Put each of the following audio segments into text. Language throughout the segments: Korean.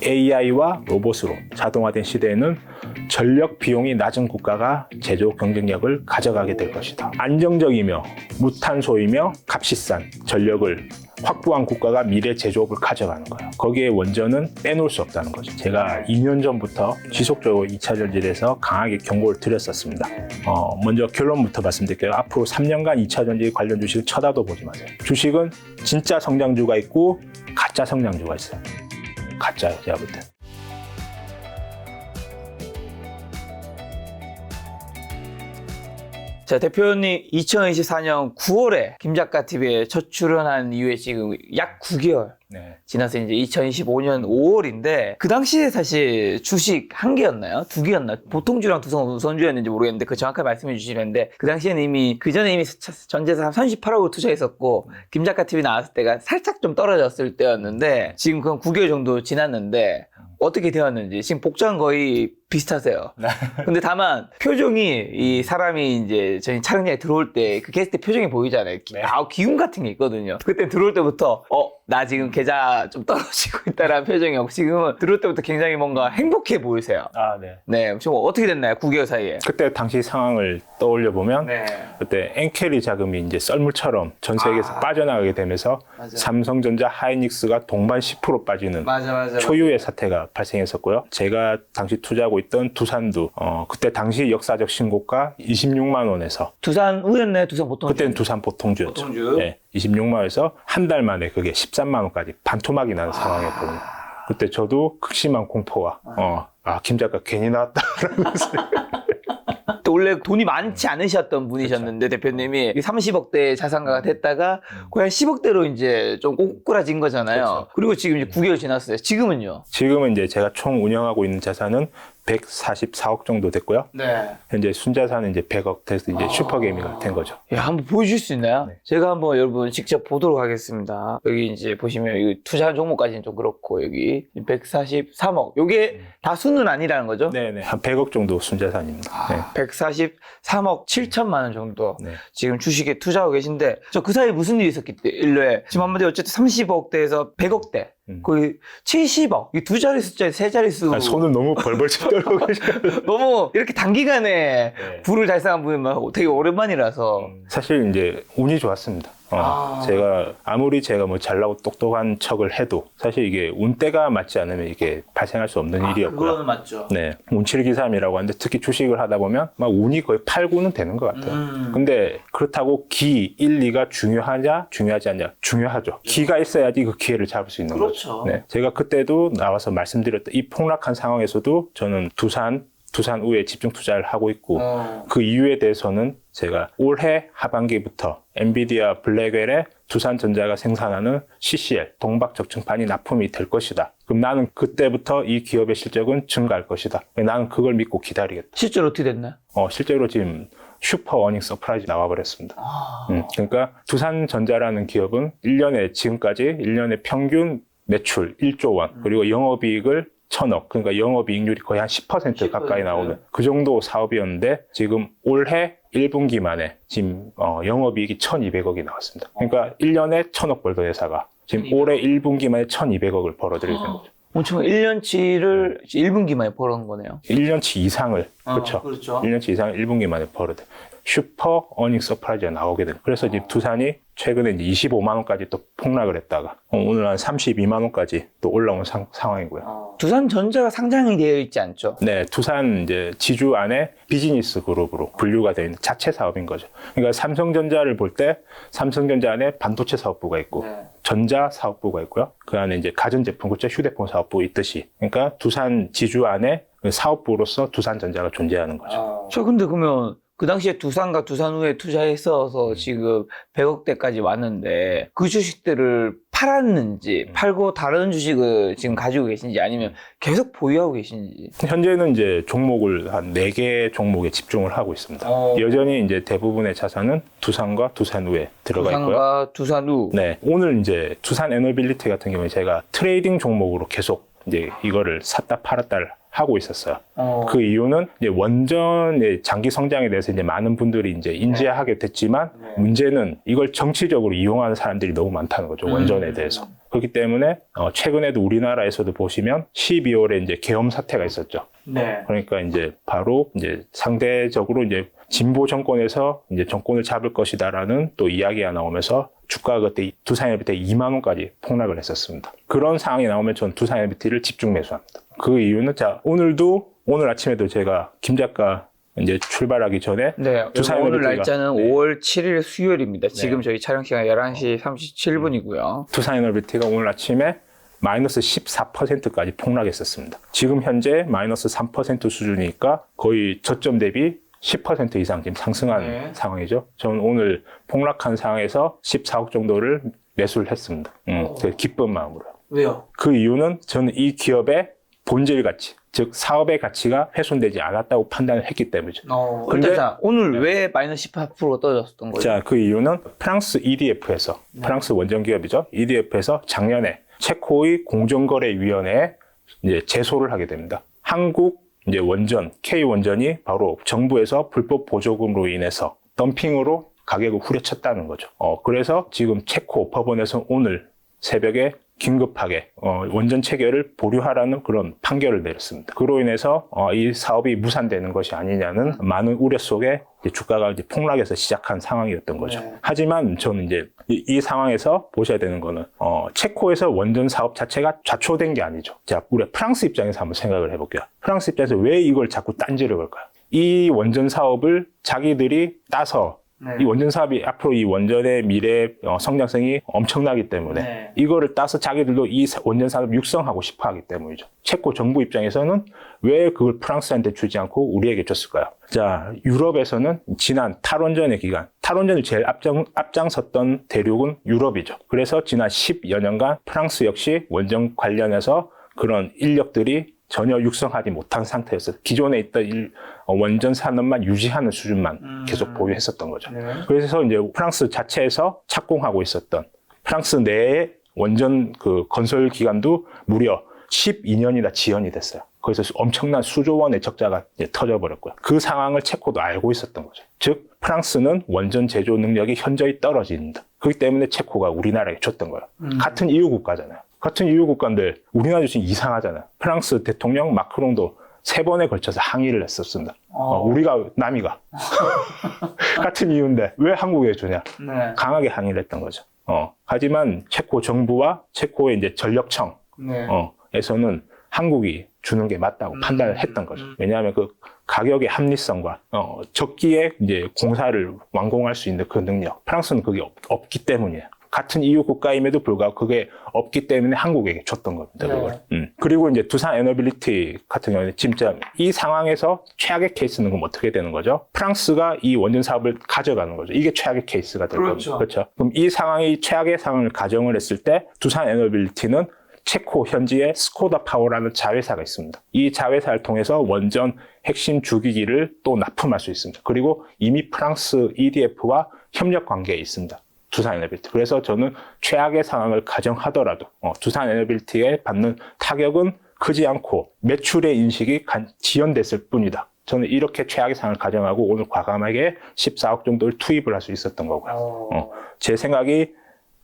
AI와 로봇으로 자동화된 시대에는 전력 비용이 낮은 국가가 제조 경쟁력을 가져가게 될 것이다. 안정적이며 무탄소이며 값비싼 전력을 확보한 국가가 미래 제조업을 가져가는 거예요. 거기에 원전은 빼놓을 수 없다는 거죠. 제가 2년 전부터 지속적으로 2차 전지에서 강하게 경고를 드렸었습니다. 먼저 결론부터 말씀드릴게요. 앞으로 3년간 2차 전지 관련 주식을 쳐다도 보지 마세요. 주식은 진짜 성장주가 있고 가짜 성장주가 있어요. 가짜예요, 제가 볼 때. 자, 대표님 2024년 9월에 김작가TV에 첫 출연한 이후에 지금 약 9개월 지나서 이제 2025년 5월인데 그 당시에 사실 주식 한 개였나요? 두 개였나? 보통주랑 우선주였는지 모르겠는데 그 정확하게 말씀해 주시는데 그 당시에는 이미 그 전에 이미 전재산 38억을 투자했었고 김작가TV 나왔을 때가 살짝 좀 떨어졌을 때였는데 지금 그건 9개월 정도 지났는데 어떻게 되었는지 지금 복장 거의 비슷하세요. 근데 다만 표정이 이 사람이 이제 저희 촬영장에 들어올 때 그 게스트 표정이 보이잖아요. 기운 같은 게 있거든요. 그때 들어올 때부터 나 지금 계좌 좀 떨어지고 있다라는 표정이 없고 지금은 들어올 때부터 굉장히 뭔가 행복해 보이세요. 네. 지금 어떻게 됐나요? 9개월 사이에. 그때 당시 상황을 떠올려 보면 그때 엔캐리 자금이 이제 썰물처럼 전 세계에서 빠져나가게 되면서 삼성전자, 하이닉스가 동반 10% 빠지는 초유의 사태가 발생했었고요. 제가 당시 투자하고 있던 두산도 그때 당시 역사적 신고가 26만 원에서 두산우였나요? 두산 보통주? 그때는 두산 보통주였죠. 네, 26만 원에서 한 달 만에 그게 13만 원까지 반토막이 나는 상황이었거든요. 그때 저도 극심한 공포와 김 작가 괜히 나왔다라면서 또 원래 돈이 많지 않으셨던 분이셨는데 대표님이 30억대 자산가가 됐다가 거의 한 10억대로 이제 좀 꼬꾸라진 거잖아요. 그리고 지금 이제 9개월 지났어요. 지금은요? 지금은 이제 제가 총 운영하고 있는 자산은 144억 정도 됐고요. 현재 순자산은 이제 100억 돼서 이제 슈퍼게이밍이 된 거죠. 한번 보여줄 수 있나요? 제가 한번 여러분 직접 보도록 하겠습니다. 여기 이제 보시면 여기 투자한 종목까지는 좀 그렇고 여기 143억. 요게 다 순은 아니라는 거죠? 네네. 한 100억 정도 순자산입니다. 143억 7천만 원 정도 지금 주식에 투자하고 계신데 저 그 사이에 무슨 일이 있었기 때문에 지금 한마디 어쨌든 30억대에서 100억대 거의 70억 이 두 자릿수짜리 세 자릿수 손을 너무 벌벌 떨고 계시고 너무 이렇게 단기간에 부를 달성한 분이 되게 오랜만이라서 사실 이제 운이 좋았습니다. 제가 아무리 제가 뭐 잘나고 똑똑한 척을 해도 사실 이게 운때가 맞지 않으면 이게 발생할 수 없는 일이었고요. 그거는 맞죠. 네, 운칠기삼이라고 하는데 특히 주식을 하다 보면 막 운이 거의 8, 9는 되는 것 같아요. 근데 그렇다고 기, 1, 2가 중요하냐 중요하지 않냐 중요하죠. 기가 있어야지 그 기회를 잡을 수 있는 거죠. 네, 제가 그때도 나와서 말씀드렸던 이 폭락한 상황에서도 저는 두산우에 집중 투자를 하고 있고 그 이유에 대해서는 제가 올해 하반기부터 엔비디아 블랙웰에 두산전자가 생산하는 CCL 동박적층판이 납품이 될 것이다. 그럼 나는 그때부터 이 기업의 실적은 증가할 것이다. 나는 그걸 믿고 기다리겠다. 실제로 어떻게 됐나요? 실제로 지금 슈퍼 어닝 서프라이즈 나와버렸습니다. 그러니까 두산전자라는 기업은 지금까지 1년에 평균 매출 1조 원 그리고 영업이익을 1,000억, 그러니까 영업이익률이 거의 한 10% 가까이 나오는 그 정도 사업이었는데 지금 올해 1분기 만에 지금 영업이익이 1,200억이 나왔습니다. 그러니까 1년에 1,000억 벌던 회사가 지금 올해 1분기 만에 1,200억을 벌어들이게 된 거죠. 엄청 1년치를 1분기 만에 벌어온 거네요. 1년치 이상을, 그렇죠. 1년치 이상을 1분기 만에 벌어들. 슈퍼 어닝 서프라이즈가 나오게 된. 그래서 이제 두산이 최근에 이제 25만 원까지 또 폭락을 했다가 오늘 한 32만 원까지 또 올라온 상황이고요. 두산전자가 상장이 되어 있지 않죠? 네, 두산 이제 지주 안에 비즈니스 그룹으로 분류가 되어 있는 자체 사업인 거죠. 그러니까 삼성전자를 볼 때 삼성전자 안에 반도체 사업부가 있고 전자 사업부가 있고요. 그 안에 이제 가전제품, 그렇죠? 휴대폰 사업부 있듯이. 그러니까 두산 지주 안에 사업부로서 두산전자가 존재하는 거죠. 저 근데 그러면 그 당시에 두산과 두산우에 투자했어서 지금 100억대까지 왔는데 그 주식들을 팔았는지 팔고 다른 주식을 지금 가지고 계신지 아니면 계속 보유하고 계신지. 현재는 이제 종목을 한 4개 종목에 집중을 하고 있습니다. 여전히 이제 대부분의 자산은 두산과 두산우에 들어가 있고요. 두산과 두산우. 네. 오늘 이제 두산 에너빌리티 같은 경우에 제가 트레이딩 종목으로 계속 이제 이거를 샀다 팔았다를 하고 있었어요. 그 이유는 이제 원전의 장기 성장에 대해서 이제 많은 분들이 이제 인지하게 됐지만 문제는 이걸 정치적으로 이용하는 사람들이 너무 많다는 거죠. 원전에 대해서. 그렇기 때문에 최근에도 우리나라에서도 보시면 12월에 이제 계엄 사태가 있었죠. 네. 그러니까 이제 바로 이제 상대적으로 이제 진보 정권에서 이제 정권을 잡을 것이다라는 또 이야기가 나오면서 주가가 그때 두산에너비티 2만 원까지 폭락을 했었습니다. 그런 상황이 나오면 전 두산에너비티를 집중 매수합니다. 그 이유는 오늘 아침에도 제가 김 작가 이제 출발하기 전에 네, 오늘 날짜는 네. 5월 7일 수요일입니다. 지금 저희 촬영 시간 11시 37분이고요. 두산에너비티가 오늘 아침에 마이너스 14%까지 폭락했었습니다. 지금 현재 마이너스 3% 수준이니까 거의 저점 대비 10% 이상 지금 상승한 상황이죠. 저는 오늘 폭락한 상황에서 14억 정도를 매수를 했습니다. 되게 기쁜 마음으로. 왜요? 그 이유는 저는 이 기업의 본질 가치, 즉 사업의 가치가 훼손되지 않았다고 판단을 했기 때문이죠. 근데 오늘 왜 마이너스 18% 떨어졌던 거죠? 자, 그 이유는 프랑스 EDF에서, 프랑스 원전 기업이죠. EDF에서 작년에 체코의 공정거래위원회에 이제 제소를 하게 됩니다. 한국 이제 원전, K원전이 바로 정부에서 불법 보조금으로 인해서 덤핑으로 가격을 후려쳤다는 거죠. 그래서 지금 체코 법원에서 오늘 새벽에 긴급하게 원전 체결을 보류하라는 그런 판결을 내렸습니다. 그로 인해서 이 사업이 무산되는 것이 아니냐는 많은 우려 속에 이제 주가가 이제 폭락해서 시작한 상황이었던 거죠. 하지만 저는 이제 이 상황에서 보셔야 되는 거는 체코에서 원전 사업 자체가 좌초된 게 아니죠. 자, 우리 프랑스 입장에서 한번 생각을 해볼게요. 프랑스 입장에서 왜 이걸 자꾸 딴지를 걸까요? 이 원전 사업을 자기들이 따서 이 원전 사업이 앞으로 이 원전의 미래 성장성이 엄청나기 때문에 이거를 따서 자기들도 이 원전 사업을 육성하고 싶어 하기 때문이죠. 체코 정부 입장에서는 왜 그걸 프랑스한테 주지 않고 우리에게 줬을까요? 자, 유럽에서는 지난 탈원전의 기간, 탈원전을 제일 앞장섰던 대륙은 유럽이죠. 그래서 지난 10여 년간 프랑스 역시 원전 관련해서 그런 인력들이 전혀 육성하지 못한 상태였어요. 기존에 있던 원전 산업만 유지하는 수준만 계속 보유했었던 거죠. 그래서 이제 프랑스 자체에서 착공하고 있었던 프랑스 내의 원전 그 건설 기간도 무려 12년이나 지연이 됐어요. 거기서 엄청난 수조 원의 적자가 이제 터져버렸고요. 그 상황을 체코도 알고 있었던 거죠. 즉, 프랑스는 원전 제조 능력이 현저히 떨어집니다. 그렇기 때문에 체코가 우리나라에 줬던 거예요. 같은 EU 국가잖아요. 같은 EU 국가인데 우리나라 지금 이상하잖아요. 프랑스 대통령 마크롱도 3번에 걸쳐서 항의를 했었습니다. 우리가 남이가 같은 이유인데 왜 한국에 주냐? 강하게 항의를 했던 거죠. 하지만 체코 정부와 체코의 이제 전력청 에서는 한국이 주는 게 맞다고 판단을 했던 거죠. 왜냐하면 그 가격의 합리성과 적기에 이제 공사를 완공할 수 있는 그 능력, 프랑스는 그게 없기 때문이에요. 같은 EU 국가임에도 불구하고 그게 없기 때문에 한국에게 줬던 겁니다. 그걸. 그리고 이제 두산 에너빌리티 같은 경우는 진짜 이 상황에서 최악의 케이스는 그럼 어떻게 되는 거죠? 프랑스가 이 원전 사업을 가져가는 거죠. 이게 최악의 케이스가 될 겁니다. 그렇죠. 그럼 이 상황이 최악의 상황을 가정을 했을 때 두산 에너빌리티는 체코 현지에 스코다 파워라는 자회사가 있습니다. 이 자회사를 통해서 원전 핵심 주기기를 또 납품할 수 있습니다. 그리고 이미 프랑스 EDF와 협력 관계에 있습니다. 두산 에너빌리티. 그래서 저는 최악의 상황을 가정하더라도 두산 에너빌리티에 받는 타격은 크지 않고 매출의 인식이 지연됐을 뿐이다. 저는 이렇게 최악의 상황을 가정하고 오늘 과감하게 14억 정도를 투입을 할 수 있었던 거고요. 제 생각이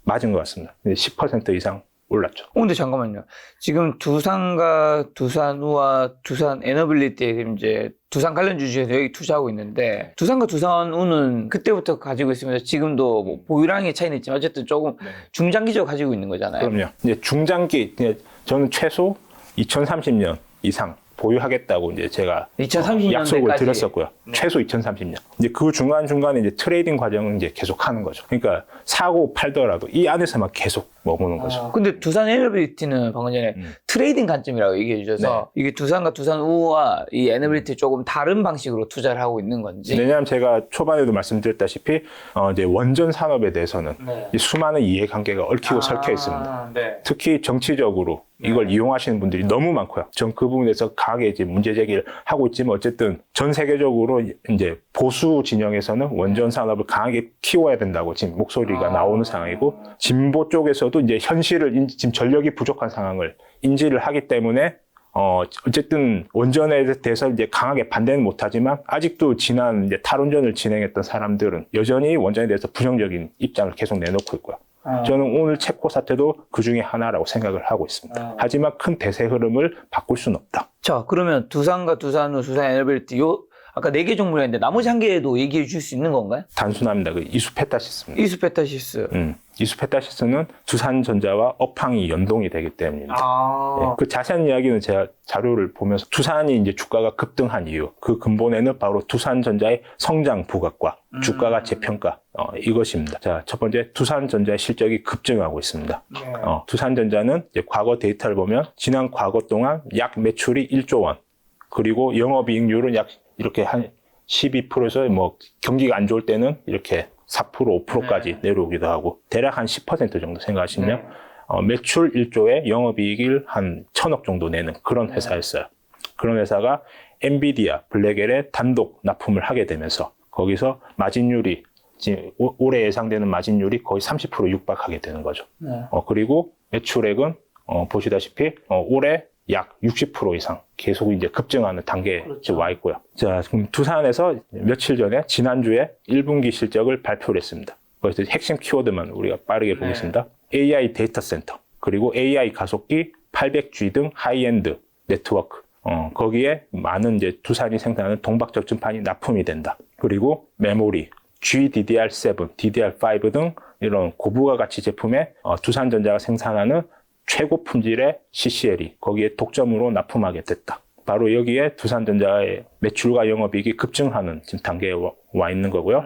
맞은 것 같습니다. 10% 이상 올랐죠. 근데 잠깐만요. 지금 두산과 두산우와 두산 에너빌리티에 이제 두산 관련 주주에서 여기 투자하고 있는데 두산과 두산우는 그때부터 가지고 있으면서 지금도 뭐 보유량의 차이는 있지만 어쨌든 조금 중장기적으로 가지고 있는 거잖아요. 그럼요. 이제 중장기 저는 최소 2030년 이상 보유하겠다고 이제 제가 2030년대까지 약속을 드렸었고요. 최소 2030년. 이제 그 중간중간에 이제 트레이딩 과정은 이제 계속 하는 거죠. 그러니까 사고 팔더라도 이 안에서만 계속 머무는 거죠. 근데 두산 에너빌리티는 방금 전에 트레이딩 관점이라고 얘기해 주셔서 이게 두산과 두산우와 이 에너빌리티 조금 다른 방식으로 투자를 하고 있는 건지. 왜냐하면 제가 초반에도 말씀드렸다시피 이제 원전 산업에 대해서는 이 수많은 이해관계가 얽히고 설켜 있습니다. 특히 정치적으로 이걸 이용하시는 분들이 너무 많고요. 전 그 부분에서 강하게 이제 문제 제기를 하고 있지만 어쨌든 전 세계적으로 이제 보수 진영에서는 원전 산업을 강하게 키워야 된다고 지금 목소리가 나오는 상황이고 진보 쪽에서도 이제 현실을 지금 전력이 부족한 상황을 인지를 하기 때문에 어쨌든 원전에 대해서 이제 강하게 반대는 못하지만 아직도 지난 이제 탈원전을 진행했던 사람들은 여전히 원전에 대해서 부정적인 입장을 계속 내놓고 있고요. 저는 오늘 체코 사태도 그 중에 하나라고 생각을 하고 있습니다. 하지만 큰 대세 흐름을 바꿀 수는 없다. 자, 그러면 두산과 두산후, 두산 에너빌리티 아까 4개 종목이었는데 나머지 1개도 얘기해 줄 수 있는 건가요? 단순합니다. 그 이수페타시스입니다. 이수페타시스. 이수페타시스는 두산전자와 업황이 연동이 되기 때문입니다. 예, 그 자세한 이야기는 제가 자료를 보면서 두산이 이제 주가가 급등한 이유, 그 근본에는 바로 두산전자의 성장 부각과 주가가 재평가, 이것입니다. 자, 첫 번째, 두산전자의 실적이 급증하고 있습니다. 두산전자는 이제 과거 데이터를 보면 지난 과거 동안 약 매출이 1조 원, 그리고 영업이익률은 약 이렇게 한 12%에서 뭐 경기가 안 좋을 때는 이렇게 4%, 5%까지 내려오기도 하고 대략 한 10% 정도 생각하시면 매출 1조에 영업이익을 한 1,000억 정도 내는 그런 회사였어요. 그런 회사가 엔비디아, 블랙엘에 단독 납품을 하게 되면서 거기서 마진율이 지금 올해 예상되는 마진율이 거의 30% 육박하게 되는 거죠. 그리고 매출액은 보시다시피 올해 약 60% 이상 계속 이제 급증하는 단계에 그렇죠. 와 있고요. 자, 그럼 두산에서 며칠 전에 지난주에 1분기 실적을 발표를 했습니다. 그래서 핵심 키워드만 우리가 빠르게 보겠습니다. AI 데이터 센터, 그리고 AI 가속기, 800G 등 하이엔드 네트워크. 거기에 많은 이제 두산이 생산하는 동박적증판이 납품이 된다. 그리고 메모리, GDDR7, DDR5 등 이런 고부가 가치 제품에 두산전자가 생산하는 최고 품질의 CCL이 거기에 독점으로 납품하게 됐다. 바로 여기에 두산전자의 매출과 영업이익이 급증하는 지금 단계에 와 있는 거고요.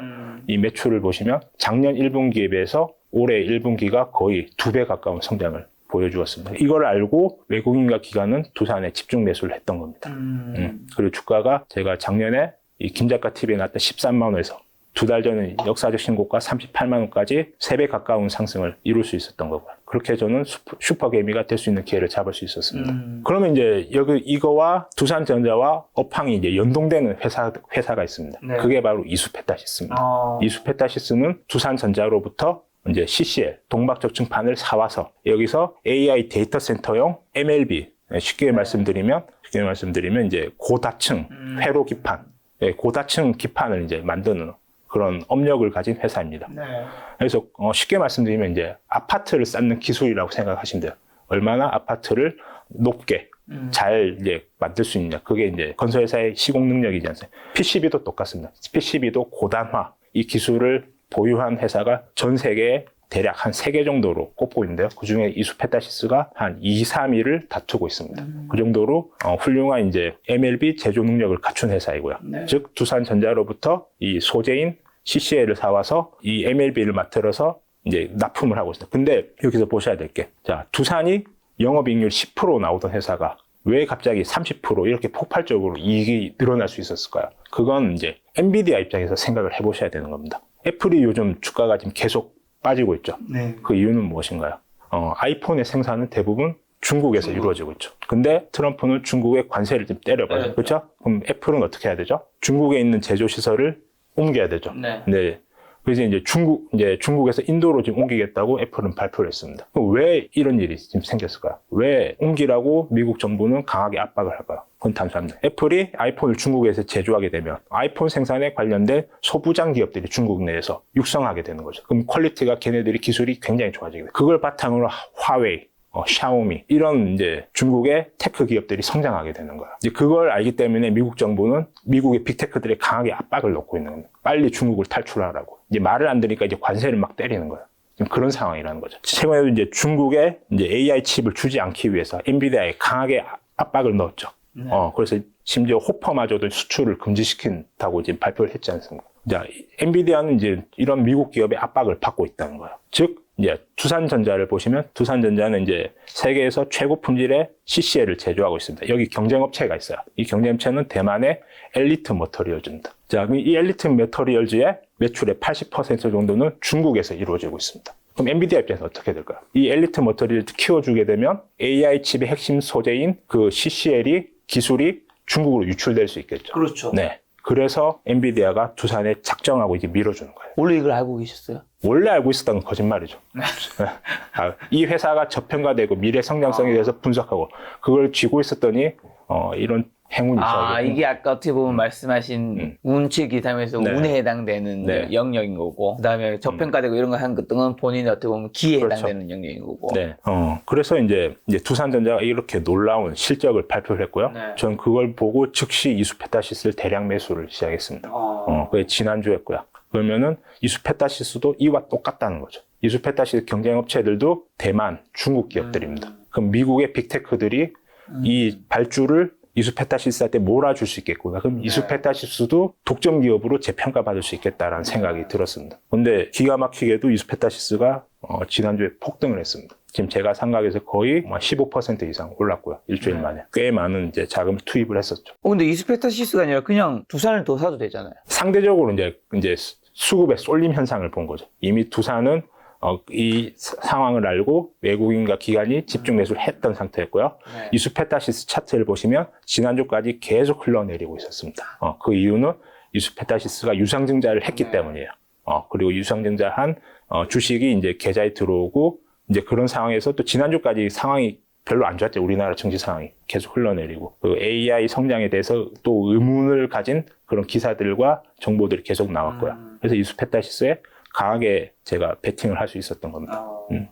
이 매출을 보시면 작년 1분기에 비해서 올해 1분기가 거의 2배 가까운 성장을 보여주었습니다. 이걸 알고 외국인과 기관은 두산에 집중 매수를 했던 겁니다. 그리고 주가가 제가 작년에 이 김작가 TV에 나왔던 13만 원에서 2달 전에 역사적 신고가 38만 원까지 3배 가까운 상승을 이룰 수 있었던 거고요. 그렇게 저는 슈퍼개미가 될 수 있는 기회를 잡을 수 있었습니다. 그러면 이제 여기 이거와 두산전자와 업황이 이제 연동되는 회사가 있습니다. 네. 그게 바로 이수페타시스입니다. 이수페타시스는 두산전자로부터 이제 CCL, 동박적증판을 사와서 여기서 AI 데이터 센터용 MLB, 쉽게 말씀드리면 이제 고다층 회로 기판, 고다층 기판을 이제 만드는 그런 업력을 가진 회사입니다. 그래서 쉽게 말씀드리면 이제 아파트를 쌓는 기술이라고 생각하시면 돼요. 얼마나 아파트를 높게 잘 이제 만들 수 있냐. 그게 이제 건설회사의 시공 능력이지 않습니까? PCB도 똑같습니다. PCB도 고단화, 이 기술을 보유한 회사가 전 세계에 대략 한 3개 정도로 꼽고 있는데요. 그 중에 이수페타시스가 한 2, 3위를 다투고 있습니다. 그 정도로 훌륭한 이제 MLB 제조 능력을 갖춘 회사이고요. 즉 두산전자로부터 이 소재인 CCL을 사와서 이 MLB를 만들어서 이제 납품을 하고 있습니다. 근데 여기서 보셔야 될 게, 자, 두산이 영업이익률 10% 나오던 회사가 왜 갑자기 30% 이렇게 폭발적으로 이익이 늘어날 수 있었을까요? 그건 이제 엔비디아 입장에서 생각을 해보셔야 되는 겁니다. 애플이 요즘 주가가 지금 계속 빠지고 있죠. 그 이유는 무엇인가요? 아이폰의 생산은 대부분 중국에서 이루어지고 있죠. 근데 트럼프는 중국의 관세를 좀 때려봐요. 그렇죠? 그럼 애플은 어떻게 해야 되죠? 중국에 있는 제조 시설을 옮겨야 되죠. 네. 그래서 이제 중국에서 인도로 지금 옮기겠다고 애플은 발표를 했습니다. 그럼 왜 이런 일이 지금 생겼을까요? 왜 옮기라고 미국 정부는 강하게 압박을 할까요? 그건 단순합니다. 애플이 아이폰을 중국에서 제조하게 되면 아이폰 생산에 관련된 소부장 기업들이 중국 내에서 육성하게 되는 거죠. 그럼 퀄리티가 걔네들이 기술이 굉장히 좋아지게 돼요. 그걸 바탕으로 화웨이, 샤오미 이런 이제 중국의 테크 기업들이 성장하게 되는 거예요. 이제 그걸 알기 때문에 미국 정부는 미국의 빅테크들에 강하게 압박을 넣고 있는 거예요. 빨리 중국을 탈출하라고. 이제 말을 안 들으니까 이제 관세를 막 때리는 거예요. 지금 그런 상황이라는 거죠. 최근에도 이제 중국에 이제 AI 칩을 주지 않기 위해서 엔비디아에 강하게 압박을 넣었죠. 그래서 심지어 호퍼마저도 수출을 금지시킨다고 이제 발표를 했지 않습니까? 자, 엔비디아는 이제 이런 미국 기업의 압박을 받고 있다는 거예요. 즉, 이제 두산전자를 보시면 두산전자는 이제 세계에서 최고 품질의 CCL을 제조하고 있습니다. 여기 경쟁업체가 있어요. 이 경쟁업체는 대만의 엘리트 머터리얼즈입니다. 자, 그럼 이 엘리트 머터리얼즈의 매출의 80% 정도는 중국에서 이루어지고 있습니다. 그럼 엔비디아 입장에서 어떻게 될까요? 이 엘리트 머터리얼즈 키워주게 되면 AI 칩의 핵심 소재인 그 CCL이 기술이 중국으로 유출될 수 있겠죠. 그렇죠. 네. 그래서 엔비디아가 두산에 작정하고 이제 밀어주는 거예요. 원래 이걸 알고 계셨어요? 원래 알고 있었던 건 거짓말이죠. 이 회사가 저평가되고 미래 성장성에 대해서 분석하고 그걸 쥐고 있었더니 이런 행운이 있어야 이게 아까 어떻게 보면 말씀하신 운칠 기사에서 네. 운에 해당되는 네. 영역인 거고, 그 다음에 저평가되고 이런 거 하는 것들은 본인이 어떻게 보면 기에 그렇죠. 해당되는 영역인 거고. 네. 그래서 이제 두산전자가 이렇게 놀라운 실적을 발표를 했고요. 네. 저는 그걸 보고 즉시 이수페타시스를 대량 매수를 시작했습니다. 그게 지난주였고요. 그러면은 이수페타시스도 이와 똑같다는 거죠. 이수페타시스 경쟁업체들도 대만, 중국 기업들입니다. 그럼 미국의 빅테크들이 이 발주를 이수페타시스한테 몰아줄 수 있겠구나. 그럼 이수페타시스도 독점 기업으로 재평가받을 수 있겠다라는 생각이 들었습니다. 근데 기가 막히게도 이수페타시스가 지난주에 폭등을 했습니다. 지금 제가 산 가격에서 거의 15% 이상 올랐고요. 일주일 만에. 꽤 많은 이제 자금을 투입을 했었죠. 근데 이수페타시스가 아니라 그냥 두산을 더 사도 되잖아요. 상대적으로 이제 수급의 쏠림 현상을 본 거죠. 이미 두산은 이 상황을 알고 외국인과 기관이 집중 매수를 했던 상태였고요. 네. 이수페타시스 차트를 보시면 지난주까지 계속 흘러내리고 있었습니다. 그 이유는 이수페타시스가 유상증자를 했기 때문이에요. 그리고 유상증자한 주식이 이제 계좌에 들어오고 이제 그런 상황에서 또 지난주까지 상황이 별로 안 좋았죠. 우리나라 정치 상황이 계속 흘러내리고 그리고 AI 성장에 대해서 또 의문을 가진 그런 기사들과 정보들이 계속 나왔고요. 그래서 이수페타시스에 강하게 제가 베팅을 할 수 있었던 겁니다.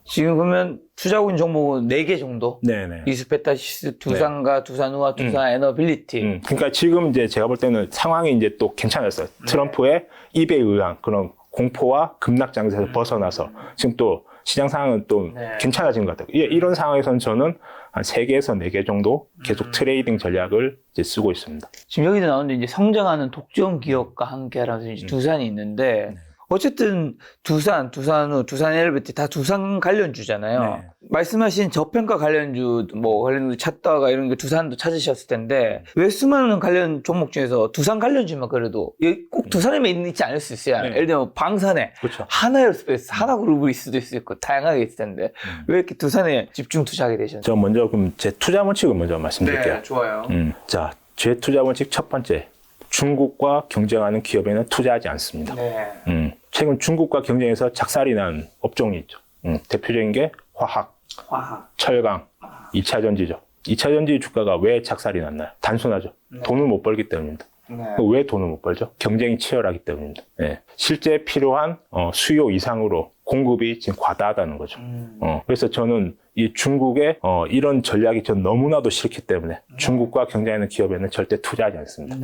지금 그러면 투자군 종목 4개 정도? 네네. 이수페타시스, 두산과 두산우와 두산 에너빌리티. 그러니까 지금 이제 제가 볼 때는 상황이 이제 또 괜찮았어요. 트럼프의 입에 의한 그런 공포와 급락장세에서 벗어나서 지금 또 시장 상황은 또 괜찮아진 것 같아요. 이런 상황에서는 저는 한 3개에서 4개 정도 계속 트레이딩 전략을 이제 쓰고 있습니다. 지금 여기도 나오는데 이제 성장하는 독점 기업과 함께라서 이제 두산이 있는데 어쨌든 두산우, 두산에너빌리티 다 두산 관련주잖아요. 네. 말씀하신 저평가 관련주, 관련주 찾다가 이런 게 두산도 찾으셨을 텐데 왜 수많은 관련 종목 중에서 두산 관련주만 그래도 꼭 두산에만 있지 않을 수 있어요. 네. 예를 들면 방산에 그렇죠. 하나에어스페이스, 하나그룹일 수도 있을 거 다양하게 있을 텐데 왜 이렇게 두산에 집중 투자하게 되셨나요? 저 먼저 그럼 제 투자 원칙을 먼저 말씀드릴게요. 좋아요. 자, 제 투자 원칙 첫 번째. 중국과 경쟁하는 기업에는 투자하지 않습니다. 최근 중국과 경쟁해서 작살이 난 업종이 있죠. 대표적인 게 화학, 철강, 2차 전지죠. 2차 전지 주가가 왜 작살이 났나요? 단순하죠. 돈을 못 벌기 때문입니다. 왜 돈을 못 벌죠? 경쟁이 치열하기 때문입니다. 실제 필요한 수요 이상으로 공급이 지금 과다하다는 거죠. 그래서 저는 이 중국의 이런 전략이 전 너무나도 싫기 때문에 중국과 경쟁하는 기업에는 절대 투자하지 않습니다.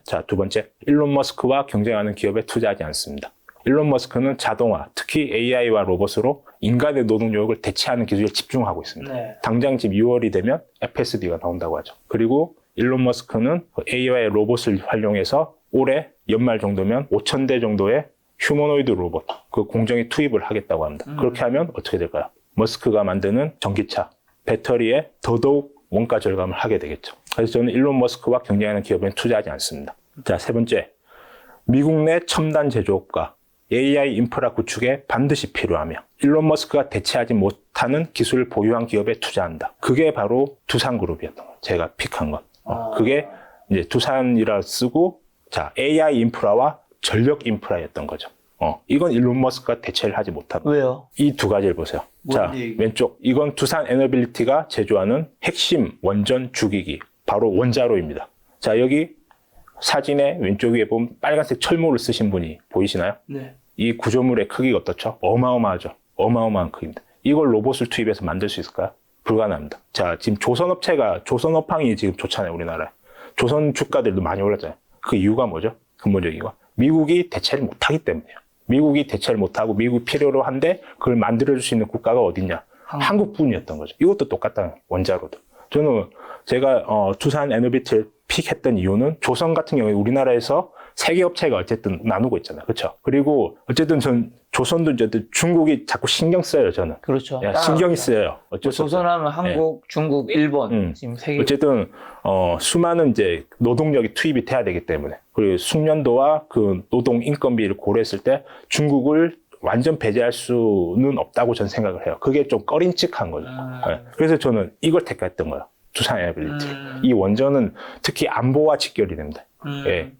자, 두 번째, 일론 머스크와 경쟁하는 기업에 투자하지 않습니다. 일론 머스크는 자동화, 특히 AI와 로봇으로 인간의 노동력을 대체하는 기술에 집중하고 있습니다. 당장 지금 6월이 되면 FSD가 나온다고 하죠. 그리고 일론 머스크는 AI와 로봇을 활용해서 올해 연말 정도면 5,000대 정도의 휴머노이드 로봇, 그 공정에 투입을 하겠다고 합니다. 그렇게 하면 어떻게 될까요? 머스크가 만드는 전기차, 배터리에 더더욱 원가 절감을 하게 되겠죠. 그래서 저는 일론 머스크와 경쟁하는 기업에는 투자하지 않습니다. 자, 세 번째, 미국 내 첨단 제조업과 AI 인프라 구축에 반드시 필요하며 일론 머스크가 대체하지 못하는 기술을 보유한 기업에 투자한다. 그게 바로 두산그룹이었던 거예요. 제가 픽한 건. 그게 이제 두산이라 쓰고, 자, AI 인프라와 전력 인프라였던 거죠. 이건 일론 머스크가 대체를 하지 못합니다. 왜요? 이 두 가지를 보세요. 자, 왼쪽. 이건 두산 에너빌리티가 제조하는 핵심 원전 주기기. 바로 원자로입니다. 자, 여기 사진의 왼쪽 위에 보면 빨간색 철모를 쓰신 분이 보이시나요? 네. 이 구조물의 크기가 어떻죠? 어마어마하죠. 어마어마한 크기입니다. 이걸 로봇을 투입해서 만들 수 있을까요? 불가능합니다. 자, 지금 조선업황이 지금 좋잖아요, 우리나라에. 조선 주가들도 많이 올랐잖아요. 그 이유가 뭐죠? 근본적인 거. 미국이 대체를 못하기 때문이에요. 미국이 대체를 못하고 미국이 필요로 한데 그걸 만들어줄 수 있는 국가가 어딨냐? 한국뿐이었던 거죠. 이것도 똑같다는 원자로도. 저는 제가 두산 에너빌리티를 픽했던 이유는 조선 같은 경우에 우리나라에서 세계 업체가 어쨌든 나누고 있잖아요. 그렇죠? 그리고 어쨌든 조선도 어쨌든 중국이 자꾸 신경 써요, 저는. 그렇죠. 신경이 쓰여요. 어쩔 수 없어요. 조선하면 한국, 중국, 일본 지금 세계 어쨌든 수많은 이제 노동력이 투입이 돼야 되기 때문에 그리고 숙련도와 그 노동 인건비를 고려했을 때 중국을 완전 배제할 수는 없다고 저는 생각을 해요. 그게 좀 꺼림칙한 거죠. 그래서 저는 이걸 택했던 거예요. 두산 에너빌리티. 이 원전은 특히 안보와 직결이 됩니다.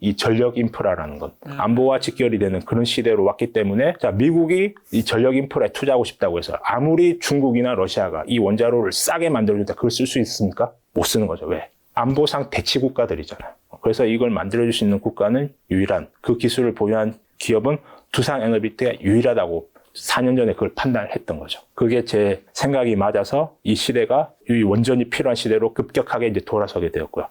이 전력 인프라라는 건 안보와 직결이 되는 그런 시대로 왔기 때문에 자, 미국이 이 전력 인프라에 투자하고 싶다고 해서 아무리 중국이나 러시아가 이 원자로를 싸게 만들어준다 그걸 쓸 수 있습니까? 못 쓰는 거죠. 왜? 안보상 대치 국가들이잖아요. 그래서 이걸 만들어줄 수 있는 국가는 유일한, 그 기술을 보유한 기업은 두산에너비트가 유일하다고 4년 전에 그걸 판단을 했던 거죠. 그게 제 생각이 맞아서 이 시대가 이 원전이 필요한 시대로 급격하게 이제 돌아서게 되었고요.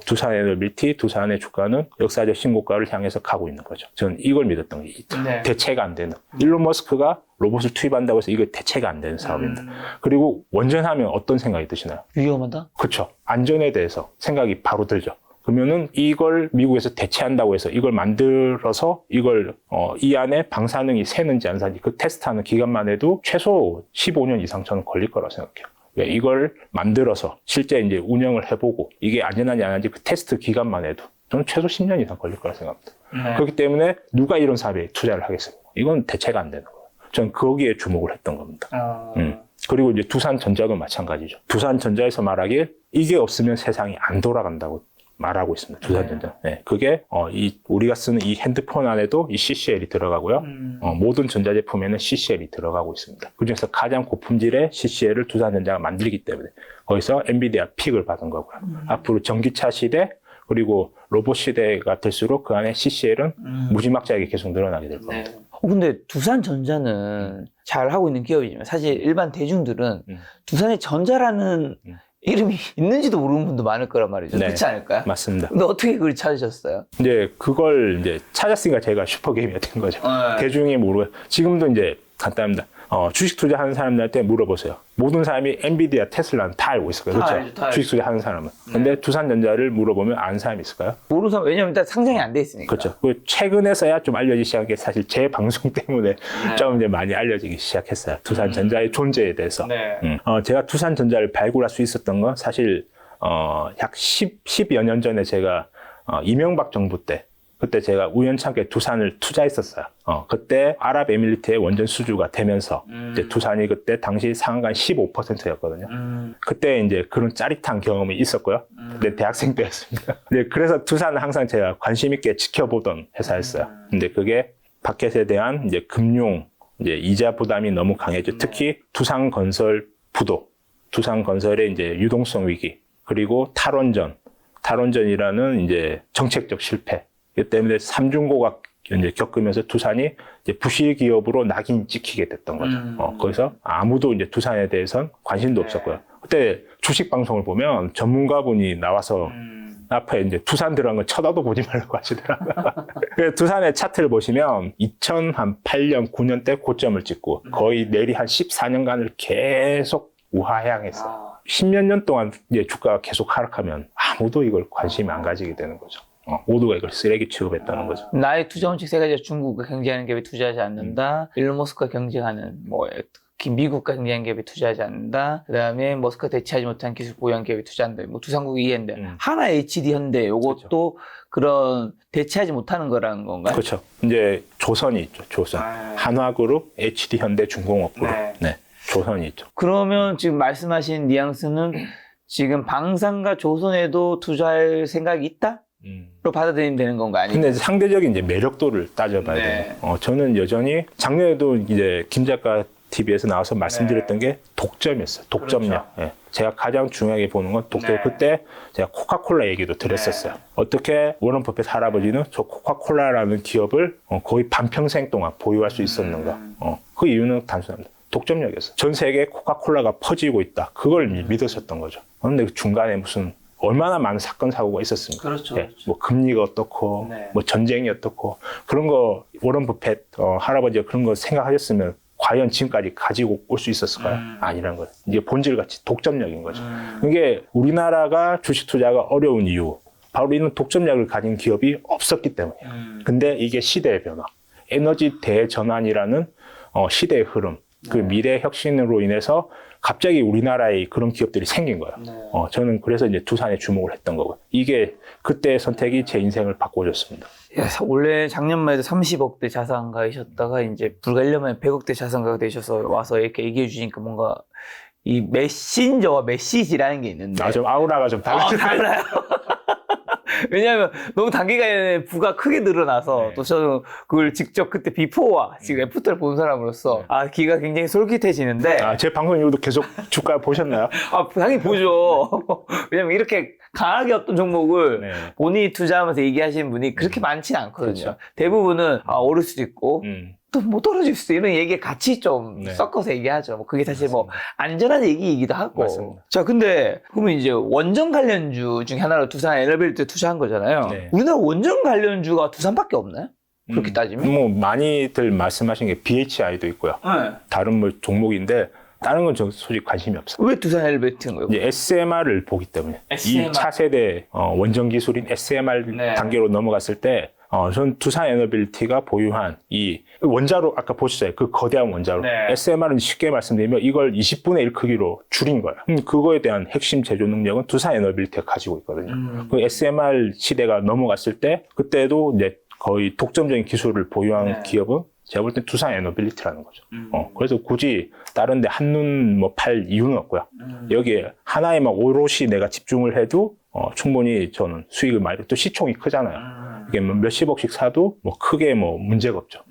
두산에너비티, 두산의 주가는 역사적 신고가를 향해서 가고 있는 거죠. 저는 이걸 믿었던 게 있죠. 네. 대체가 안 되는. 일론 머스크가 로봇을 투입한다고 해서 이거 대체가 안 되는 사업입니다. 그리고 원전하면 어떤 생각이 드시나요? 위험하다? 그렇죠. 안전에 대해서 생각이 바로 들죠. 그러면은 이걸 미국에서 대체한다고 해서 이걸 만들어서 이걸 이 안에 방사능이 새는지 안 새는지 그 테스트하는 기간만 해도 최소 15년 이상 저는 걸릴 거라고 생각해요. 이걸 만들어서 실제 이제 운영을 해보고 이게 안전한지 안 하는지 그 테스트 기간만 해도 저는 최소 10년 이상 걸릴 거라고 생각합니다. 그렇기 때문에 누가 이런 사업에 투자를 하겠습니까? 이건 대체가 안 되는 거예요. 저는 거기에 주목을 했던 겁니다. 그리고 이제 두산전자도 마찬가지죠. 두산전자에서 말하길 이게 없으면 세상이 안 돌아간다고 말하고 있습니다. 두산전자. 네. 그게 우리가 쓰는 이 핸드폰 안에도 이 CCL이 들어가고요. 모든 전자제품에는 CCL이 들어가고 있습니다. 그중에서 가장 고품질의 CCL을 두산전자가 만들기 때문에 거기서 엔비디아 픽을 받은 거고요. 앞으로 전기차 시대 그리고 로봇 시대가 될수록 그 안에 CCL은 무지막지하게 계속 늘어나게 될 겁니다. 네. 근데 두산전자는 잘 하고 있는 기업이지만 사실 일반 대중들은 두산의 전자라는 이름이 있는지도 모르는 분도 많을 거란 말이죠. 네. 그렇지 않을까요? 맞습니다. 근데 어떻게 그걸 찾으셨어요? 이제 그걸 이제 찾았으니까 제가 슈퍼게임이 된 거죠. 대중이 모르고 지금도 이제 간단합니다. 주식 투자하는 사람들한테 물어보세요. 모든 사람이 엔비디아, 테슬라는 다 알고 있을 거예요. 그렇죠? 다 알죠. 주식 투자하는 사람은. 근데 두산전자를 물어보면 아는 사람이 있을까요? 모르는 사람, 왜냐면 일단 상장이 안 돼 있으니까. 그렇죠. 최근에서야 좀 알려지기 시작한 게 사실 제 방송 때문에 좀 이제 많이 알려지기 시작했어요. 두산전자의 존재에 대해서. 제가 두산전자를 발굴할 수 있었던 건 사실 약 10여 년 전에 제가 이명박 정부 때 그때 제가 우연찮게 두산을 투자했었어요. 그때 아랍에미리트의 원전 수주가 되면서 이제 두산이 그때 당시 상한가 15%였거든요. 그때 이제 그런 짜릿한 경험이 있었고요. 근데 대학생 때였습니다. 네, 그래서 두산은 항상 제가 관심 있게 지켜보던 회사였어요. 근데 그게 마켓에 대한 이제 금융, 이제 이자 부담이 너무 강해져. 특히 두산건설 부도, 두산건설의 이제 유동성 위기, 그리고 탈원전이라는 이제 정책적 실패. 이 때문에 삼중고가 이제 겪으면서 두산이 이제 부실 기업으로 낙인 찍히게 됐던 거죠. 거기서 아무도 이제 두산에 대해서는 관심도 없었고요. 그때 주식 방송을 보면 전문가분이 나와서 앞에 이제 두산 들어간 걸 쳐다도 보지 말라고 하시더라고요. 그래서 두산의 차트를 보시면 2008년, 9년 때 고점을 찍고 거의 내리 한 14년간을 계속 우하향했어요. 10몇 년 동안 이제 주가가 계속 하락하면 아무도 이걸 관심이 안 가지게 되는 거죠. 모두가 이걸 쓰레기 취급했다는 거죠. 나의 투자 원칙 세 가지가 중국과 경쟁하는 기업에 투자하지 않는다. 일론 머스크가 경쟁하는 특히 미국과 경쟁하는 기업에 투자하지 않는다. 그 다음에 머스크가 대체하지 못한 기술 보유한 기업에 투자한다. 두산국이 이해한다. 하나 HD 현대 요것도 그렇죠. 그런 대체하지 못하는 거라는 건가요? 그렇죠. 이제 조선이 있죠. 조선. 한화그룹, HD 현대, 중공업그룹. 네. 조선이 있죠. 그러면 지금 말씀하신 뉘앙스는 지금 방산과 조선에도 투자할 생각이 있다? 로 받아들이면 되는 건가? 아니면? 근데 상대적인 이제 매력도를 따져봐야 돼요. 저는 여전히 작년에도 이제 김 작가 TV에서 나와서 말씀드렸던 게 독점이었어요. 독점력. 그렇죠. 예. 제가 가장 중요하게 보는 건 독점. 그때 제가 코카콜라 얘기도 드렸었어요. 어떻게 워런 버핏 할아버지는 저 코카콜라라는 기업을 거의 반평생 동안 보유할 수 있었는가? 그 이유는 단순합니다. 독점력이었어요. 전 세계에 코카콜라가 퍼지고 있다. 그걸 믿으셨던 거죠. 그런데 중간에 무슨 얼마나 많은 사건 사고가 있었습니까? 그렇죠. 네, 뭐 금리가 어떻고, 뭐 전쟁이 어떻고 그런 거 워런 버핏 할아버지가 그런 거 생각하셨으면 과연 지금까지 가지고 올 수 있었을까요? 아니란 거예요. 이게 본질같이 독점력인 거죠. 이게 우리나라가 주식 투자가 어려운 이유, 바로 이런 독점력을 가진 기업이 없었기 때문이에요. 근데 이게 시대의 변화, 에너지 대전환이라는 시대의 흐름, 그 미래 혁신으로 인해서 갑자기 우리나라에 그런 기업들이 생긴 거예요. 저는 그래서 이제 두산에 주목을 했던 거고요. 이게 그때의 선택이 제 인생을 바꿔줬습니다. 원래 작년만 해도 30억대 자산가이셨다가 이제 불과 1년 만에 100억대 자산가가 되셔서 와서 이렇게 얘기해 주시니까 뭔가 이 메신저와 메시지라는 게 있는데. 좀 아우라가 좀 달라요. 달라요. 왜냐하면 너무 단기간에 부가 크게 늘어나서 네. 또 저는 그걸 직접 그때 비포와 지금 애프터를 본 사람으로서 귀가 굉장히 솔깃해지는데 제 방송 이후로 계속 주가 보셨나요? 당연히 보죠. 왜냐면 이렇게 강하게 어떤 종목을 네. 본인이 투자하면서 얘기하시는 분이 그렇게 많지는 않거든요. 그렇죠. 대부분은 오를 수도 있고 또 못 떨어질 수도 이런 얘기 같이 좀 네. 섞어서 얘기하죠. 뭐 그게 사실 뭐 안전한 얘기이기도 하고. 맞습니다. 자, 근데 그러면 이제 원전 관련주 중에 하나로 두산 에너빌리티에 투자한 거잖아요. 네. 우리나라 원전 관련주가 두산밖에 없나요? 그렇게 따지면? 뭐 많이들 말씀하신 게 BHI도 있고요. 네. 다른 뭐 종목인데 다른 건 저 솔직히 관심이 없어요. 왜 두산 에너빌리티인 거예요? 이제 SMR을 보기 때문에 SMR. 이 차세대 원전 기술인 SMR 네. 단계로 넘어갔을 때 전 두산 에너빌리티가 보유한 이 원자로 아까 보셨어요. 그 거대한 원자로 네. SMR은 쉽게 말씀드리면 이걸 20분의 1 크기로 줄인 거예요. 그거에 대한 핵심 제조 능력은 두산 에너빌리티가 가지고 있거든요. 그 SMR 시대가 넘어갔을 때 그때도 이제 거의 독점적인 기술을 보유한 네. 기업은 제가 볼 땐 두산 에너빌리티라는 거죠. 그래서 굳이 다른데 한눈 뭐 팔 이유는 없고요. 여기에 하나에만 오롯이 내가 집중을 해도 충분히 저는 수익을 많이, 또 시총이 크잖아요. 이게 뭐 몇십억씩 사도 뭐 크게 뭐 문제가 없죠.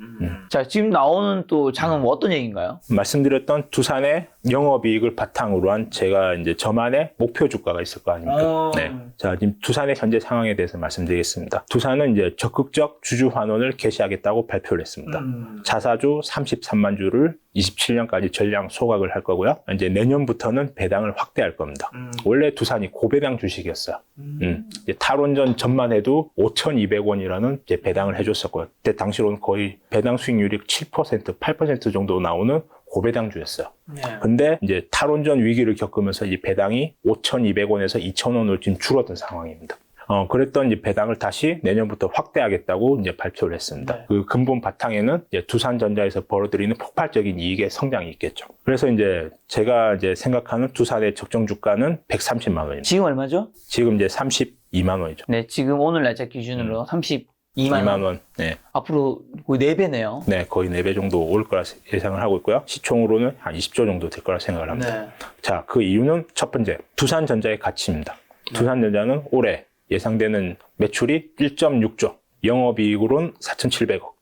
자, 지금 나오는 또 장은 뭐 어떤 얘기인가요? 말씀드렸던 두산의 영업이익을 바탕으로 한 제가 이제 저만의 목표 주가가 있을 거 아닙니까? 네. 자, 지금 두산의 현재 상황에 대해서 말씀드리겠습니다. 두산은 이제 적극적 주주 환원을 개시하겠다고 발표를 했습니다. 자사주 33만 주를 27년까지 전량 소각을 할 거고요. 이제 내년부터는 배당을 확대할 겁니다. 원래 두산이 고배당 주식이었어요. 이제 탈원전 전만 해도 5,200원이라는 이제 배당을 해줬었고요. 그때 당시로는 거의 배당 수익률이 7%, 8% 정도 나오는 고배당주였어요. 네. 근데 이제 탈원전 위기를 겪으면서 이 배당이 5,200원에서 2,000원으로 지금 줄어든 상황입니다. 그랬던 이제 배당을 다시 내년부터 확대하겠다고 이제 발표를 했습니다. 네. 그 근본 바탕에는 이제 두산전자에서 벌어들이는 폭발적인 이익의 성장이 있겠죠. 그래서 이제 제가 이제 생각하는 두산의 적정 주가는 130만 원입니다. 지금 얼마죠? 지금 이제 32만 원이죠. 네, 지금 오늘 날짜 기준으로 32만 2만 원. 네. 앞으로 거의 4배네요. 네, 거의 4배 정도 올 거라 예상을 하고 있고요. 시총으로는 한 20조 정도 될 거라 생각을 합니다. 네. 자, 그 이유는 첫 번째, 두산전자의 가치입니다. 두산전자는 올해 예상되는 매출이 1.6조, 영업이익으로는 4,700억,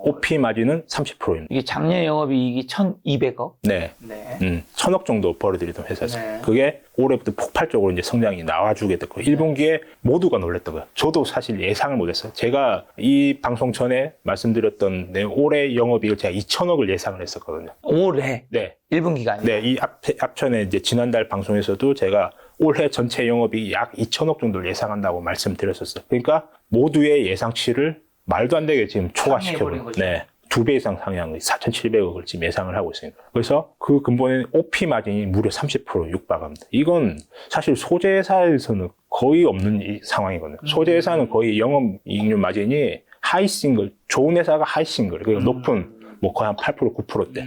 OP 마진은 30%입니다. 이게 작년 영업이익이 1,200억? 네. 네. 1,000억 정도 벌어들이던 회사죠. 네. 그게 올해부터 폭발적으로 이제 성장이 나와주게 됐고, 1분기에 모두가 놀랬던 거예요. 저도 사실 예상을 못했어요. 제가 이 방송 전에 말씀드렸던 올해 영업이익을 제가 2,000억을 예상을 했었거든요. 올해? 네. 1분기가 아니에요? 네, 이 앞전에 이제 지난달 방송에서도 제가 올해 전체 영업이 약 2,000억 정도를 예상한다고 말씀드렸었어요. 그러니까 모두의 예상치를 말도 안 되게 지금 초과시켜버린 거죠. 네. 2배 이상 상향 4,700억을 지금 예상을 하고 있습니다. 그래서 그 근본에는 OP 마진이 무려 30% 육박합니다. 이건 사실 소재회사에서는 거의 없는 이 상황이거든요. 소재회사는 거의 영업이익률 마진이 하이싱글, 좋은 회사가 하이싱글, 그러니까 높은 뭐 거의 한 8%, 9%대.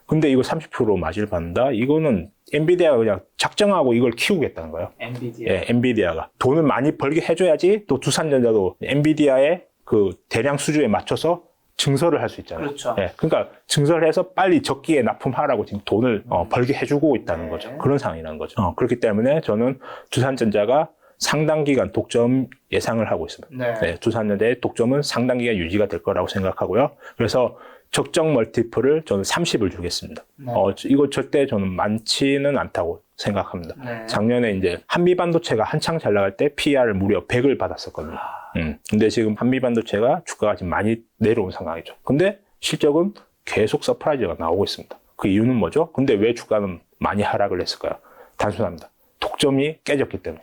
근데 이거 30% 마진을 받는다? 이거는 엔비디아가 그냥 작정하고 이걸 키우겠다는 거예요. 엔비디아. 예, 엔비디아가. 돈을 많이 벌게 해줘야지 또 두산전자도 엔비디아의 그 대량 수주에 맞춰서 증설을 할 수 있잖아요. 그렇죠. 예, 그러니까 증설을 해서 빨리 적기에 납품하라고 지금 돈을 벌게 해주고 있다는 네. 거죠. 그런 상황이라는 거죠. 그렇기 때문에 저는 두산전자가 상당 기간 독점 예상을 하고 있습니다. 네. 네, 두산전자의 독점은 상당 기간 유지가 될 거라고 생각하고요. 그래서 적정 멀티플을 저는 30을 주겠습니다. 네. 이거 절대 저는 많지는 않다고 생각합니다. 네. 작년에 이제 한미반도체가 한창 잘 나갈 때 PER을 무려 100을 받았었거든요. 근데 지금 한미반도체가 주가가 지금 많이 내려온 상황이죠. 근데 실적은 계속 서프라이즈가 나오고 있습니다. 그 이유는 뭐죠? 근데 왜 주가는 많이 하락을 했을까요? 단순합니다. 독점이 깨졌기 때문에.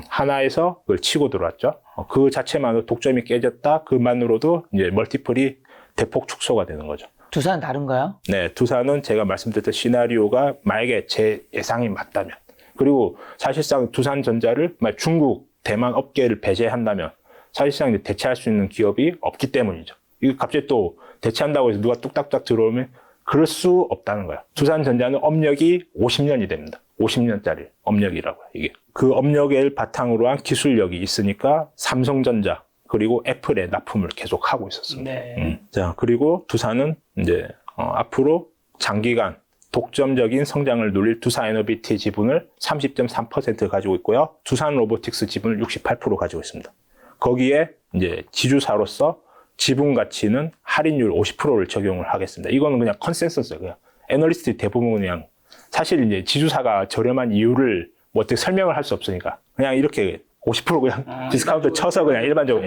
하나에서 그걸 치고 들어왔죠. 그 자체만으로 독점이 깨졌다. 그만으로도 이제 멀티플이 대폭 축소가 되는 거죠. 두산 다른가요? 네, 두산은 제가 말씀드렸던 시나리오가 만약에 제 예상이 맞다면, 그리고 사실상 두산전자를 중국, 대만 업계를 배제한다면 사실상 이제 대체할 수 있는 기업이 없기 때문이죠. 이거 갑자기 또 대체한다고 해서 누가 뚝딱딱 들어오면 그럴 수 없다는 거야. 두산전자는 업력이 50년이 됩니다. 50년짜리 업력이라고요, 이게. 그 업력을 바탕으로 한 기술력이 있으니까 삼성전자, 그리고 애플에 납품을 계속 하고 있었습니다. 네. 자, 그리고 두산은 이제 앞으로 장기간 독점적인 성장을 누릴 두산에너비티 지분을 30.3% 가지고 있고요. 두산 로보틱스 지분을 68% 가지고 있습니다. 거기에 이제 지주사로서 지분 가치는 할인율 50%를 적용을 하겠습니다. 이거는 그냥 컨센서스예요. 그냥 애널리스트 대부분 그냥 사실 이제 지주사가 저렴한 이유를 뭐 어떻게 설명을 할 수 없으니까 그냥 이렇게 50% 그냥 디스카운트 쳐서 그냥 일반적으로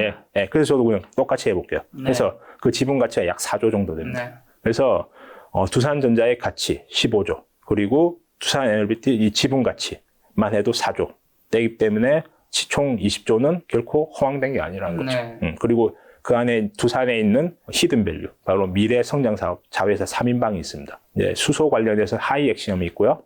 그래서 저도 그냥 똑같이 해볼게요. 그래서 그 지분 가치가 약 4조 정도 됩니다. 그래서 두산전자의 가치 15조 그리고 두산에너비티 이 지분 가치만 해도 4조 되기 때문에 총 20조는 결코 허황된 게 아니라는 거죠. 그리고 그 안에 두산에 있는 히든밸류 바로 미래 성장 사업 자회사 3인방이 있습니다. 이제 수소 관련해서 하이엑시엄이 있고요.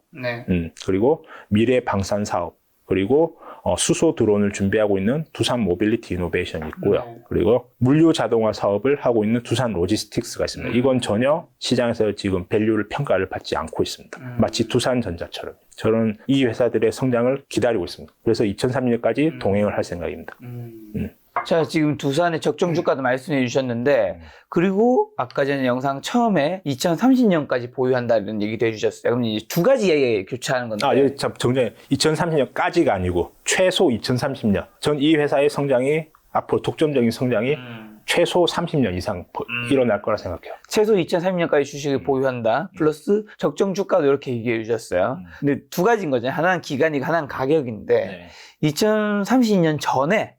그리고 미래 방산 사업 그리고 수소 드론을 준비하고 있는 두산 모빌리티 이노베이션이 있고요. 그리고 물류 자동화 사업을 하고 있는 두산 로지스틱스가 있습니다. 이건 전혀 시장에서 지금 밸류를 평가를 받지 않고 있습니다. 마치 두산전자처럼. 저는 이 회사들의 성장을 기다리고 있습니다. 그래서 2030년까지 동행을 할 생각입니다. 자, 지금 두산의 적정 주가도 말씀해 주셨는데, 그리고 아까 전에 영상 처음에 2030년까지 보유한다는 얘기도 해주셨어요. 그럼 이제 두 가지 얘기 교차하는 건데. 여기 참 정정해. 2030년까지가 아니고 최소 2030년. 전 이 회사의 성장이 앞으로 독점적인 성장이 최소 30년 이상 일어날 거라 생각해요. 최소 2030년까지 주식을 보유한다. 플러스 적정 주가도 이렇게 얘기해 주셨어요. 근데 두 가지인 거죠. 하나는 기간이고 하나는 가격인데, 2030년 전에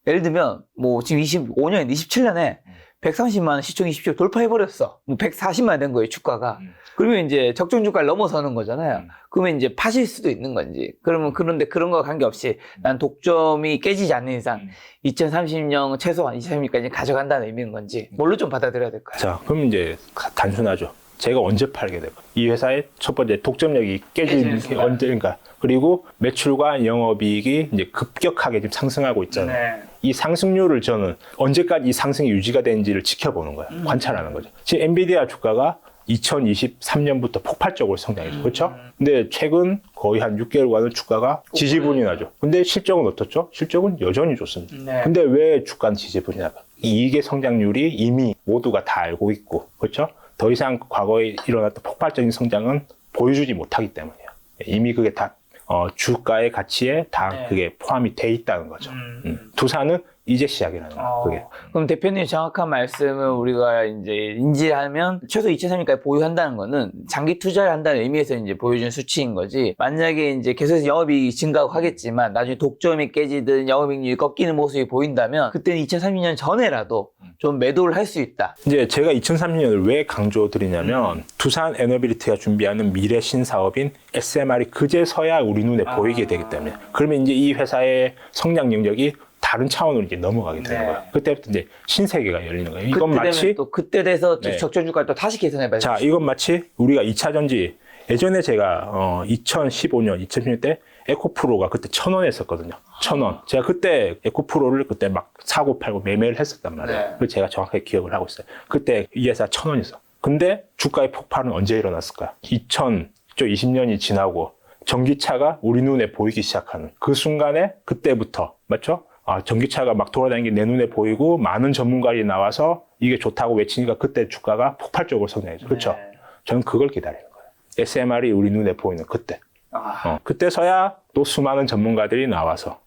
예를 들면 뭐 지금 25년, 27년에 130만 원 시총 20조 돌파해버렸어. 뭐 140만 원 된 거예요, 주가가. 그러면 이제 적정 주가를 넘어서는 거잖아요. 그러면 이제 파실 수도 있는 건지. 그런데 그런 거 관계없이 난 독점이 깨지지 않는 이상 2030년 최소한 2030년까지 가져간다는 의미인 건지 뭘로 좀 받아들여야 될까요? 자, 그럼 이제 단순하죠. 제가 언제 팔게 될까? 이 회사의 첫 번째 독점력이 깨지는 게 언제인가? 그리고 매출과 영업이익이 이제 급격하게 지금 상승하고 있잖아요. 이 상승률을 저는 언제까지 이 상승이 유지가 되는지를 지켜보는 거예요. 관찰하는 거죠. 지금 엔비디아 주가가 2023년부터 폭발적으로 성장했죠. 그렇죠? 근데 최근 거의 한 6개월간은 주가가 지지분이 나죠. 근데 실적은 어떻죠? 실적은 여전히 좋습니다. 근데 왜 주가는 지지분이 나가? 이익의 성장률이 이미 모두가 다 알고 있고, 그렇죠? 더 이상 과거에 일어났던 폭발적인 성장은 보여주지 못하기 때문이에요. 이미 그게 다 주가의 가치에 다 그게 포함이 돼 있다는 거죠. 두산은 이제 시작이라는 거예요. 그게. 그럼 대표님 정확한 말씀을 우리가 이제 인지하면 최소 2030년까지 보유한다는 거는 장기 투자를 한다는 의미에서 이제 보여준 수치인 거지. 만약에 이제 계속해서 영업이익이 증가하고 하겠지만 나중에 독점이 깨지든 영업이익률이 꺾이는 모습이 보인다면 그때는 2030년 전에라도 좀 매도를 할 수 있다. 이제 제가 2030년을 왜 강조드리냐면 두산 에너빌리티가 준비하는 미래 신사업인 SMR이 그제서야 우리 눈에 보이게 되기 때문에 그러면 이제 이 회사의 성장 영역이 다른 차원으로 이제 넘어가게 되는 거예요. 그때부터 이제 신세계가 열리는 거예요. 이건 마치 또 그때 돼서 적정 주가를 또 다시 계산해봐야죠. 자, 이건 마치 우리가 2차 전지 예전에 제가 2015년, 2016년 때 에코프로가 그때 1,000원 했었거든요. 1,000원. 제가 그때 에코프로를 그때 막 사고 팔고 매매를 했었단 말이에요. 그걸 제가 정확하게 기억을 하고 있어요. 그때 이 회사 1,000원이었어. 근데 주가의 폭발은 언제 일어났을까요? 2020년이 지나고 전기차가 우리 눈에 보이기 시작하는 그 순간에 그때부터 맞죠? 전기차가 막 돌아다니는 게 내 눈에 보이고 많은 전문가들이 나와서 이게 좋다고 외치니까 그때 주가가 폭발적으로 성장했죠. 그렇죠? 저는 그걸 기다리는 거예요. SMR이 우리 눈에 보이는 그때. 그때서야 또 수많은 전문가들이 나와서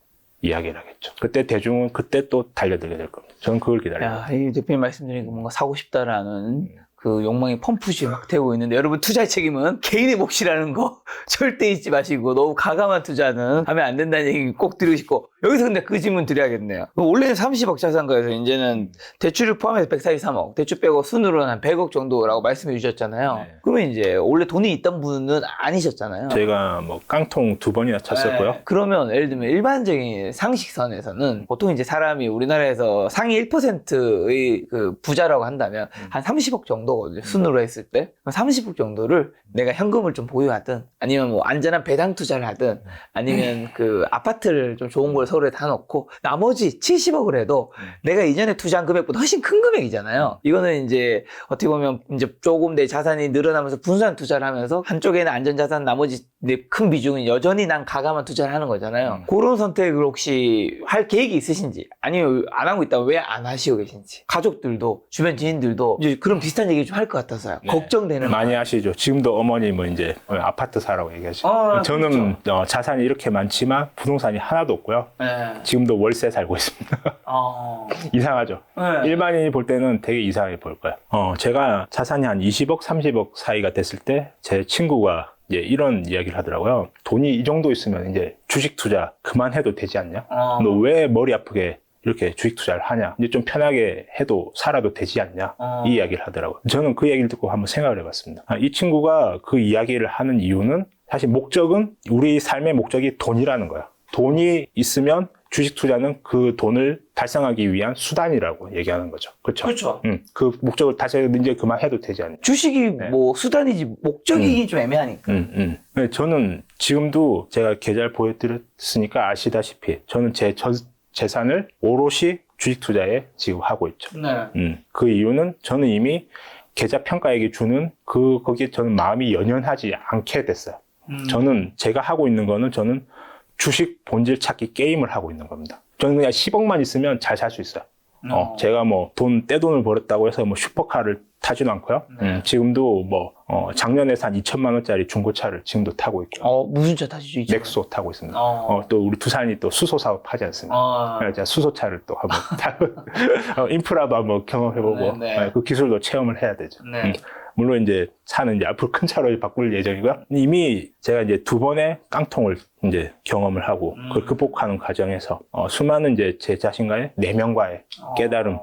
이야기를 하겠죠. 그때 대중은 그때 또 달려들게 될 겁니다. 저는 그걸 기다려요. 이 대표님 말씀드린 거 뭔가 사고 싶다라는 그 욕망이 펌프시 막 되고 있는데 여러분 투자의 책임은 개인의 몫이라는 거 절대 잊지 마시고 너무 가감한 투자는 하면 안 된다는 얘기 꼭 드리고 싶고 여기서 근데 그 질문 드려야겠네요. 원래는 30억 자산가에서 이제는 대출을 포함해서 143억 대출 빼고 순으로는 한 100억 정도라고 말씀해 주셨잖아요. 그러면 이제 원래 돈이 있던 분은 아니셨잖아요. 제가 뭐 깡통 2번이나 쳤었고요. 그러면 예를 들면 일반적인 상식선에서는 보통 이제 사람이 우리나라에서 상위 1%의 그 부자라고 한다면 한 30억 정도거든요. 순으로 했을 때. 30억 정도를 내가 현금을 좀 보유하든 아니면 뭐 안전한 배당 투자를 하든 아니면 그 아파트를 좀 좋은 걸 서울에 다 넣고 나머지 70억을 해도 내가 이전에 투자한 금액보다 훨씬 큰 금액이잖아요. 이거는 이제 어떻게 보면 이제 조금 내 자산이 늘어나면서 분산 투자를 하면서 한쪽에는 안전자산 나머지 근데 큰 비중은 여전히 난 가감한 투자를 하는 거잖아요. 그런 선택을 혹시 할 계획이 있으신지, 아니면 안 하고 있다면 왜 안 하시고 계신지. 가족들도, 주변 지인들도 이제 그런 비슷한 얘기 좀 할 것 같아서요. 걱정되는 많이 하시죠. 지금도 어머님은 이제 아파트 사라고 얘기하시죠. 저는 자산이 이렇게 많지만 부동산이 하나도 없고요. 네. 지금도 월세 살고 있습니다. 이상하죠. 네. 일반인이 볼 때는 되게 이상하게 볼 거예요. 제가 자산이 한 20억, 30억 사이가 됐을 때 제 친구가 이제 이런 이야기를 하더라고요. 돈이 이 정도 있으면 이제 주식 투자 그만해도 되지 않냐? 너 왜 머리 아프게 이렇게 주식 투자를 하냐? 이제 좀 편하게 해도 살아도 되지 않냐? 이 이야기를 하더라고요. 저는 그 얘기를 듣고 한번 생각을 해봤습니다. 이 친구가 그 이야기를 하는 이유는 사실 목적은 우리 삶의 목적이 돈이라는 거야. 돈이 있으면 주식 투자는 그 돈을 달성하기 위한 수단이라고 얘기하는 거죠. 그렇죠? 그렇죠. 그 목적을 달성해도 이제 그만해도 되지 않냐. 주식이 네. 뭐 수단이지 목적이기 좀 애매하니까. 네, 저는 지금도 제가 계좌를 보여드렸으니까 아시다시피 저는 제 재산을 오롯이 주식 투자에 지금 하고 있죠. 네. 그 이유는 저는 이미 계좌 평가액이 주는 거기에 저는 마음이 연연하지 않게 됐어요. 저는 제가 하고 있는 거는 저는 주식 본질 찾기 게임을 하고 있는 겁니다. 저는 그냥 10억만 있으면 잘 살 수 있어요. 제가 뭐 떼돈을 벌었다고 해서 뭐 슈퍼카를 타지도 않고요. 지금도 뭐 작년에 산 2천만 원짜리 중고차를 지금도 타고 있고요. 무슨 차 타시죠? 이제? 넥소 타고 있습니다. 또 우리 두산이 또 수소 사업 하지 않습니까? 그래서 제가 수소차를 또 한번 타고 인프라도 한번 경험해보고 그 기술도 체험을 해야 되죠. 물론 이제 차는 이제 앞으로 큰 차로 바꿀 예정이고요. 이미 제가 이제 2번의 깡통을 이제 경험을 하고 그걸 극복하는 과정에서 수많은 이제 제 자신과의 내면과의 깨달음.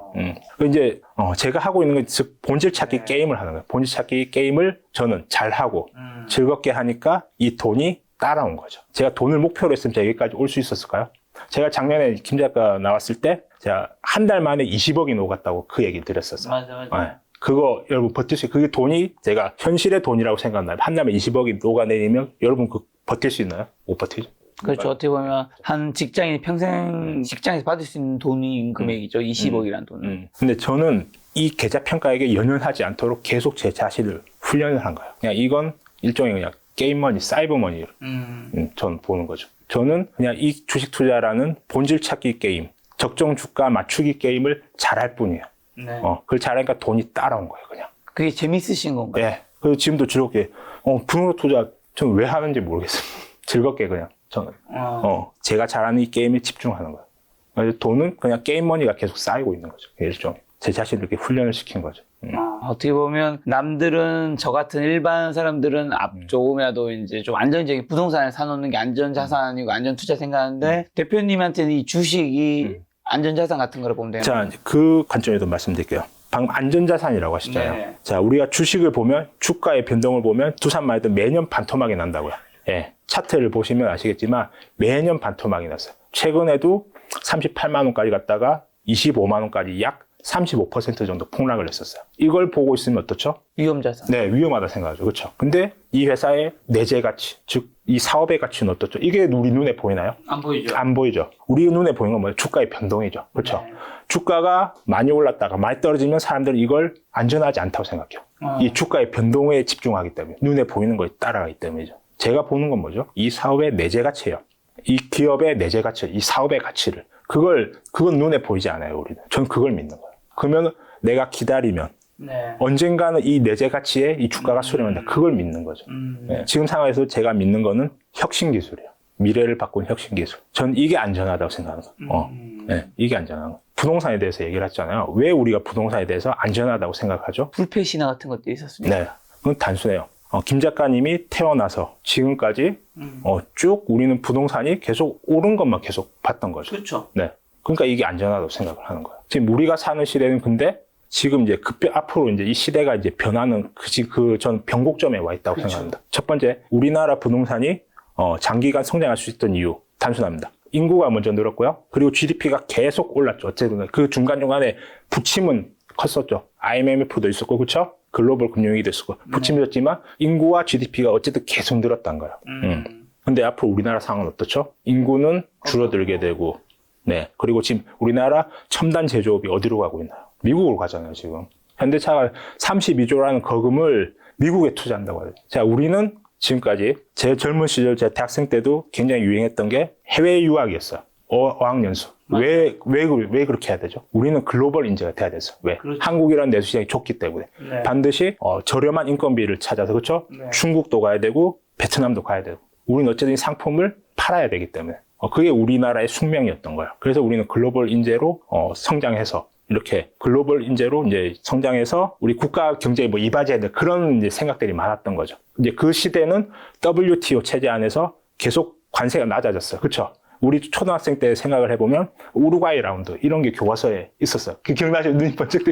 이제 제가 하고 있는 건 즉 본질 찾기 게임을 하는 거예요. 본질 찾기 게임을 저는 잘 하고 즐겁게 하니까 이 돈이 따라온 거죠. 제가 돈을 목표로 했으면 제가 여기까지 올 수 있었을까요? 제가 작년에 김 작가 나왔을 때 제가 한 달 만에 20억이 녹았다고 그 얘기를 드렸었어요. 맞아. 그거 여러분 버틸 수, 그게 돈이 제가 현실의 돈이라고 생각나요. 한 달에 20억이 녹아내리면 여러분 버틸 수 있나요? 못 버티죠. 그렇죠. 어떻게 보면 한 직장인이 평생 직장에서 받을 수 있는 돈이 금액이죠. 20억이라는 돈은. 근데 저는 이 계좌 평가액에 연연하지 않도록 계속 제 자신을 훈련을 한 거예요. 그냥 이건 일종의 그냥 게임머니, 사이버머니 저는 보는 거죠. 저는 그냥 이 주식 투자라는 본질 찾기 게임, 적정 주가 맞추기 게임을 잘할 뿐이에요. 그걸 잘하니까 돈이 따라온 거예요, 그냥. 그게 재밌으신 건가요? 네. 그리고 지금도 즐겁게, 부동산 투자 저는 왜 하는지 모르겠어요. 즐겁게 그냥, 저는. 제가 잘하는 이 게임에 집중하는 거예요. 그래서 돈은 그냥 게임머니가 계속 쌓이고 있는 거죠. 일종의. 제 자신을 이렇게 훈련을 시킨 거죠. 어떻게 보면 남들은 저 같은 일반 사람들은 조금이라도 이제 좀 안정적인 부동산을 사놓는 게 안전자산이고 안전투자 생각하는데 대표님한테는 이 주식이 안전자산 같은 거를 보면 돼요. 자, 그 관점에도 말씀드릴게요. 방금 안전자산이라고 하시잖아요. 네. 자, 우리가 주식을 보면 주가의 변동을 보면 두산만 해도 매년 반토막이 난다고요. 예. 차트를 보시면 아시겠지만 매년 반토막이 났어요. 최근에도 38만 원까지 갔다가 25만 원까지 약 35% 정도 폭락을 했었어요. 이걸 보고 있으면 어떻죠? 위험자산. 네, 위험하다 생각하죠. 그렇죠. 근데 이 회사의 내재 가치, 즉 이 사업의 가치는 어떻죠? 이게 우리 눈에 보이나요? 안 보이죠. 안 보이죠. 우리 눈에 보이는 건 뭐예요? 주가의 변동이죠. 그렇죠. 네. 주가가 많이 올랐다가 많이 떨어지면 사람들은 이걸 안전하지 않다고 생각해요. 이 주가의 변동에 집중하기 때문에, 눈에 보이는 거에 따라가기 때문이죠. 제가 보는 건 뭐죠? 이 사업의 내재 가치예요. 이 기업의 내재 가치, 이 사업의 가치를. 그건 눈에 보이지 않아요, 우리는. 전 그걸 믿는 거예요. 그러면 내가 기다리면 언젠가는 이 내재 가치에 이 주가가 수렴한다. 그걸 믿는 거죠. 네, 지금 상황에서 제가 믿는 거는 혁신 기술이에요. 미래를 바꾸는 혁신 기술. 전 이게 안전하다고 생각하는 거예요. 네, 이게 안전한 거. 부동산에 대해서 얘기를 했잖아요. 왜 우리가 부동산에 대해서 안전하다고 생각하죠? 불패 신화 같은 것도 있었습니다. 네, 그건 단순해요. 김 작가님이 태어나서 지금까지 쭉 우리는 부동산이 계속 오른 것만 계속 봤던 거죠. 그렇죠. 네. 그러니까 이게 안전하다고 생각을 하는 거예요. 지금 우리가 사는 시대는 근데 지금 이제 앞으로 이제 이 시대가 이제 변하는 전 변곡점에 와 있다고 생각합니다. 첫 번째, 우리나라 부동산이 장기간 성장할 수 있던 이유 단순합니다. 인구가 먼저 늘었고요. 그리고 GDP가 계속 올랐죠. 어쨌든 그 중간중간에 부침은 컸었죠. IMF도 있었고, 그렇죠? 글로벌 금융위기도 있었고, 부침이 있었지만 인구와 GDP가 어쨌든 계속 늘었단 거예요. 근데 앞으로 우리나라 상황은 어떻죠? 인구는 줄어들게 되고, 네. 그리고 지금 우리나라 첨단 제조업이 어디로 가고 있나요? 미국으로 가잖아요, 지금. 현대차가 32조라는 거금을 미국에 투자한다고 해요. 자, 우리는 지금까지 제 젊은 시절 제 대학생 때도 굉장히 유행했던 게 해외 유학이었어요. 어학연수. 왜 그렇게 해야 되죠? 우리는 글로벌 인재가 돼야 돼서. 왜? 그렇죠. 한국이라는 내수 시장이 좁기 때문에. 네. 반드시 저렴한 인건비를 찾아서, 그렇죠? 네. 중국도 가야 되고 베트남도 가야 되고. 우리는 어쨌든 이 상품을 팔아야 되기 때문에. 그게 우리나라의 숙명이었던 거예요. 그래서 우리는 글로벌 인재로 성장해서 이렇게 글로벌 인재로 이제 성장해서 우리 국가 경제에 뭐 이바지해야 될 그런 이제 생각들이 많았던 거죠. 이제 그 시대는 WTO 체제 안에서 계속 관세가 낮아졌어요. 그렇죠? 우리 초등학생 때 생각을 해보면 우루과이 라운드 이런 게 교과서에 있었어요. 그 기억나시죠? 눈이 번쩍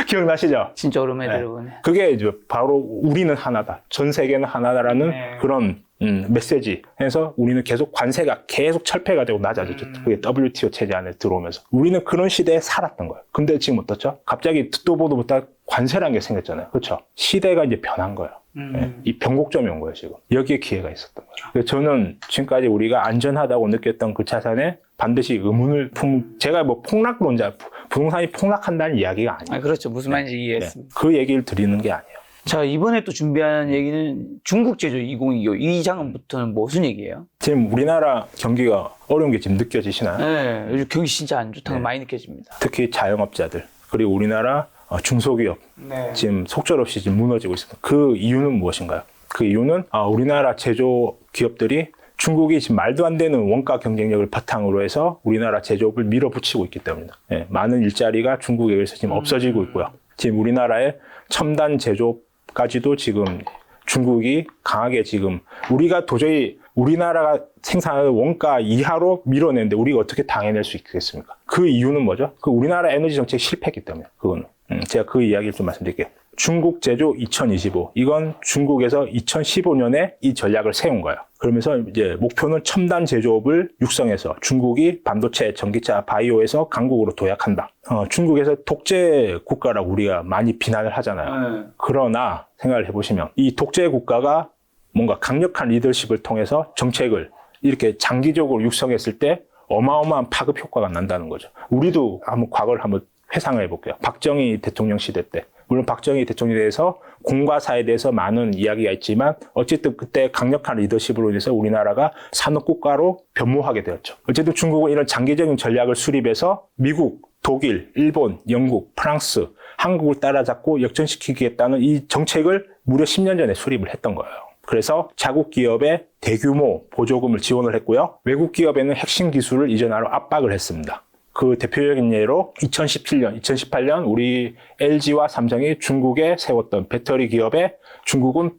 기억나시죠? 진짜 오랜만에 네. 들어보네. 그게 이제 바로 우리는 하나다. 전 세계는 하나다라는 네. 그런 메시지. 해서 우리는 계속 관세가 계속 철폐가 되고 낮아졌죠. 그게 WTO 체제 안에 들어오면서. 우리는 그런 시대에 살았던 거예요. 근데 지금 어떻죠? 갑자기 듣도 보도 못한 관세라는 게 생겼잖아요. 그렇죠? 시대가 이제 변한 거예요. 네. 이 변곡점이 온 거예요, 지금. 여기에 기회가 있었던 거죠. 그래서 저는 지금까지 우리가 안전하다고 느꼈던 그 자산에 반드시 의문을 제가 뭐 폭락론자, 부동산이 폭락한다는 이야기가 아니에요. 아, 그렇죠. 무슨 말인지 이해했습니다. 그 얘기를 드리는 게 아니에요. 자, 이번에 또 준비한 얘기는 중국 제조 2025. 이 장면부터는 무슨 얘기예요? 지금 우리나라 경기가 어려운 게 지금 느껴지시나요? 네, 요즘 경기 진짜 안 좋다는 거 많이 느껴집니다. 특히 자영업자들, 그리고 우리나라 중소기업, 네. 지금 속절없이 지금 무너지고 있습니다. 그 이유는 무엇인가요? 그 이유는 우리나라 제조 기업들이 중국이 지금 말도 안 되는 원가 경쟁력을 바탕으로 해서 우리나라 제조업을 밀어붙이고 있기 때문입니다. 예, 많은 일자리가 중국에 의해서 지금 없어지고 있고요. 지금 우리나라의 첨단 제조업까지도 지금 중국이 강하게 지금 우리가 도저히 우리나라가 생산하는 원가 이하로 밀어내는데 우리가 어떻게 당해낼 수 있겠습니까? 그 이유는 뭐죠? 그 우리나라 에너지 정책이 실패했기 때문에 그거는. 제가 그 이야기를 좀 말씀드릴게요. 중국 제조 2025. 이건 중국에서 2015년에 이 전략을 세운 거예요. 그러면서 이제 목표는 첨단 제조업을 육성해서 중국이 반도체, 전기차, 바이오에서 강국으로 도약한다. 중국에서 독재 국가라고 우리가 많이 비난을 하잖아요. 그러나 생각을 해보시면 이 독재 국가가 뭔가 강력한 리더십을 통해서 정책을 이렇게 장기적으로 육성했을 때 어마어마한 파급 효과가 난다는 거죠. 우리도 한번 과거를 한번 회상을 해볼게요. 박정희 대통령 시대 때. 물론 박정희 대통령에 대해서 공과사에 대해서 많은 이야기가 있지만 어쨌든 그때 강력한 리더십으로 인해서 우리나라가 산업국가로 변모하게 되었죠. 어쨌든 중국은 이런 장기적인 전략을 수립해서 미국, 독일, 일본, 영국, 프랑스, 한국을 따라잡고 역전시키겠다는 이 정책을 무려 10년 전에 수립을 했던 거예요. 그래서 자국 기업에 대규모 보조금을 지원을 했고요. 외국 기업에는 핵심 기술을 이전하러 압박을 했습니다. 그 대표적인 예로 2017년, 2018년 우리 LG와 삼성이 중국에 세웠던 배터리 기업에 중국은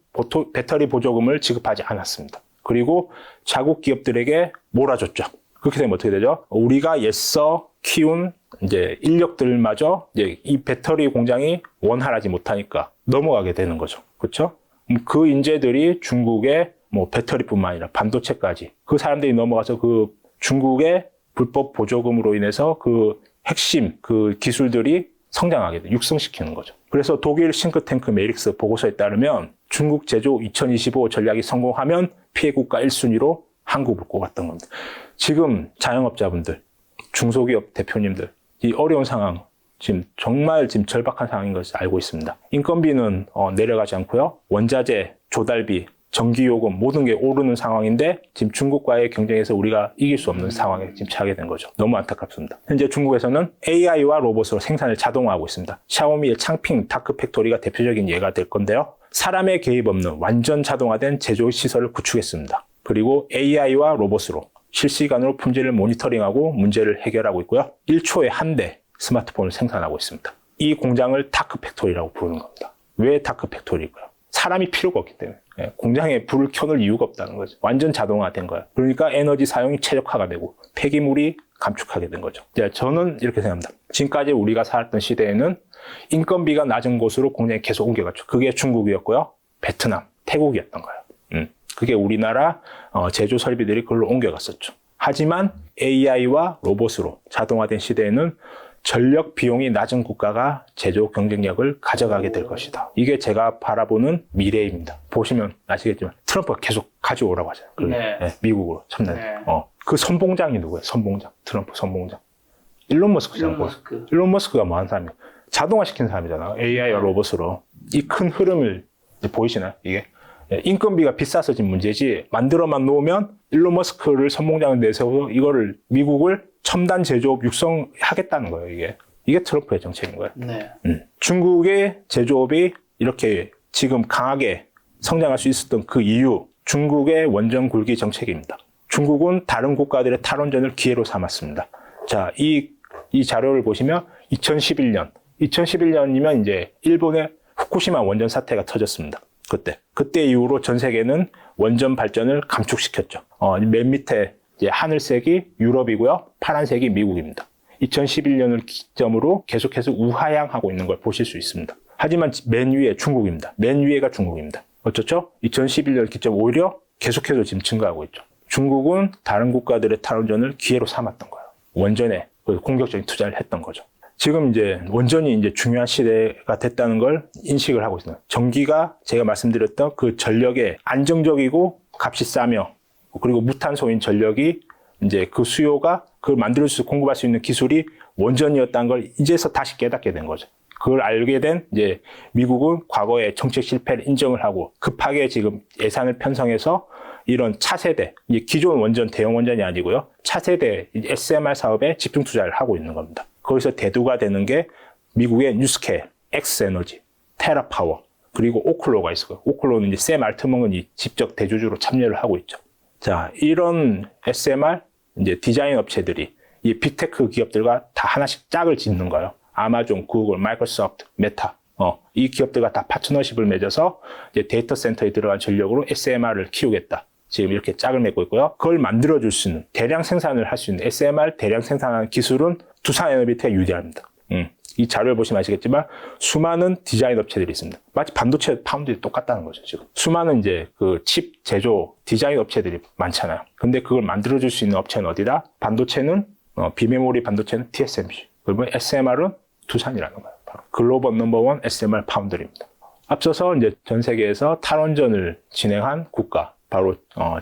배터리 보조금을 지급하지 않았습니다. 그리고 자국 기업들에게 몰아줬죠. 그렇게 되면 어떻게 되죠? 우리가 애써 키운 이제 인력들마저 이제 이 배터리 공장이 원활하지 못하니까 넘어가게 되는 거죠. 그렇죠? 그 인재들이 중국의 뭐 배터리뿐만 아니라 반도체까지 그 사람들이 넘어가서 그 중국의 불법 보조금으로 인해서 그 핵심 그 기술들이 성장하게 돼, 육성시키는 거죠. 그래서 독일 싱크탱크 메릭스 보고서에 따르면 중국 제조 2025 전략이 성공하면 피해 국가 1순위로 한국을 꼽았던 겁니다. 지금 자영업자분들, 중소기업 대표님들, 이 어려운 상황, 지금 정말 지금 절박한 상황인 것을 알고 있습니다. 인건비는 내려가지 않고요. 원자재, 조달비, 전기요금 모든 게 오르는 상황인데 지금 중국과의 경쟁에서 우리가 이길 수 없는 상황에 지금 처하게 된 거죠. 너무 안타깝습니다. 현재 중국에서는 AI와 로봇으로 생산을 자동화하고 있습니다. 샤오미의 창핑 다크 팩토리가 대표적인 예가 될 건데요. 사람의 개입 없는 완전 자동화된 제조 시설을 구축했습니다. 그리고 AI와 로봇으로 실시간으로 품질을 모니터링하고 문제를 해결하고 있고요. 1초에 한 대 스마트폰을 생산하고 있습니다. 이 공장을 다크 팩토리라고 부르는 겁니다. 왜 다크 팩토리일까요? 사람이 필요가 없기 때문에. 공장에 불을 켜놓을 이유가 없다는 거죠. 완전 자동화된 거예요. 그러니까 에너지 사용이 최적화가 되고 폐기물이 감축하게 된 거죠. 저는 이렇게 생각합니다. 지금까지 우리가 살았던 시대에는 인건비가 낮은 곳으로 공장이 계속 옮겨갔죠. 그게 중국이었고요. 베트남, 태국이었던 거예요. 그게 우리나라 제조 설비들이 그걸로 옮겨갔었죠. 하지만 AI와 로봇으로 자동화된 시대에는 전력 비용이 낮은 국가가 제조 경쟁력을 가져가게 될 것이다. 이게 제가 바라보는 미래입니다. 보시면 아시겠지만 트럼프가 계속 가져오라고 하잖아요. 네. 미국으로 첨단. 네. 그 선봉장이 누구예요? 선봉장. 트럼프 선봉장. 일론 머스크잖아요. 일론 머스크가 뭐 하는 사람이에요? 자동화 시킨 사람이잖아요. AI와 로봇으로. 이 큰 흐름을 이제 보이시나요? 이게 인건비가 비싸서 지금 문제지 만들어만 놓으면 일론 머스크를 선봉장을 내세워서 이거를 미국을 첨단 제조업 육성하겠다는 거예요. 이게 트럼프의 정책인 거예요. 네. 중국의 제조업이 이렇게 지금 강하게 성장할 수 있었던 그 이유, 중국의 원전 굴기 정책입니다. 중국은 다른 국가들의 탈원전을 기회로 삼았습니다. 자, 이 자료를 보시면 2011년이면 이제 일본의 후쿠시마 원전 사태가 터졌습니다. 그때 이후로 전 세계는 원전 발전을 감축시켰죠. 맨 밑에 이제 하늘색이 유럽이고요, 파란색이 미국입니다. 2011년을 기점으로 계속해서 우하향하고 있는 걸 보실 수 있습니다. 하지만 맨 위에 중국입니다. 맨 위에가 중국입니다. 어쩌죠? 2011년 기점 오히려 계속해서 지금 증가하고 있죠. 중국은 다른 국가들의 탈원전을 기회로 삼았던 거예요. 원전에 공격적인 투자를 했던 거죠. 지금 이제 원전이 이제 중요한 시대가 됐다는 걸 인식을 하고 있습니다. 전기가 제가 말씀드렸던 그 전력의 안정적이고 값이 싸며 그리고 무탄소인 전력이 이제 그 수요가 그걸 만들 수 공급할 수 있는 기술이 원전이었다는 걸 이제서 다시 깨닫게 된 거죠. 그걸 알게 된 이제 미국은 과거의 정책 실패를 인정을 하고 급하게 지금 예산을 편성해서 이런 차세대, 기존 원전, 대형 원전이 아니고요. 차세대 SMR 사업에 집중 투자를 하고 있는 겁니다. 거기서 대두가 되는 게 미국의 뉴스케일, 엑스에너지, 테라파워, 그리고 오클로가 있어요. 오클로는 이제 샘 알트먼이 직접 대주주로 참여를 하고 있죠. 자, 이런 SMR 이제 디자인 업체들이 이 빅테크 기업들과 다 하나씩 짝을 짓는 거예요. 아마존, 구글, 마이크로소프트, 메타. 이 기업들과 다 파트너십을 맺어서 이제 데이터 센터에 들어간 전력으로 SMR을 키우겠다. 지금 이렇게 짝을 맺고 있고요. 그걸 만들어줄 수 있는, 대량 생산을 할 수 있는 SMR 대량 생산하는 기술은 두산에너비텍이 유리합니다. 이 자료를 보시면 아시겠지만 수많은 디자인 업체들이 있습니다. 마치 반도체 파운드리 똑같다는 거죠, 지금. 수많은 이제 그 칩 제조 디자인 업체들이 많잖아요. 근데 그걸 만들어줄 수 있는 업체는 어디다? 반도체는, 비메모리 반도체는 TSMC. 그리고 SMR은 두산이라는 거예요. 바로 글로벌 넘버원 SMR 파운드리입니다. 앞서서 이제 전 세계에서 탈원전을 진행한 국가, 바로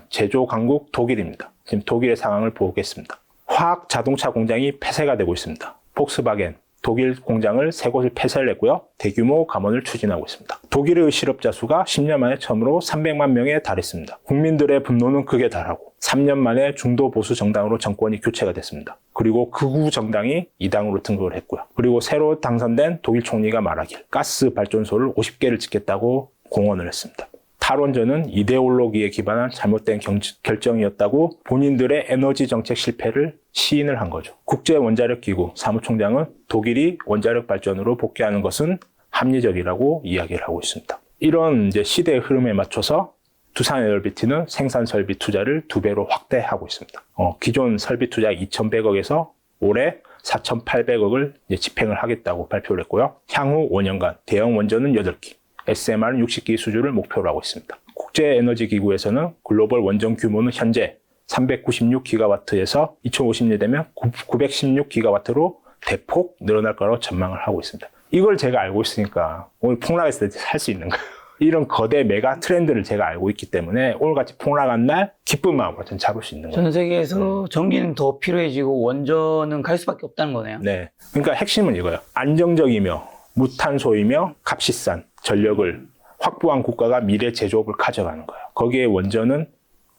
제조 강국 독일입니다. 지금 독일의 상황을 보겠습니다. 화학 자동차 공장이 폐쇄가 되고 있습니다. 폭스바겐 독일 공장을 3곳을 폐쇄를 했고요. 대규모 감원을 추진하고 있습니다. 독일의 실업자 수가 10년 만에 처음으로 300만 명에 달했습니다. 국민들의 분노는 극에 달하고 3년 만에 중도 보수 정당으로 정권이 교체가 됐습니다. 그리고 극우 정당이 2당으로 등극을 했고요. 그리고 새로 당선된 독일 총리가 말하길 가스 발전소를 50개를 짓겠다고 공언을 했습니다. 탈원전은 이데올로기에 기반한 잘못된 결정이었다고 본인들의 에너지 정책 실패를 시인을 한 거죠. 국제원자력기구 사무총장은 독일이 원자력 발전으로 복귀하는 것은 합리적이라고 이야기를 하고 있습니다. 이런 이제 시대의 흐름에 맞춰서 두산에너비티는 생산 설비 투자를 2배로 확대하고 있습니다. 기존 설비 투자 2,100억에서 올해 4,800억을 집행을 하겠다고 발표를 했고요. 향후 5년간 대형 원전은 8기, SMR은 60기 수주를 목표로 하고 있습니다. 국제에너지기구에서는 글로벌 원전 규모는 현재 396기가와트에서 2050년 되면 916기가와트로 대폭 늘어날 거라고 전망을 하고 있습니다. 이걸 제가 알고 있으니까 오늘 폭락했을 때 살 수 있는 거예요. 이런 거대 메가 트렌드를 제가 알고 있기 때문에 오늘같이 폭락한 날 기쁜 마음으로 전 잡을 수 있는 거예요. 전 세계에서 전기는 더 필요해지고 원전은 갈 수밖에 없다는 거네요. 네. 그러니까 핵심은 이거예요. 안정적이며 무탄소이며 값이 싼 전력을 확보한 국가가 미래 제조업을 가져가는 거예요. 거기에 원전은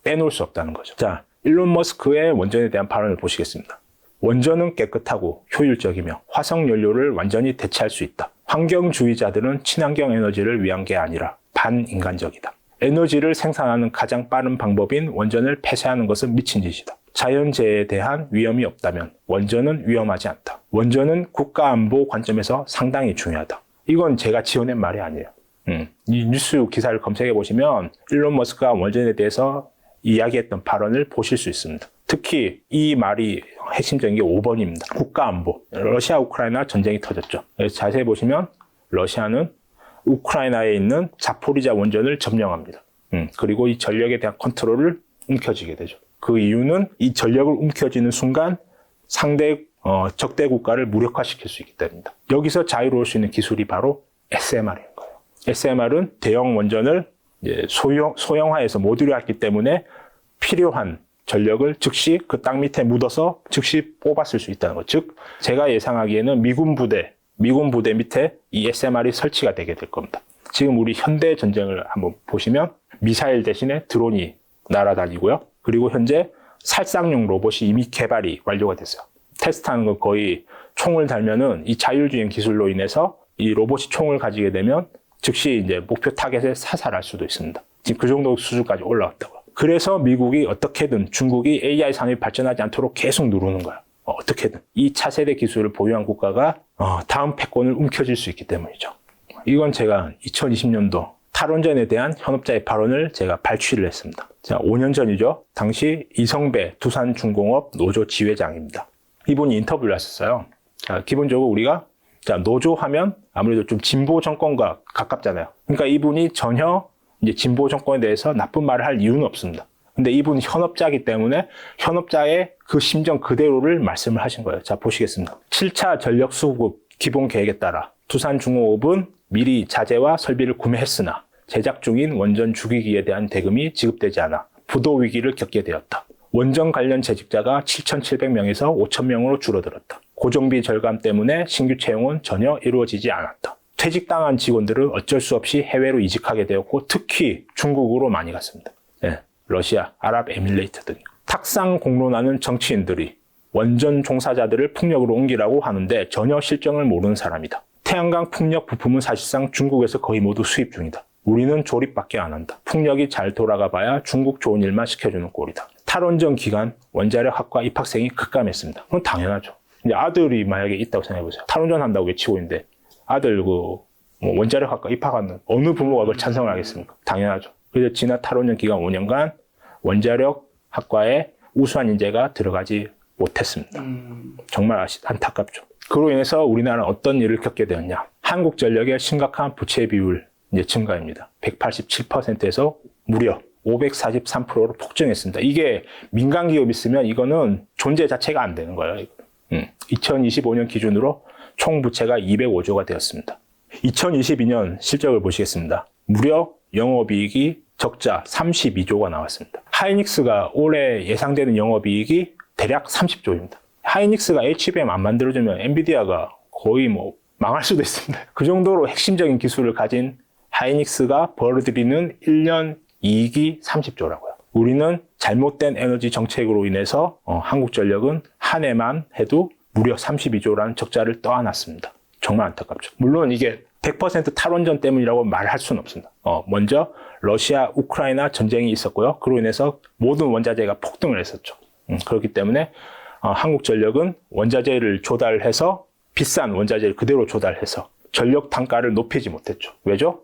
빼놓을 수 없다는 거죠. 자, 일론 머스크의 원전에 대한 발언을 보시겠습니다. 원전은 깨끗하고 효율적이며 화석 연료를 완전히 대체할 수 있다. 환경주의자들은 친환경 에너지를 위한 게 아니라 반인간적이다. 에너지를 생산하는 가장 빠른 방법인 원전을 폐쇄하는 것은 미친 짓이다. 자연재해에 대한 위험이 없다면 원전은 위험하지 않다. 원전은 국가안보 관점에서 상당히 중요하다. 이건 제가 지어낸 말이 아니에요. 이 뉴스 기사를 검색해 보시면 일론 머스크가 원전에 대해서 이야기했던 발언을 보실 수 있습니다. 특히 이 말이 핵심적인 게 5번입니다. 국가안보. 러시아 우크라이나 전쟁이 터졌죠. 자세히 보시면 러시아는 우크라이나에 있는 자포리자 원전을 점령합니다. 그리고 이 전력에 대한 컨트롤을 움켜쥐게 되죠. 그 이유는 이 전력을 움켜쥐는 순간 상대 적대 국가를 무력화시킬 수 있기 때문입니다. 여기서 자유로울 수 있는 기술이 바로 SMR인 거예요. SMR은 대형 원전을 이제 소형화해서 모듈화했기 때문에 필요한 전력을 즉시 그 땅 밑에 묻어서 즉시 뽑았을 수 있다는 것. 즉, 제가 예상하기에는 미군 부대 밑에 이 SMR이 설치가 되게 될 겁니다. 지금 우리 현대 전쟁을 한번 보시면 미사일 대신에 드론이 날아다니고요. 그리고 현재 살상용 로봇이 이미 개발이 완료가 됐어요. 테스트하는 건 거의 총을 달면은 이 자율주행 기술로 인해서 이 로봇이 총을 가지게 되면 즉시 이제 목표 타겟에 사살할 수도 있습니다. 지금 그 정도 수준까지 올라왔다고요. 그래서 미국이 어떻게든 중국이 AI 산업이 발전하지 않도록 계속 누르는 거야. 어떻게든. 이 차세대 기술을 보유한 국가가 다음 패권을 움켜쥘 수 있기 때문이죠. 이건 제가 2020년도 탈원전에 대한 현업자의 발언을 제가 발췌를 했습니다. 자, 5년 전이죠. 당시 이성배 두산중공업 노조 지회장입니다. 이분이 인터뷰를 했었어요. 자, 기본적으로 우리가 노조 하면 아무래도 좀 진보 정권과 가깝잖아요. 그러니까 이분이 전혀 이제 진보 정권에 대해서 나쁜 말을 할 이유는 없습니다. 근데 이분이 현업자이기 때문에 현업자의 그 심정 그대로를 말씀을 하신 거예요. 자, 보시겠습니다. 7차 전력 수급 기본 계획에 따라 두산중공업은 미리 자재와 설비를 구매했으나 제작 중인 원전 주기기에 대한 대금이 지급되지 않아 부도 위기를 겪게 되었다. 원전 관련 재직자가 7,700명에서 5,000명으로 줄어들었다. 고정비 절감 때문에 신규 채용은 전혀 이루어지지 않았다. 퇴직당한 직원들은 어쩔 수 없이 해외로 이직하게 되었고 특히 중국으로 많이 갔습니다. 네, 러시아, 아랍에미레이트 등. 탁상 공론하는 정치인들이 원전 종사자들을 풍력으로 옮기라고 하는데 전혀 실정을 모르는 사람이다. 태양광 풍력 부품은 사실상 중국에서 거의 모두 수입 중이다. 우리는 조립밖에 안 한다. 풍력이 잘 돌아가 봐야 중국 좋은 일만 시켜주는 꼴이다. 탈원전 기간 원자력학과 입학생이 급감했습니다. 그건 당연하죠. 이제 아들이 만약에 있다고 생각해보세요. 탈원전 한다고 외치고 있는데 아들 원자력학과 입학하는 어느 부모가 그걸 찬성을 하겠습니까? 당연하죠. 그래서 지난 탈원전 기간 5년간 원자력학과에 우수한 인재가 들어가지 못했습니다. 정말 안타깝죠. 그로 인해서 우리나라는 어떤 일을 겪게 되었냐. 한국전력의 심각한 부채 비율 증가입니다. 187%에서 무려 543%로 폭증했습니다. 이게 민간 기업이 있으면 이거는 존재 자체가 안 되는 거예요. 2025년 기준으로 총 부채가 205조가 되었습니다. 2022년 실적을 보시겠습니다. 무려 영업이익이 적자 32조가 나왔습니다. 하이닉스가 올해 예상되는 영업이익이 대략 30조입니다. 하이닉스가 HBM 안 만들어주면 엔비디아가 거의 망할 수도 있습니다. 그 정도로 핵심적인 기술을 가진 하이닉스가 벌어들이는 1년 이익이 30조라고요. 우리는 잘못된 에너지 정책으로 인해서 한국전력은 한 해만 해도 무려 32조라는 적자를 떠안았습니다. 정말 안타깝죠. 물론 이게 100% 탈원전 때문이라고 말할 수는 없습니다. 먼저 러시아, 우크라이나 전쟁이 있었고요. 그로 인해서 모든 원자재가 폭등을 했었죠. 그렇기 때문에 한국전력은 원자재를 조달해서 비싼 원자재를 그대로 조달해서 전력 단가를 높이지 못했죠. 왜죠?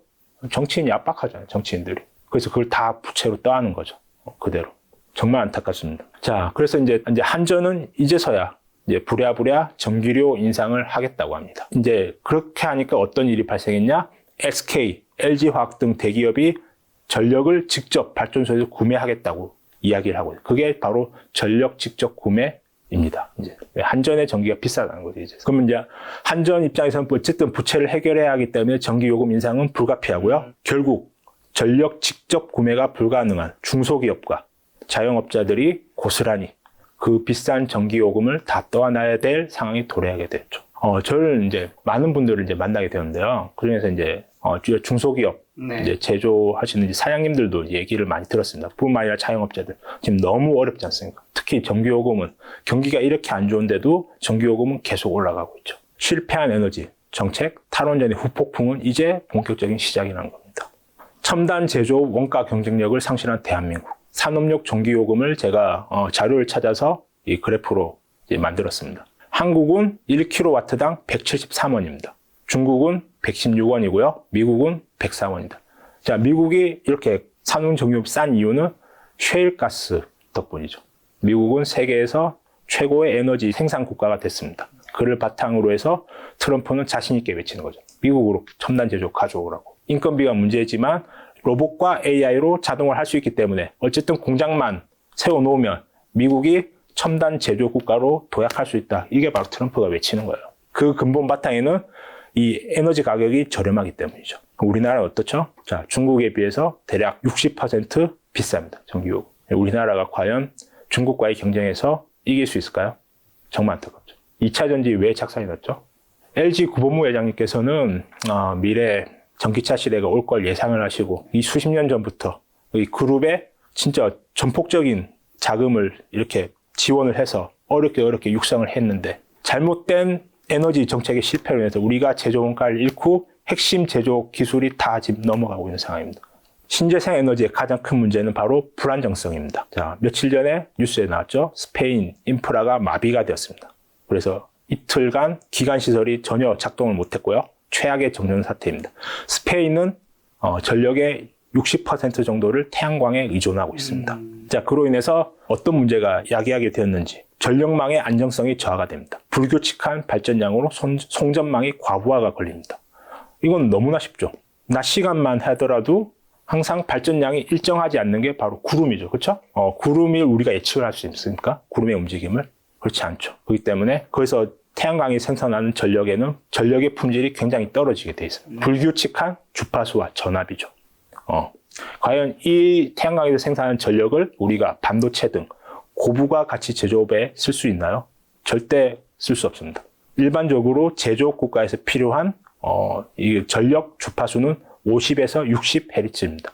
정치인이 압박하잖아요. 정치인들이. 그래서 그걸 다 부채로 떠안은 거죠. 그대로. 정말 안타깝습니다. 자, 그래서 이제 한전은 이제서야 부랴부랴 전기료 인상을 하겠다고 합니다. 이제 그렇게 하니까 어떤 일이 발생했냐? SK, LG화학 등 대기업이 전력을 직접 발전소에서 구매하겠다고 이야기를 하고 있어요. 그게 바로 전력 직접 구매입니다. 이제 한전의 전기가 비싸다는 거죠. 이제. 그러면 이제 한전 입장에서는 어쨌든 부채를 해결해야 하기 때문에 전기요금 인상은 불가피하고요. 결국 전력 직접 구매가 불가능한 중소기업과 자영업자들이 고스란히 그 비싼 전기요금을 다 떠안아야 될 상황이 도래하게 됐죠. 저를 이제 많은 분들을 이제 만나게 되는데요. 그중에서 이제 중소기업 이제 제조하시는 사장님들도 얘기를 많이 들었습니다. 뿐만 아니라 자영업자들 지금 너무 어렵지 않습니까? 특히 전기요금은 경기가 이렇게 안 좋은데도 전기요금은 계속 올라가고 있죠. 실패한 에너지 정책, 탈원전의 후폭풍은 이제 본격적인 시작이라는 겁니다. 첨단 제조 원가 경쟁력을 상실한 대한민국. 산업용 전기요금을 제가 자료를 찾아서 이 그래프로 이제 만들었습니다. 한국은 1kW당 173원입니다. 중국은 116원이고요. 미국은 104원입니다. 자, 미국이 이렇게 산업 전기요금이 싼 이유는 셰일가스 덕분이죠. 미국은 세계에서 최고의 에너지 생산 국가가 됐습니다. 그를 바탕으로 해서 트럼프는 자신 있게 외치는 거죠. 미국으로 첨단 제조 가져오라고. 인건비가 문제지만 로봇과 AI로 자동화를 할 수 있기 때문에 어쨌든 공장만 세워놓으면 미국이 첨단 제조 국가로 도약할 수 있다. 이게 바로 트럼프가 외치는 거예요. 그 근본 바탕에는 이 에너지 가격이 저렴하기 때문이죠. 우리나라는 어떻죠? 자, 중국에 비해서 대략 60% 비쌉니다. 전기요금. 우리나라가 과연 중국과의 경쟁에서 이길 수 있을까요? 정말 안타깝죠. 2차 전지 왜 착산이 났죠? LG 구본무 회장님께서는 미래 전기차 시대가 올 걸 예상을 하시고 이 수십 년 전부터 이 그룹에 진짜 전폭적인 자금을 이렇게 지원을 해서 어렵게 육성을 했는데 잘못된 에너지 정책의 실패로 인해서 우리가 제조 원가를 잃고 핵심 제조 기술이 다 지금 넘어가고 있는 상황입니다. 신재생 에너지의 가장 큰 문제는 바로 불안정성입니다. 자, 며칠 전에 뉴스에 나왔죠. 스페인 인프라가 마비가 되었습니다. 그래서 이틀간 기관 시설이 전혀 작동을 못했고요. 최악의 정전 사태입니다. 스페인은 전력의 60% 정도를 태양광에 의존하고 있습니다. 자, 그로 인해서 어떤 문제가 야기하게 되었는지 전력망의 안정성이 저하가 됩니다. 불규칙한 발전량으로 송전망이 과부하가 걸립니다. 이건 너무나 쉽죠. 낮 시간만 하더라도 항상 발전량이 일정하지 않는 게 바로 구름이죠. 그렇죠? 구름을 우리가 예측을 할 수 있습니까? 구름의 움직임을? 그렇지 않죠. 그렇기 때문에 거기서 태양광이 생산하는 전력에는 전력의 품질이 굉장히 떨어지게 돼 있습니다. 불규칙한 주파수와 전압이죠. 과연 이 태양광에서 생산하는 전력을 우리가 반도체 등 고부가 가치 제조업에 쓸 수 있나요? 절대 쓸 수 없습니다. 일반적으로 제조업 국가에서 필요한 이 전력 주파수는 50에서 60Hz입니다.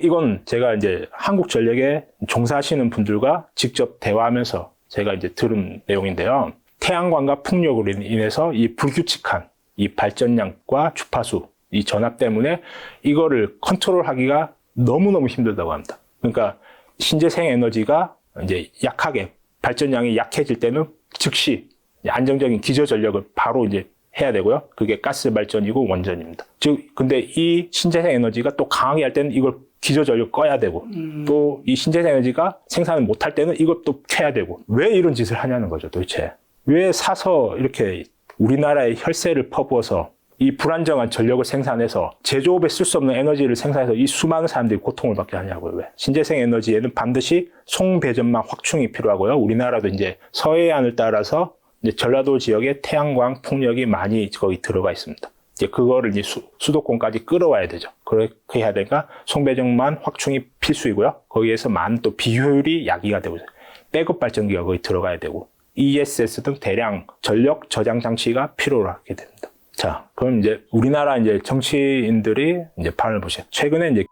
이건 제가 이제 한국전력에 종사하시는 분들과 직접 대화하면서 제가 이제 들은 내용인데요. 태양광과 풍력으로 인해서 이 불규칙한 이 발전량과 주파수, 이 전압 때문에 이거를 컨트롤하기가 너무너무 힘들다고 합니다. 그러니까 신재생 에너지가 이제 약하게 발전량이 약해질 때는 즉시 안정적인 기저 전력을 바로 이제 해야 되고요. 그게 가스 발전이고 원전입니다. 근데 이 신재생 에너지가 또 강하게 할 때는 이걸 기저 전력 꺼야 되고, 또 이 신재생 에너지가 생산을 못할 때는 이것도 켜야 되고, 왜 이런 짓을 하냐는 거죠, 도대체. 왜 사서 이렇게 우리나라의 혈세를 퍼부어서 이 불안정한 전력을 생산해서 제조업에 쓸 수 없는 에너지를 생산해서 이 수많은 사람들이 고통을 받게 하냐고요, 왜. 신재생 에너지에는 반드시 송배전망 확충이 필요하고요. 우리나라도 이제 서해안을 따라서 이제 전라도 지역에 태양광 풍력이 많이 거기 들어가 있습니다. 이제 그거를 이제 수도권까지 끌어와야 되죠. 그렇게 해야 되니까 송배전망 확충이 필수이고요. 거기에서 많은 또 비효율이 야기가 되고 있어요. 백업 발전기가 거기 들어가야 되고 ESS 등 대량 전력 저장 장치가 필요로 하게 됩니다. 자, 그럼 이제 우리나라 이제 정치인들이 이제 반응을 보세요. 최근에 이제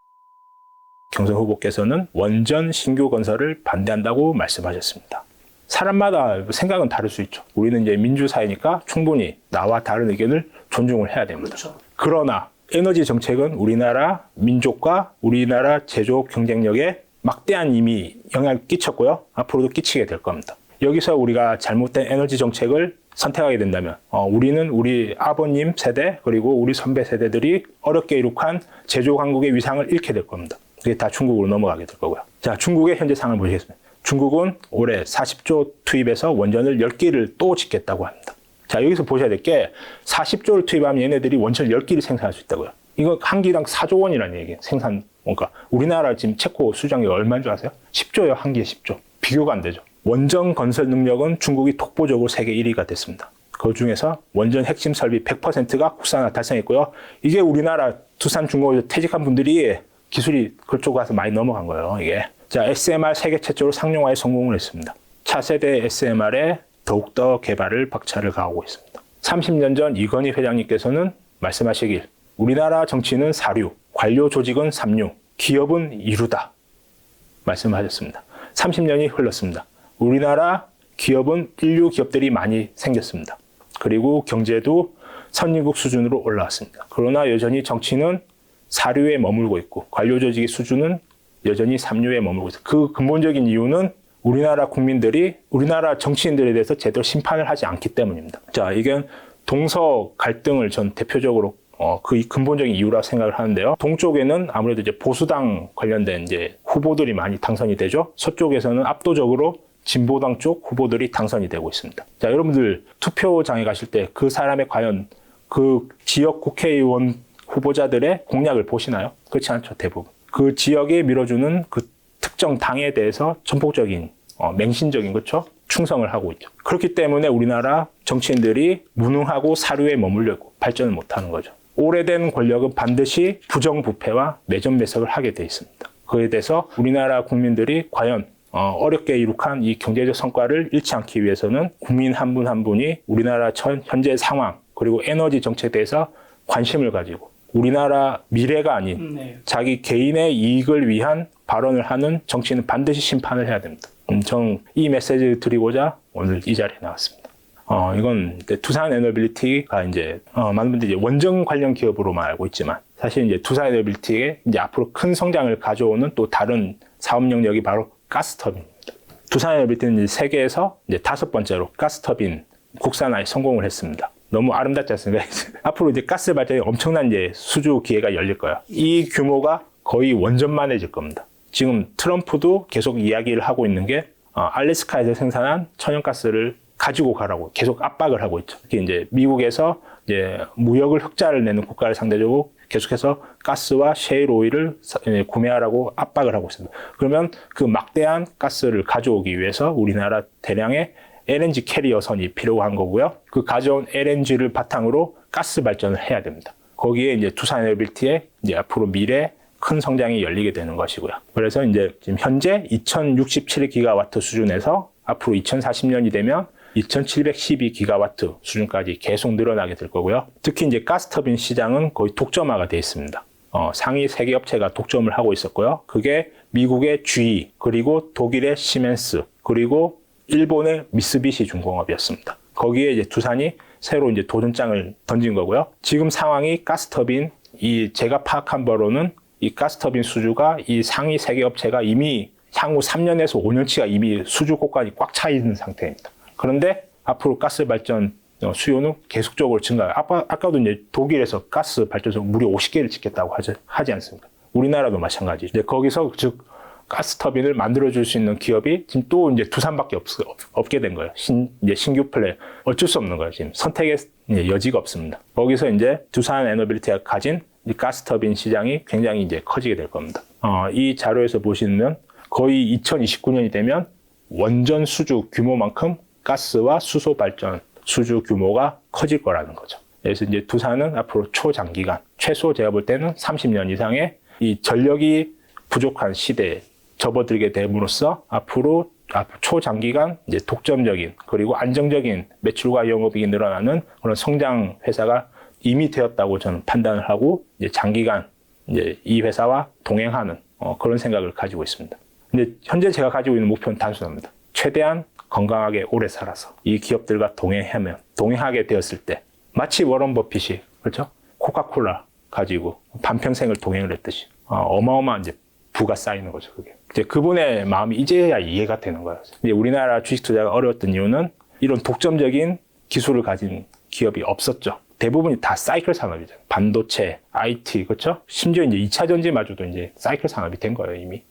경선 후보께서는 원전 신규 건설을 반대한다고 말씀하셨습니다. 사람마다 생각은 다를 수 있죠. 우리는 이제 민주사회니까 충분히 나와 다른 의견을 존중을 해야 됩니다. 그렇죠. 그러나 에너지 정책은 우리나라 민족과 우리나라 제조업 경쟁력에 막대한 이미 영향을 끼쳤고요. 앞으로도 끼치게 될 겁니다. 여기서 우리가 잘못된 에너지 정책을 선택하게 된다면 우리는 우리 아버님 세대 그리고 우리 선배 세대들이 어렵게 이룩한 제조 강국의 위상을 잃게 될 겁니다. 그게 다 중국으로 넘어가게 될 거고요. 자, 중국의 현재 상황을 보시겠습니다. 중국은 올해 40조 투입해서 원전을 10기를 또 짓겠다고 합니다. 자, 여기서 보셔야 될 게 40조를 투입하면 얘네들이 원전 10기를 생산할 수 있다고요. 이거 한 기당 4조 원이라는 얘기예요. 생산 원가. 우리나라 지금 체코 수장이 얼마인 줄 아세요? 10조예요. 한 기에 10조. 비교가 안 되죠. 원전 건설 능력은 중국이 독보적으로 세계 1위가 됐습니다. 그 중에서 원전 핵심 설비 100%가 국산화 달성했고요. 이게 우리나라 두산 중공업에서 퇴직한 분들이 기술이 그쪽 가서 많이 넘어간 거예요. 이게. 자, SMR 세계 최초로 상용화에 성공을 했습니다. 차세대 SMR에 더욱더 개발을 박차를 가하고 있습니다. 30년 전 이건희 회장님께서는 말씀하시길 우리나라 정치는 사류, 관료 조직은 삼류, 기업은 이루다 말씀하셨습니다. 30년이 흘렀습니다. 우리나라 기업은 인류 기업들이 많이 생겼습니다. 그리고 경제도 선진국 수준으로 올라왔습니다. 그러나 여전히 정치는 사류에 머물고 있고 관료 조직의 수준은 여전히 삼류에 머물고 있습니다. 그 근본적인 이유는 우리나라 국민들이 우리나라 정치인들에 대해서 제대로 심판을 하지 않기 때문입니다. 자, 이건 동서 갈등을 전 대표적으로 그 근본적인 이유라 생각을 하는데요. 동쪽에는 아무래도 이제 보수당 관련된 이제 후보들이 많이 당선이 되죠. 서쪽에서는 압도적으로 진보당 쪽 후보들이 당선이 되고 있습니다. 자, 여러분들 투표장에 가실 때 그 사람의 과연 그 지역 국회의원 후보자들의 공약을 보시나요? 그렇지 않죠, 대부분. 그 지역에 밀어주는 그 특정 당에 대해서 전폭적인, 맹신적인, 그렇죠? 충성을 하고 있죠. 그렇기 때문에 우리나라 정치인들이 무능하고 사류에 머물려 있고 발전을 못하는 거죠. 오래된 권력은 반드시 부정부패와 매점매석을 하게 돼 있습니다. 그에 대해서 우리나라 국민들이 과연 어렵게 이룩한 이 경제적 성과를 잃지 않기 위해서는 국민 한 분 한 분이 우리나라 현재 상황 그리고 에너지 정책에 대해서 관심을 가지고 우리나라 미래가 아닌 자기 개인의 이익을 위한 발언을 하는 정치인은 반드시 심판을 해야 됩니다. 저는 이 메시지를 드리고자 오늘 이 자리에 나왔습니다. 이건 이제 두산 에너빌리티가 이제 많은 분들이 이제 원전 관련 기업으로만 알고 있지만 사실 이제 두산 에너빌리티에 이제 앞으로 큰 성장을 가져오는 또 다른 사업 영역이 바로 가스터빈입니다. 두산 에너빌리티는 이제 세계에서 이제 5번째로 가스터빈 국산화에 성공을 했습니다. 너무 아름답지 않습니까? 앞으로 이제 가스 발전이 엄청난 이제 수주 기회가 열릴 거예요. 이 규모가 거의 원전만해질 겁니다. 지금 트럼프도 계속 이야기를 하고 있는 게 알래스카에서 생산한 천연가스를 가지고 가라고 계속 압박을 하고 있죠. 특히 이제 미국에서 이제 무역을 흑자를 내는 국가를 상대적으로 계속해서 가스와 셰일 오일을 구매하라고 압박을 하고 있습니다. 그러면 그 막대한 가스를 가져오기 위해서 우리나라 대량의 LNG 캐리어선이 필요한 거고요. 그 가져온 LNG를 바탕으로 가스 발전을 해야 됩니다. 거기에 이제 두산 에너빌티의 이제 앞으로 미래 큰 성장이 열리게 되는 것이고요. 그래서 이제 지금 현재 2067기가와트 수준에서 앞으로 2040년이 되면 2712기가와트 수준까지 계속 늘어나게 될 거고요. 특히 이제 가스터빈 시장은 거의 독점화가 되어 있습니다. 상위 3개 업체가 독점을 하고 있었고요. 그게 미국의 GE, 그리고 독일의 시멘스, 그리고 일본의 미쓰비시 중공업이었습니다. 거기에 이제 두산이 새로 이제 도전장을 던진 거고요. 지금 상황이 가스터빈, 제가 파악한 바로는 이 가스터빈 수주가 이 상위 3개 업체가 이미 향후 3년에서 5년치가 이미 수주 고관이 꽉 차 있는 상태입니다. 그런데 앞으로 가스 발전 수요는 계속적으로 증가해요. 아까도 이제 독일에서 가스 발전소 무려 50개를 짓겠다고 하지 않습니까? 우리나라도 마찬가지죠. 이제 거기서 즉 가스 터빈을 만들어줄 수 있는 기업이 지금 또 이제 두산밖에 없게 된 거예요. 이제 신규 플레이. 어쩔 수 없는 거예요. 지금 선택의 여지가 없습니다. 거기서 이제 두산 에너빌리티가 가진 이 가스 터빈 시장이 굉장히 이제 커지게 될 겁니다. 이 자료에서 보시면 거의 2029년이 되면 원전 수주 규모만큼 가스와 수소 발전 수주 규모가 커질 거라는 거죠. 그래서 이제 두산은 앞으로 초장기간, 최소 제가 볼 때는 30년 이상의 이 전력이 부족한 시대에 접어들게 됨으로써 앞으로 초장기간 이제 독점적인 그리고 안정적인 매출과 영업이익이 늘어나는 그런 성장 회사가 이미 되었다고 저는 판단을 하고 이제 장기간 이제 이 회사와 동행하는 그런 생각을 가지고 있습니다. 근데 현재 제가 가지고 있는 목표는 단순합니다. 최대한 건강하게 오래 살아서 이 기업들과 동행하게 되었을 때 마치 워런 버핏이 그렇죠? 코카콜라 가지고 반평생을 동행을 했듯이 어마어마한 이제 부가 쌓이는 거죠. 그게 이제 그분의 마음이 이제야 이해가 되는 거예요. 이제 우리나라 주식 투자가 어려웠던 이유는 이런 독점적인 기술을 가진 기업이 없었죠. 대부분이 다 사이클 산업이죠. 반도체, IT, 그렇죠? 심지어 이제 2차 전지마저도 이제 사이클 산업이 된 거예요, 이미.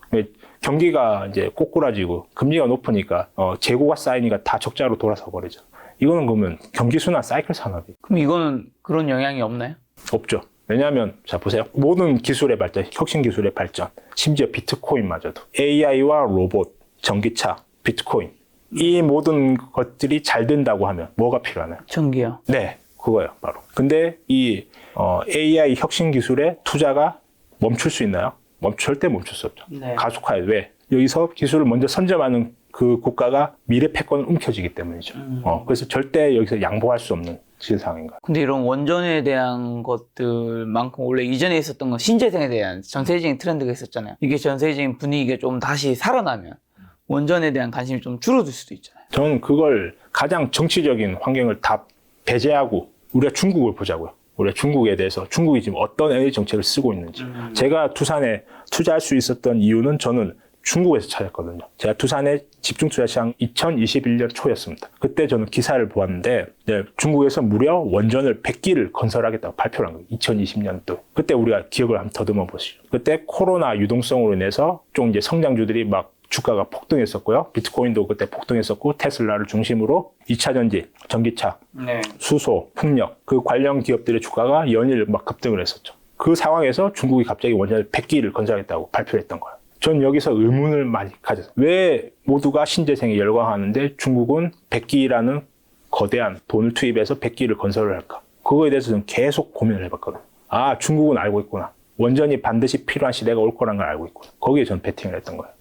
경기가 이제 꼬꾸라지고 금리가 높으니까 재고가 쌓이니까 다 적자로 돌아서 버리죠. 이거는 그러면 경기 순환 사이클 산업이. 그럼 이거는 그런 영향이 없나요? 없죠. 왜냐하면 자 보세요. 모든 기술의 발전, 혁신 기술의 발전, 심지어 비트코인마저도 AI와 로봇, 전기차, 비트코인 이 모든 것들이 잘 된다고 하면 뭐가 필요하나요? 전기요. 네, 그거예요, 바로. 근데 이 AI 혁신 기술의 투자가 멈출 수 있나요? 절대 멈출 수 없죠. 네. 가속화해. 왜? 여기서 기술을 먼저 선점하는 그 국가가 미래 패권을 움켜쥐기 때문이죠. 그래서 절대 여기서 양보할 수 없는 상황인 거예요. 근데 이런 원전에 대한 것들만큼 원래 이전에 있었던 건 신재생에 대한 전 세계적인 트렌드가 있었잖아요. 이게 전 세계적인 분위기가 좀 다시 살아나면 원전에 대한 관심이 좀 줄어들 수도 있잖아요. 저는 그걸 가장 정치적인 환경을 다 배제하고 우리가 중국을 보자고요. 우리가 중국에 대해서 중국이 지금 어떤 에너지 정책을 쓰고 있는지. 제가 두산에 투자할 수 있었던 이유는 저는 중국에서 찾았거든요. 제가 두산에 집중 투자 시장 2021년 초였습니다. 그때 저는 기사를 보았는데 중국에서 무려 원전을 100기를 건설하겠다고 발표를 한 거예요. 2020년도. 그때 우리가 기억을 한번 더듬어 보시죠. 그때 코로나 유동성으로 인해서 좀 이제 성장주들이 막 주가가 폭등했었고요. 비트코인도 그때 폭등했었고 테슬라를 중심으로 2차 전지, 전기차, 수소, 풍력 그 관련 기업들의 주가가 연일 막 급등을 했었죠. 그 상황에서 중국이 갑자기 원전을 100기를 건설하겠다고 발표를 했던 거예요. 전 여기서 의문을 많이 가졌어요. 왜 모두가 신재생에 열광하는데 중국은 100기라는 거대한 돈을 투입해서 100기를 건설을 할까? 그거에 대해서 저는 계속 고민을 해봤거든요. 아, 중국은 알고 있구나. 원전이 반드시 필요한 시대가 올 거라는 걸 알고 있고 거기에 전 베팅을 했던 거예요.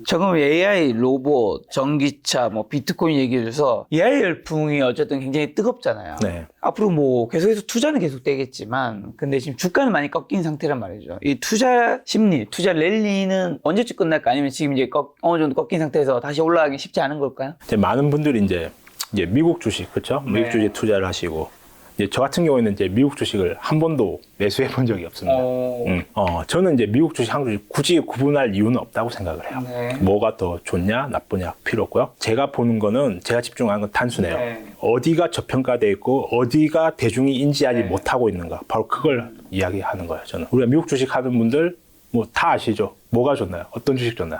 지금 AI, 로봇, 전기차, 뭐 비트코인 얘기해줘서 AI 열풍이 어쨌든 굉장히 뜨겁잖아요. 네. 앞으로 뭐 계속해서 투자는 계속 되겠지만, 근데 지금 주가는 많이 꺾인 상태란 말이죠. 이 투자 심리, 투자 랠리는 언제쯤 끝날까? 아니면 지금 이제 어느 정도 꺾인 상태에서 다시 올라가기 쉽지 않은 걸까요? 이제 많은 분들이 이제 미국 주식, 그렇죠? 미국 네. 주식 투자를 하시고 이제 저 같은 경우에는 이제 미국 주식을 한 번도 매수해 본 적이 없습니다. 저는 이제 미국 주식, 한국 주식 굳이 구분할 이유는 없다고 생각을 해요. 네. 뭐가 더 좋냐, 나쁘냐 필요 없고요. 제가 보는 거는 제가 집중하는 건 단순해요. 네. 어디가 저평가돼 있고 어디가 대중이 인지하지 네. 못하고 있는가, 바로 그걸 이야기하는 거예요. 저는 우리가 미국 주식 하는 분들 뭐 다 아시죠? 뭐가 좋나요? 어떤 주식 좋나요?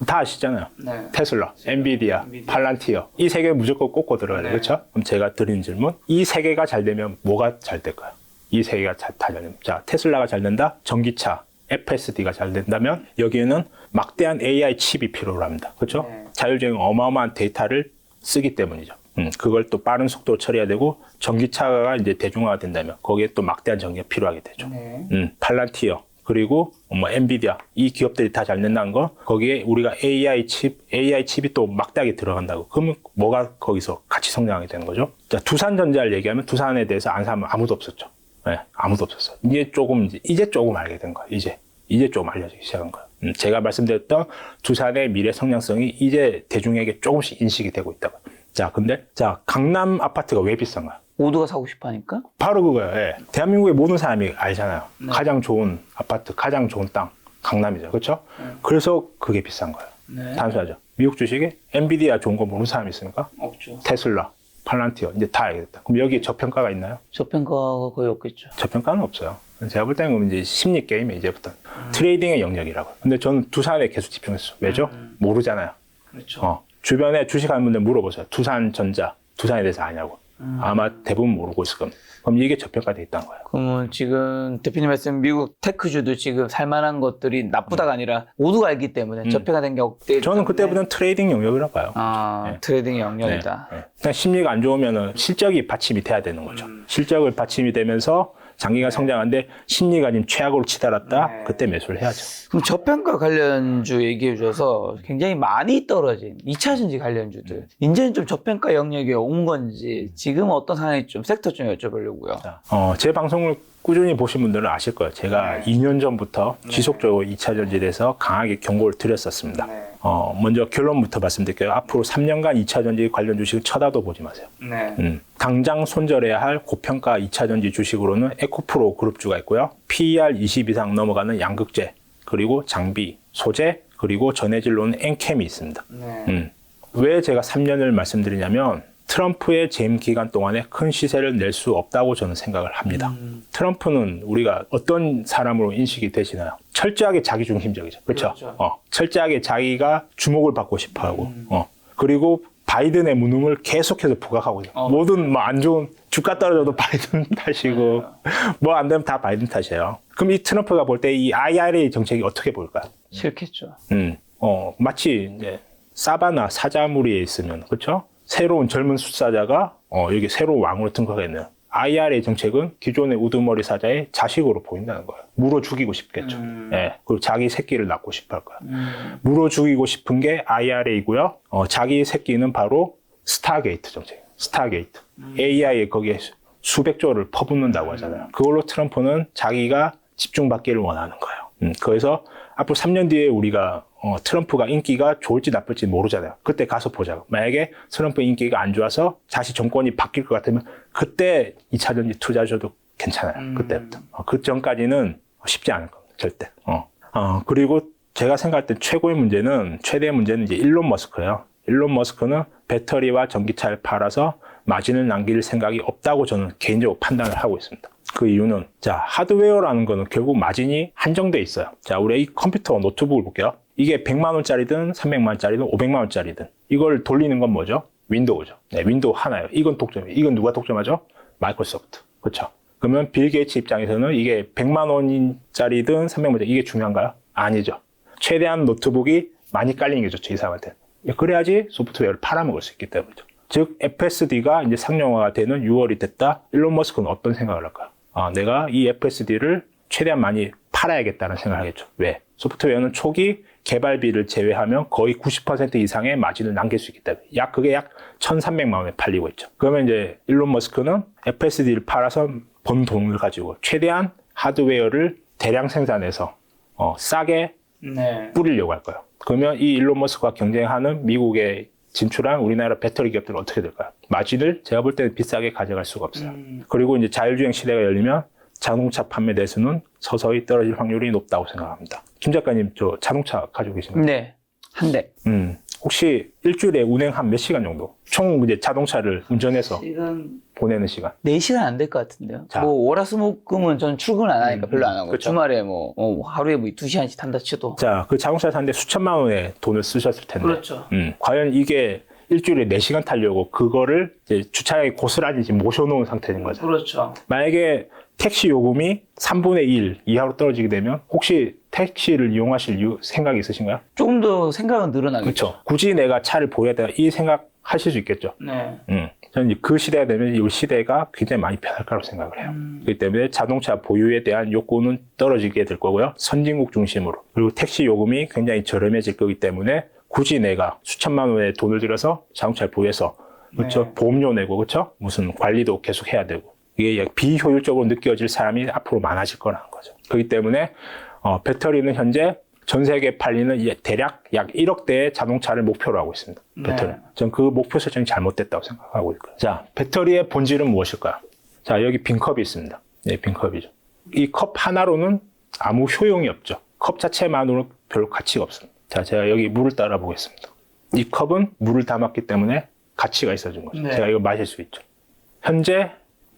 다 아시잖아요. 네. 테슬라, 엔비디아, 팔란티어 이 세 개 무조건 꽂고 들어가야 돼요. 네. 그렇죠? 그럼 제가 드리는 질문, 이 세 개가 잘 되면 뭐가 잘 될까요? 이 세 개가 다 잘 되면, 자, 테슬라가 잘 된다, 전기차, FSD가 잘 된다면 여기에는 막대한 AI 칩이 필요로 합니다. 그렇죠? 네. 자율적인 어마어마한 데이터를 쓰기 때문이죠. 그걸 또 빠른 속도로 처리해야 되고, 전기차가 이제 대중화가 된다면 거기에 또 막대한 전기가 필요하게 되죠. 네. 팔란티어, 그리고 뭐 엔비디아, 이 기업들이 다 잘 된다는 거, 거기에 우리가 AI 칩이 또 막대하게 들어간다고. 그러면 뭐가 거기서 같이 성장하게 되는 거죠? 자, 두산전자를 얘기하면 두산에 대해서 안 사면 아무도 없었죠. 네, 아무도 없었어요. 이제 조금 알게 된 거예요. 이제 조금 알려지기 시작한 거예요. 제가 말씀드렸던 두산의 미래 성장성이 이제 대중에게 조금씩 인식이 되고 있다고. 자, 강남 아파트가 왜 비싼가요? 모두가 사고 싶어 하니까? 바로 그거예요. 예. 대한민국의 모든 사람이 알잖아요. 네. 가장 좋은 아파트, 가장 좋은 땅, 강남이죠. 그렇죠? 그래서 그게 비싼 거예요. 네. 단순하죠. 미국 주식에 엔비디아 좋은 거 모르는 사람이 있습니까? 없죠. 테슬라, 팔란티어, 이제 다 알겠다. 그럼 여기에 저평가가 있나요? 저평가가 거의 없겠죠. 저평가는 없어요. 제가 볼 때는 이제 심리 게임이에요, 이제부터. 트레이딩의 영역이라고. 근데 저는 두산에 계속 집중했어요. 왜죠? 모르잖아요. 그렇죠. 주변에 주식하는 분들 물어보세요. 두산전자, 두산에 대해서 아냐고. 아마 대부분 모르고 있을 겁니다. 그럼 이게 저평가돼 있다는 거예요. 그러면 지금 대표님 말씀 미국 테크주도 지금 살만한 것들이 나쁘다가 아니라 모두가 알기 때문에 저평가된 게 없대. 저는 그때부터는 트레이딩 영역이라고 봐요. 네. 트레이딩의 영역이다. 네. 그냥 심리가 안 좋으면 실적이 받침이 돼야 되는 거죠. 실적을 받침이 되면서 장기간 성장하는데 심리가 지금 최악으로 치달았다. 그때 매수를 해야죠. 그럼 저평가 관련주 얘기해 주셔서 굉장히 많이 떨어진 2차전지 관련주들 이제는 좀 저평가 영역에 온 건지 지금 어떤 상황이 좀 섹터 좀 여쭤보려고요. 제 방송을 꾸준히 보신 분들은 아실 거예요. 제가 2년 전부터 지속적으로 2차전지에 대해서 강하게 경고를 드렸었습니다. 먼저 결론부터 말씀드릴게요. 앞으로 3년간 2차전지 관련 주식을 쳐다도 보지 마세요. 당장 손절해야 할 고평가 2차전지 주식으로는 에코프로 그룹주가 있고요. PER 20 이상 넘어가는 양극재, 그리고 장비, 소재, 그리고 전해질로는 엔캠이 있습니다. 왜 제가 3년을 말씀드리냐면 트럼프의 재임 기간 동안에 큰 시세를 낼 수 없다고 저는 생각을 합니다. 트럼프는 우리가 어떤 사람으로 인식이 되시나요? 철저하게 자기중심적이죠. 그렇죠? 철저하게 자기가 주목을 받고 싶어하고 그리고 바이든의 무능을 계속해서 부각하고 있어요. 모든 뭐 안 좋은 주가 떨어져도 바이든 탓이고 뭐 안 되면 다 바이든 탓이에요. 그럼 이 트럼프가 볼 때 이 IRA 정책이 어떻게 볼까요? 싫겠죠. 마치 이제 사바나 사자무리에 있으면, 그렇죠? 새로운 젊은 숫사자가 여기 새로운 왕으로 등극했네요. IRA 정책은 기존의 우두머리 사자의 자식으로 보인다는 거예요. 물어 죽이고 싶겠죠. 예, 그리고 자기 새끼를 낳고 싶어 할 거예요. 물어 죽이고 싶은 게 IRA고요. 자기 새끼는 바로 스타게이트 정책이에요. 스타게이트. AI에 거기에 수백조를 퍼붓는다고 하잖아요. 그걸로 트럼프는 자기가 집중받기를 원하는 거예요. 그래서 앞으로 3년 뒤에 우리가 트럼프가 인기가 좋을지 나쁠지 모르잖아요. 그때 가서 보자고. 만약에 트럼프 인기가 안 좋아서 다시 정권이 바뀔 것 같으면 그때 2차전지 투자하셔도 괜찮아요. 그때부터. 그 전까지는 쉽지 않을 겁니다. 절대. 그리고 제가 생각할 때 최대의 문제는 이제 일론 머스크예요. 일론 머스크는 배터리와 전기차를 팔아서 마진을 남길 생각이 없다고 저는 개인적으로 판단을 하고 있습니다. 그 이유는, 자, 하드웨어라는 거는 결국 마진이 한정돼 있어요. 자, 우리 이 컴퓨터, 노트북을 볼게요. 이게 100만 원짜리든 300만 원짜리든 500만 원짜리든 이걸 돌리는 건 뭐죠? 윈도우죠. 네, 윈도우 하나예요. 이건 독점이에요. 이건 누가 독점하죠? 마이크로소프트. 그렇죠? 그러면 빌 게이츠 입장에서는 이게 100만 원짜리든 300만 원짜리 이게 중요한가요? 아니죠. 최대한 노트북이 많이 깔리는 게 좋죠, 이 사람한테. 그래야지 소프트웨어를 팔아먹을 수 있기 때문이죠. 즉, FSD가 이제 상용화가 되는 6월이 됐다. 일론 머스크는 어떤 생각을 할까요? 내가 이 FSD를 최대한 많이 팔아야겠다는 생각을 하겠죠. 왜? 소프트웨어는 초기 개발비를 제외하면 거의 90% 이상의 마진을 남길 수 있기 때문에 그게 약 1,300만 원에 팔리고 있죠. 그러면 이제 일론 머스크는 FSD를 팔아서 번 돈을 가지고 최대한 하드웨어를 대량 생산해서 싸게 뿌리려고 할 거예요. 그러면 이 일론 머스크와 경쟁하는 미국에 진출한 우리나라 배터리 기업들은 어떻게 될까요? 마진을 제가 볼 때는 비싸게 가져갈 수가 없어요. 그리고 이제 자율주행 시대가 열리면 자동차 판매 대수는 서서히 떨어질 확률이 높다고 생각합니다. 김 작가님, 저 자동차 가지고 계신가요? 네, 한 대. 혹시 일주일에 운행 한 몇 시간 정도? 총 이제 자동차를 운전해서 보내는 시간? 4시간 안 될 것 같은데요. 자. 뭐 월화수목금은 전 출근 안 하니까 별로 안 하고 그렇죠. 주말에 하루에 2시간씩 탄다 쳐도. 자, 그 자동차를 사는데 수천만 원의 돈을 쓰셨을 텐데. 그렇죠. 과연 이게 일주일에 4시간 타려고 그거를 이제 주차장에 고스란히 지금 모셔놓은 상태인 거죠. 그렇죠. 만약에 택시 요금이 3분의 1 이하로 떨어지게 되면 혹시 택시를 이용하실 생각이 있으신가요? 조금 더 생각은 늘어나겠죠. 그렇죠. 굳이 내가 차를 보여야 되나 이 생각 하실 수 있겠죠. 네. 저는 그 시대가 되면 이 시대가 굉장히 많이 변할 거라고 생각을 해요. 그렇기 때문에 자동차 보유에 대한 욕구는 떨어지게 될 거고요. 선진국 중심으로. 그리고 택시 요금이 굉장히 저렴해질 거기 때문에 굳이 내가 수천만 원의 돈을 들여서 자동차를 보유해서 그렇죠. 보험료 내고 그렇죠. 무슨 관리도 계속 해야 되고 이게 비효율적으로 느껴질 사람이 앞으로 많아질 거라는 거죠. 그렇기 때문에 배터리는 현재 전 세계에 팔리는 대략 약 1억 대의 자동차를 목표로 하고 있습니다. 배터리. 전 그 목표 설정이 잘못됐다고 생각하고 있고요. 자, 배터리의 본질은 무엇일까요? 자, 여기 빈 컵이 있습니다. 네, 빈 컵이죠. 이 컵 하나로는 아무 효용이 없죠. 컵 자체만으로 별 가치가 없습니다. 자, 제가 여기 물을 따라 보겠습니다. 이 컵은 물을 담았기 때문에 가치가 있어진 거죠. 제가 이거 마실 수 있죠. 현재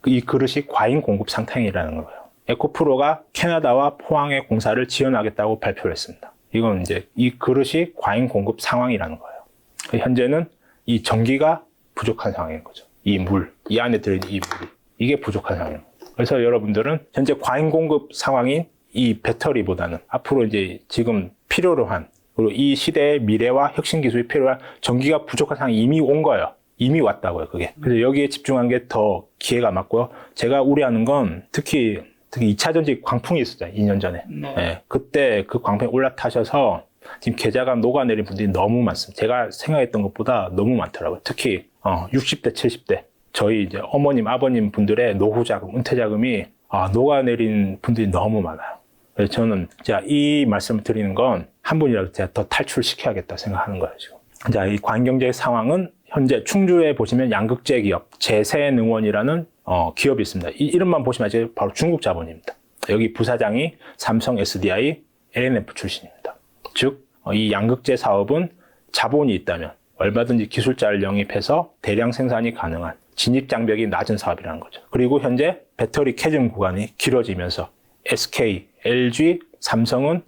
이 그릇이 과잉 공급 상태이라는 거예요. 에코프로가 캐나다와 포항에 공사를 지원하겠다고 발표를 했습니다. 이건 이제 이 그릇이 과잉 공급 상황이라는 거예요. 현재는 이 전기가 부족한 상황인 거죠. 이 안에 들어있는 이 물이. 이게 부족한 상황이에요. 그래서 여러분들은 현재 과잉 공급 상황인 이 배터리보다는 앞으로 이제 지금 필요로 한 그리고 이 시대의 미래와 혁신 기술이 필요한 전기가 부족한 상황이 이미 온 거예요. 이미 왔다고요, 그게. 그래서 여기에 집중한 게 더 기회가 맞고요. 제가 우려하는 건 특히 2차 전지 광풍이 있었잖아요, 2년 전에. 네, 그때 그 광풍에 올라타셔서 지금 계좌가 녹아내린 분들이 너무 많습니다. 제가 생각했던 것보다 너무 많더라고요. 특히 60대, 70대 저희 이제 어머님, 아버님 분들의 노후 자금, 은퇴 자금이 녹아내린 분들이 너무 많아요. 그래서 저는 자, 이 말씀을 드리는 건 한 분이라도 제가 더 탈출시켜야겠다 생각하는 거예요, 지금. 자, 이 관경제 상황은 현재 충주에 보시면 양극재 기업 재생능원이라는 기업이 있습니다. 이 이름만 보시면 이제 바로 중국 자본입니다. 여기 부사장이 삼성 SDI LNF 출신입니다. 즉, 이 양극재 사업은 자본이 있다면 얼마든지 기술자를 영입해서 대량 생산이 가능한 진입 장벽이 낮은 사업이라는 거죠. 그리고 현재 배터리 캐즘 구간이 길어지면서 SK, LG, 삼성은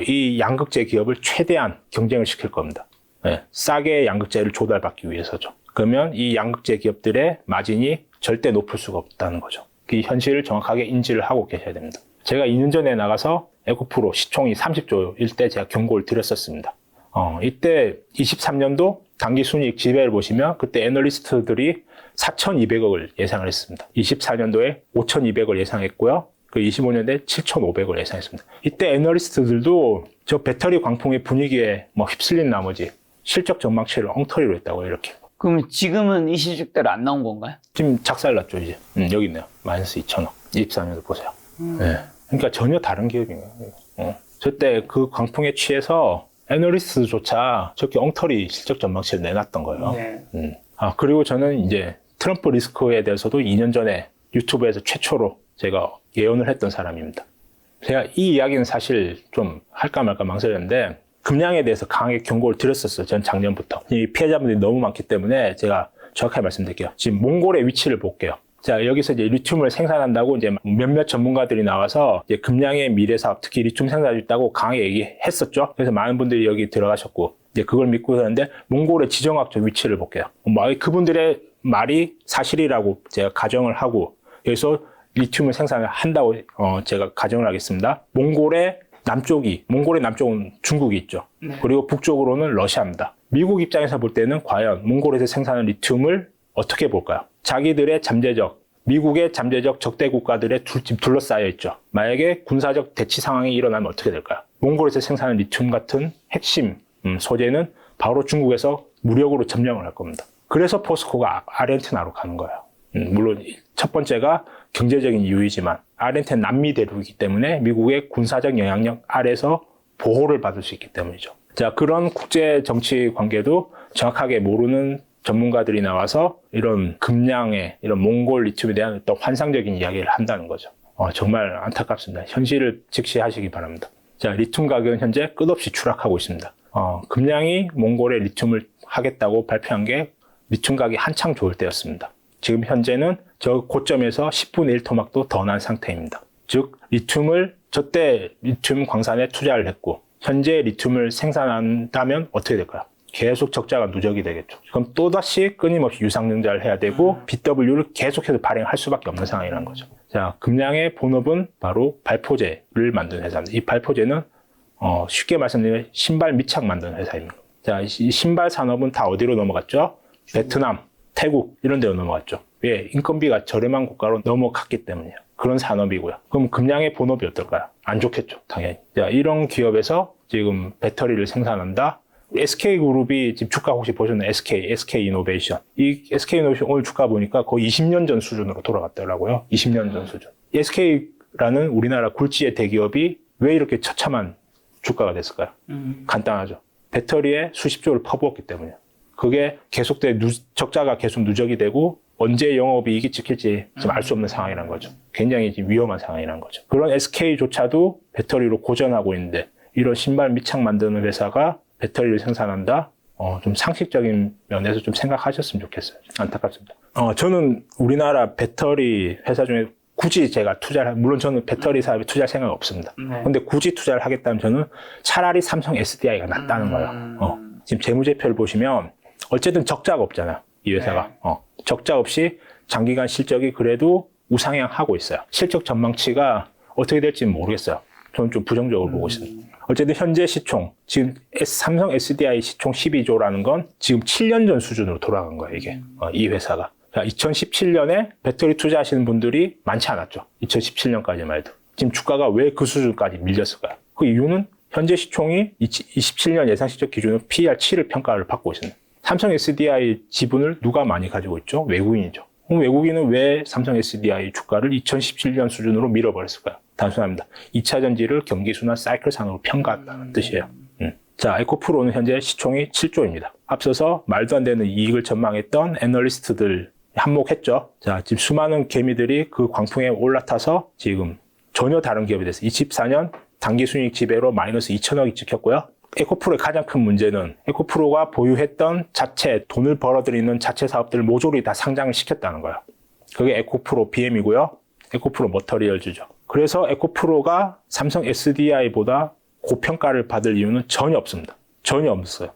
이 양극재 기업을 최대한 경쟁을 시킬 겁니다. 네, 싸게 양극재를 조달받기 위해서죠. 그러면 이 양극재 기업들의 마진이 절대 높을 수가 없다는 거죠. 그 현실을 정확하게 인지를 하고 계셔야 됩니다. 제가 2년 전에 나가서 에코프로 시총이 30조일 때 제가 경고를 드렸었습니다. 이때 23년도 당기순이익 지배를 보시면 그때 애널리스트들이 4,200억을 예상을 했습니다. 24년도에 5,200억을 예상했고요. 그 25년도에 7,500억을 예상했습니다. 이때 애널리스트들도 저 배터리 광풍의 분위기에 휩쓸린 나머지 실적 전망치를 엉터리로 했다고 이렇게. 그럼 지금은 이 실적대로 안 나온 건가요? 지금 작살났죠, 이제. 여기 있네요. 마이너스 2,000억. 24년도 보세요. 네. 그러니까 전혀 다른 기업인 거예요. 저때 그 광풍에 취해서 애널리스트조차 저렇게 엉터리 실적 전망치를 내놨던 거예요. 네. 그리고 저는 이제 트럼프 리스크에 대해서도 2년 전에 유튜브에서 최초로 제가 예언을 했던 사람입니다. 제가 이 이야기는 사실 좀 할까 말까 망설였는데 금량에 대해서 강하게 경고를 드렸었어요. 전 작년부터. 이 피해자분들이 너무 많기 때문에 제가 정확하게 말씀드릴게요. 지금 몽골의 위치를 볼게요. 자, 여기서 이제 리튬을 생산한다고 이제 몇몇 전문가들이 나와서 이제 금량의 미래 사업, 특히 리튬 생산할 수 있다고 강하게 얘기했었죠. 그래서 많은 분들이 여기 들어가셨고, 이제 그걸 믿고 있었는데, 몽골의 지정학적 위치를 볼게요. 그분들의 말이 사실이라고 제가 가정을 하고, 여기서 리튬을 생산을 한다고 제가 가정을 하겠습니다. 몽골의 남쪽은 중국이 있죠. 네. 그리고 북쪽으로는 러시아입니다. 미국 입장에서 볼 때는 과연 몽골에서 생산한 리튬을 어떻게 볼까요? 자기들의 잠재적 미국의 잠재적 적대 국가들의 둘러싸여 있죠. 만약에 군사적 대치 상황이 일어나면 어떻게 될까요? 몽골에서 생산한 리튬 같은 핵심 소재는 바로 중국에서 무력으로 점령을 할 겁니다. 그래서 포스코가 아르헨티나로 가는 거예요. 물론 첫 번째가 경제적인 이유이지만 아르헨티나 남미 대륙이기 때문에 미국의 군사적 영향력 아래서 보호를 받을 수 있기 때문이죠. 자, 그런 국제 정치 관계도 정확하게 모르는 전문가들이 나와서 이런 금량의 이런 몽골 리튬에 대한 어떤 환상적인 이야기를 한다는 거죠. 정말 안타깝습니다. 현실을 직시하시기 바랍니다. 자, 리튬 가격은 현재 끝없이 추락하고 있습니다. 금량이 몽골에 리튬을 하겠다고 발표한 게 리튬 가격이 한창 좋을 때였습니다. 지금 현재는 저 고점에서 10분의 1 토막도 더 난 상태입니다. 즉 리튬을 저때 리튬 광산에 투자를 했고 현재 리튬을 생산한다면 어떻게 될까요? 계속 적자가 누적이 되겠죠. 그럼 또다시 끊임없이 유상증자를 해야 되고 BW를 계속해서 발행할 수밖에 없는 상황이라는 거죠. 자, 금량의 본업은 바로 발포제를 만드는 회사입니다. 이 발포제는 쉽게 말씀드리면 신발 밑창 만드는 회사입니다. 자, 이 신발 산업은 다 어디로 넘어갔죠? 베트남, 태국 이런 데로 넘어갔죠. 왜? 인건비가 저렴한 국가로 넘어갔기 때문이에요. 그런 산업이고요. 그럼 금량의 본업이 어떨까요? 안 좋겠죠, 당연히. 자, 이런 기업에서 지금 배터리를 생산한다. SK그룹이 지금 주가 혹시 보셨나요? SK이노베이션. 이 SK이노베이션 오늘 주가 보니까 거의 20년 전 수준으로 돌아갔더라고요. 20년 전 수준. SK라는 우리나라 굴지의 대기업이 왜 이렇게 처참한 주가가 됐을까요? 간단하죠. 배터리에 수십조를 퍼부었기 때문이에요. 그게 적자가 계속 누적이 되고 언제 영업이익이 찍힐지 지금 알 수 없는 상황이라는 거죠. 굉장히 지금 위험한 상황이라는 거죠. 그런 SK조차도 배터리로 고전하고 있는데 이런 신발 밑창 만드는 회사가 배터리를 생산한다? 좀 상식적인 면에서 좀 생각하셨으면 좋겠어요. 안타깝습니다. 저는 우리나라 배터리 회사 중에 굳이 제가 물론 저는 배터리 사업에 투자할 생각은 없습니다. 근데 굳이 투자를 하겠다면 저는 차라리 삼성 SDI가 낫다는 거예요. 지금 재무제표를 보시면 어쨌든 적자가 없잖아요. 이 회사가. 적자 없이 장기간 실적이 그래도 우상향하고 있어요. 실적 전망치가 어떻게 될지는 모르겠어요. 저는 좀 부정적으로 보고 있습니다. 어쨌든 현재 시총, 지금 삼성 SDI 시총 12조라는 건 지금 7년 전 수준으로 돌아간 거예요, 이게. 이 회사가. 자, 2017년에 배터리 투자하시는 분들이 많지 않았죠. 2017년까지만 해도. 지금 주가가 왜 그 수준까지 밀렸을까요? 그 이유는 현재 시총이 27년 예상 실적 기준으로 PER 7을 평가를 받고 있습니다. 삼성 SDI 지분을 누가 많이 가지고 있죠? 외국인이죠. 그럼 외국인은 왜 삼성 SDI 주가를 2017년 수준으로 밀어버렸을까요? 단순합니다. 2차 전지를 경기순환 사이클상으로 평가한다는 뜻이에요. 자, 에코프로는 현재 시총이 7조입니다. 앞서서 말도 안 되는 이익을 전망했던 애널리스트들 한몫했죠. 자, 지금 수많은 개미들이 그 광풍에 올라타서 지금 전혀 다른 기업이 됐어요. 24년 당기순이익 지배로 마이너스 2천억이 찍혔고요. 에코프로의 가장 큰 문제는 에코프로가 보유했던 돈을 벌어들이는 자체 사업들을 모조리 다 상장을 시켰다는 거예요. 그게 에코프로 BM이고요. 에코프로 머터리얼즈죠. 그래서 에코프로가 삼성 SDI보다 고평가를 받을 이유는 전혀 없습니다. 전혀 없어요.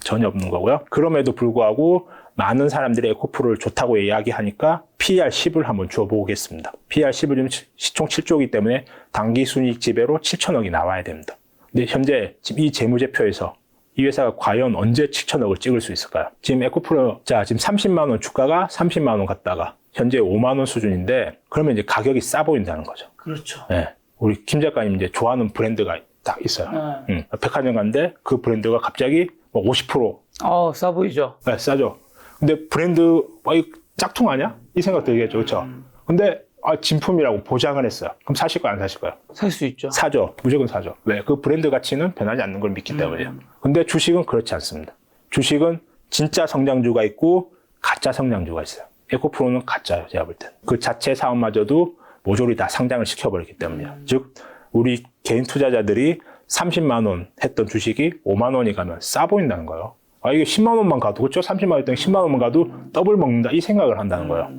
전혀 없는 거고요. 그럼에도 불구하고 많은 사람들이 에코프로를 좋다고 이야기하니까 PER 10을 한번 줘보겠습니다. PER 10을 시총 7조이기 때문에 당기순이익 지배로 7천억이 나와야 됩니다. 근데 현재 지금 이 재무제표에서 이 회사가 과연 언제 7천억을 찍을 수 있을까요? 지금 에코프로, 지금 30만 원 주가가 30만 원 갔다가 현재 5만 원 수준인데 그러면 이제 가격이 싸 보인다는 거죠. 그렇죠. 네. 우리 김 작가님 이제 좋아하는 브랜드가 딱 있어요. 백화점 갔는데 그 브랜드가 갑자기 뭐 50%. 싸 보이죠? 네, 싸죠. 근데 브랜드, 이 짝퉁 아니야? 이 생각 들겠죠. 그렇죠? 근데 진품이라고 보장을 했어요. 그럼 사실 거야, 안 사실 거야? 살 수 있죠. 사죠. 무조건 사죠. 왜? 그 브랜드 가치는 변하지 않는 걸 믿기 때문이에요. 근데 주식은 그렇지 않습니다. 주식은 진짜 성장주가 있고 가짜 성장주가 있어요. 에코프로는 가짜예요, 제가 볼 땐. 그 자체 사업마저도 모조리 다 상장을 시켜버렸기 때문이에요. 즉, 우리 개인 투자자들이 30만 원 했던 주식이 5만 원이 가면 싸 보인다는 거예요. 이게 10만 원만 가도, 그렇죠? 30만 원 했더니 10만 원만 가도 더블 먹는다. 이 생각을 한다는 거예요.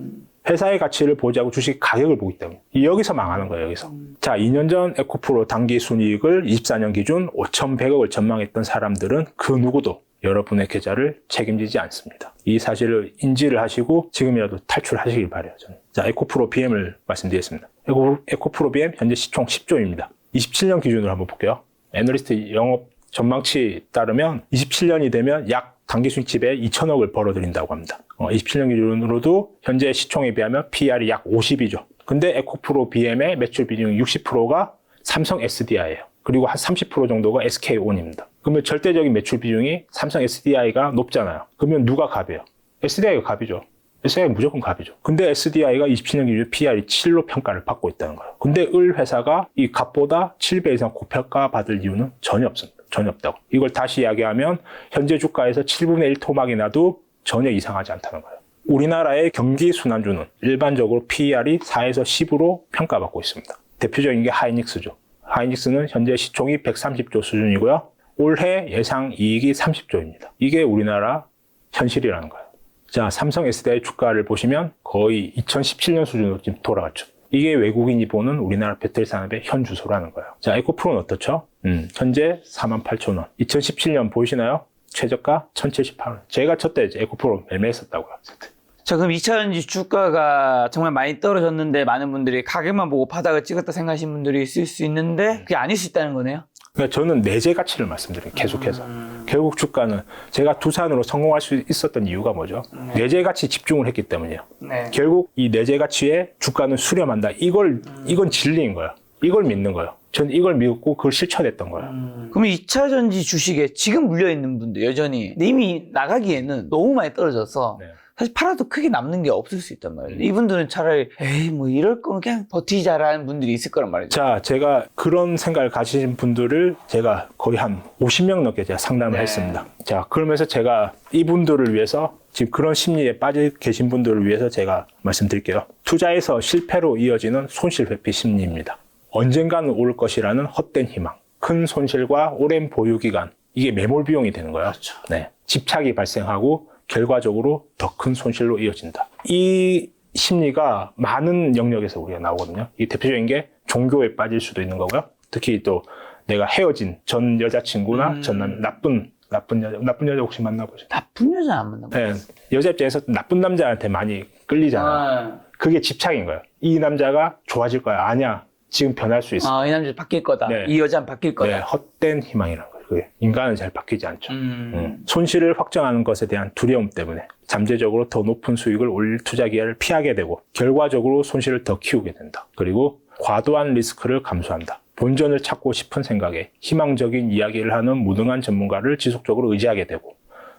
회사의 가치를 보지 않고 주식 가격을 보기 때문에. 여기서 망하는 거예요, 여기서. 자, 2년 전 에코프로 당기 순이익을 24년 기준 5,100억을 전망했던 사람들은 그 누구도 여러분의 계좌를 책임지지 않습니다. 이 사실을 인지를 하시고 지금이라도 탈출하시길 바라요, 저는. 자, 에코프로 BM을 말씀드리겠습니다. 에코프로 BM 현재 시총 10조입니다. 27년 기준으로 한번 볼게요. 애널리스트 영업 전망치 따르면 27년이 되면 약 단기 수익집에 2천억을 벌어들인다고 합니다. 27년 기준으로도 현재 시총에 비하면 PER이 약 50이죠. 근데 에코프로 BM의 매출 비중 60%가 삼성 SDI예요. 그리고 한 30% 정도가 SK온입니다. 그러면 절대적인 매출 비중이 삼성 SDI가 높잖아요. 그러면 누가 갑이에요? SDI가 갑이죠. SDI가 무조건 갑이죠. 근데 SDI가 27년 기준 PER이 7로 평가를 받고 있다는 거예요. 근데 을 회사가 이 갑보다 7배 이상 고평가 받을 이유는 전혀 없습니다. 전혀 없다고. 이걸 다시 이야기하면 현재 주가에서 7분의 1 토막이 나도 전혀 이상하지 않다는 거예요. 우리나라의 경기 순환주는 일반적으로 PER이 4에서 10으로 평가받고 있습니다. 대표적인 게 하이닉스죠. 하이닉스는 현재 시총이 130조 수준이고요. 올해 예상 이익이 30조입니다. 이게 우리나라 현실이라는 거예요. 자, 삼성 SDI 주가를 보시면 거의 2017년 수준으로 지금 돌아갔죠. 이게 외국인이 보는 우리나라 배터리 산업의 현 주소라는 거예요. 자, 에코프로는 어떻죠? 현재 48,000원. 2017년 보이시나요? 최저가 1,078원. 제가 첫 때 이제 에코프로 매매했었다고요. 자, 그럼 2차전지 주가가 정말 많이 떨어졌는데 많은 분들이 가격만 보고 바닥을 찍었다 생각하시는 분들이 있을 수 있는데 그게 아닐 수 있다는 거네요? 그러니까 저는 내재 가치를 말씀드려요. 계속해서. 결국 주가는 제가 두산으로 성공할 수 있었던 이유가 뭐죠? 내재 가치 집중을 했기 때문이에요. 네. 결국 이 내재 가치에 주가는 수렴한다. 이건 진리인 거예요. 이걸 믿는 거예요. 전 이걸 믿고 그걸 실천했던 거예요. 그러면 2차전지 주식에 지금 물려있는 분들 여전히 근데 이미 나가기에는 너무 많이 떨어져서 네. 사실 팔아도 크게 남는 게 없을 수 있단 말이에요. 이분들은 차라리 에이 뭐 이럴 거면 그냥 버티자라는 분들이 있을 거란 말이죠. 자, 제가 그런 생각을 가지신 분들을 제가 거의 한 50명 넘게 제가 상담을 네. 했습니다. 자, 그러면서 제가 이분들을 위해서 지금 그런 심리에 빠져 계신 분들을 위해서 제가 말씀드릴게요. 투자에서 실패로 이어지는 손실 회피 심리입니다. 언젠가는 올 것이라는 헛된 희망, 큰 손실과 오랜 보유 기간, 이게 매몰 비용이 되는 거예요. 그렇죠. 네, 집착이 발생하고 결과적으로 더 큰 손실로 이어진다. 이 심리가 많은 영역에서 우리가 나오거든요. 이 대표적인 게 종교에 빠질 수도 있는 거고요. 특히 또 내가 헤어진 전 여자친구나 전 나쁜 여자 혹시 만나보셨어요? 나쁜 여자 안 만나봐요. 네, 여자 입장에서 나쁜 남자한테 많이 끌리잖아요. 그게 집착인 거예요. 이 남자가 좋아질 거야. 아니야. 지금 변할 수 있어. 이 남자 바뀔 거다. 네. 이 여자는 바뀔 거다. 네, 헛된 희망이라는 거예요. 그게 인간은 잘 바뀌지 않죠. 손실을 확정하는 것에 대한 두려움 때문에 잠재적으로 더 높은 수익을 올릴 투자 기회를 피하게 되고 결과적으로 손실을 더 키우게 된다. 그리고 과도한 리스크를 감수한다. 본전을 찾고 싶은 생각에 희망적인 이야기를 하는 무능한 전문가를 지속적으로 의지하게 되고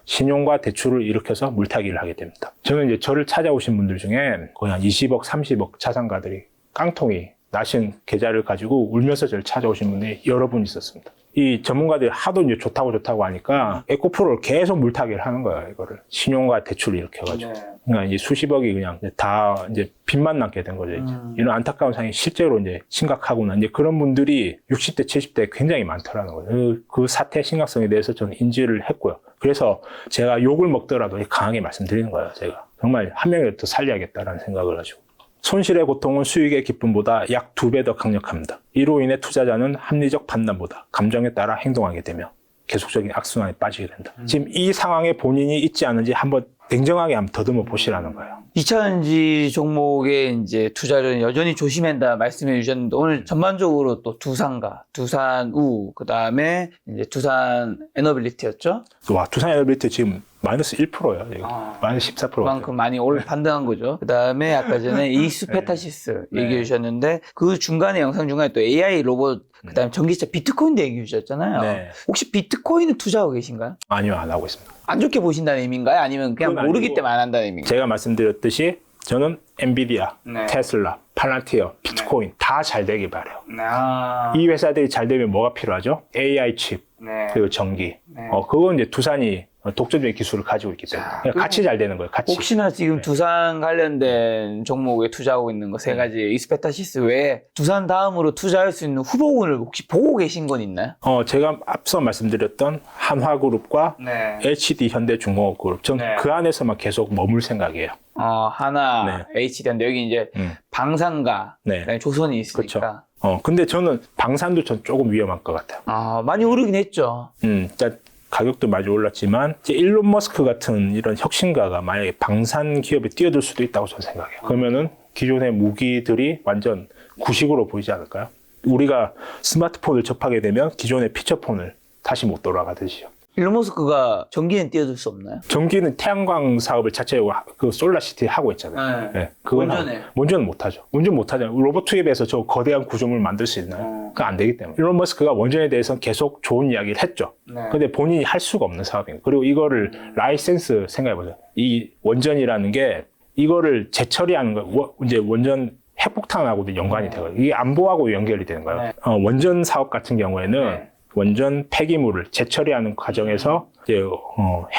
신용과 대출을 일으켜서 물타기를 하게 됩니다. 저는 이제 저를 찾아오신 분들 중에 거의 한 20억, 30억 자산가들이 깡통이 나신 계좌를 가지고 울면서 저를 찾아오신 분이 여러 분 있었습니다. 이 전문가들이 하도 이제 좋다고 하니까 에코프로를 계속 물타기를 하는 거예요, 이거를. 신용과 대출을 일으켜가지고. 네. 그러니까 이제 수십억이 그냥 다 이제 빚만 남게 된 거죠, 이제. 이런 안타까운 상황이 실제로 이제 심각하구나. 이제 그런 분들이 60대, 70대 굉장히 많더라는 거예요. 그 사태의 심각성에 대해서 저는 인지를 했고요. 그래서 제가 욕을 먹더라도 강하게 말씀드리는 거예요, 제가. 정말 한 명이라도 더 살려야겠다라는 생각을 가지고. 손실의 고통은 수익의 기쁨보다 약 2배 더 강력합니다. 이로 인해 투자자는 합리적 판단보다 감정에 따라 행동하게 되며 계속적인 악순환에 빠지게 된다. 지금 이 상황에 본인이 있지 않은지 한번 냉정하게 한번 더듬어 보시라는 거예요. 2차전지 종목에 이제 투자를 여전히 조심한다 말씀해 주셨는데 오늘 전반적으로 또 두산과 두산우 그다음에 이제 두산 에너빌리티였죠? 와, 두산 에너빌리티 지금 마이너스 1%예요. 이거. 마이너스 14%. 그만큼 많이 반등한 거죠. 그다음에 아까 전에 이스페타시스 얘기해 주셨는데 그 중간에 영상 중간에 또 AI 로봇 그다음에 전기차 비트코인도 얘기해 주셨잖아요. 네. 혹시 비트코인을 투자하고 계신가요? 아니요, 안 하고 있습니다. 안 좋게 보신다는 의미인가요? 아니면 그냥 그건 모르기 아니고 때문에 안 한다는 의미인가요? 제가 말씀드렸듯이 저는 엔비디아, 네. 테슬라, 팔란티어, 비트코인 다 잘 되길 바라요. 아, 이 회사들이 잘 되면 뭐가 필요하죠? AI 칩, 네. 그리고 전기. 네. 그건 이제 두산이 독점적인 기술을 가지고 있기 때문에 그냥 같이 잘 되는 거예요. 같이. 혹시나 지금 두산 관련된 종목에 투자하고 있는 거 세 가지 이스페타시스 외에 두산 다음으로 투자할 수 있는 후보군을 혹시 보고 계신 건 있나요? 제가 앞서 말씀드렸던 한화그룹과 네. HD 현대중공업그룹, 전 네. 그 안에서만 계속 머물 생각이에요. 하나, HD인데 여기 이제 방산과 네. 그다음에 조선이 있으니까. 근데 저는 방산도 전 조금 위험할 것 같아요. 많이 오르긴 했죠. 일단 가격도 많이 올랐지만 이제 일론 머스크 같은 이런 혁신가가 만약에 방산 기업에 뛰어들 수도 있다고 저는 생각해요. 그러면은 기존의 무기들이 완전 구식으로 보이지 않을까요? 우리가 스마트폰을 접하게 되면 기존의 피처폰을 다시 못 돌아가듯이요. 일론 머스크가 전기는 띄워줄 수 없나요? 전기는 태양광 사업을 자체로 그 솔라시티 하고 있잖아요. 네. 네, 그건 원전에. 원전은 못하죠. 원전 못하죠. 로봇 투입해서 저 거대한 구조물 만들 수 있나요? 그건 안 되기 때문에. 일론 머스크가 원전에 대해서는 계속 좋은 이야기를 했죠. 네. 근데 본인이 할 수가 없는 사업인 거예요. 그리고 이거를 라이센스 생각해보세요. 이 원전이라는 게 이거를 재처리하는 거, 이제 원전 핵폭탄하고도 연관이 되거든요. 이게 안보하고 연결이 되는 거예요. 네. 원전 사업 같은 경우에는 네. 원전 폐기물을 재처리하는 과정에서 이제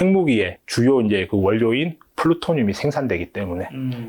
핵무기의 주요 이제 그 원료인 플루토늄이 생산되기 때문에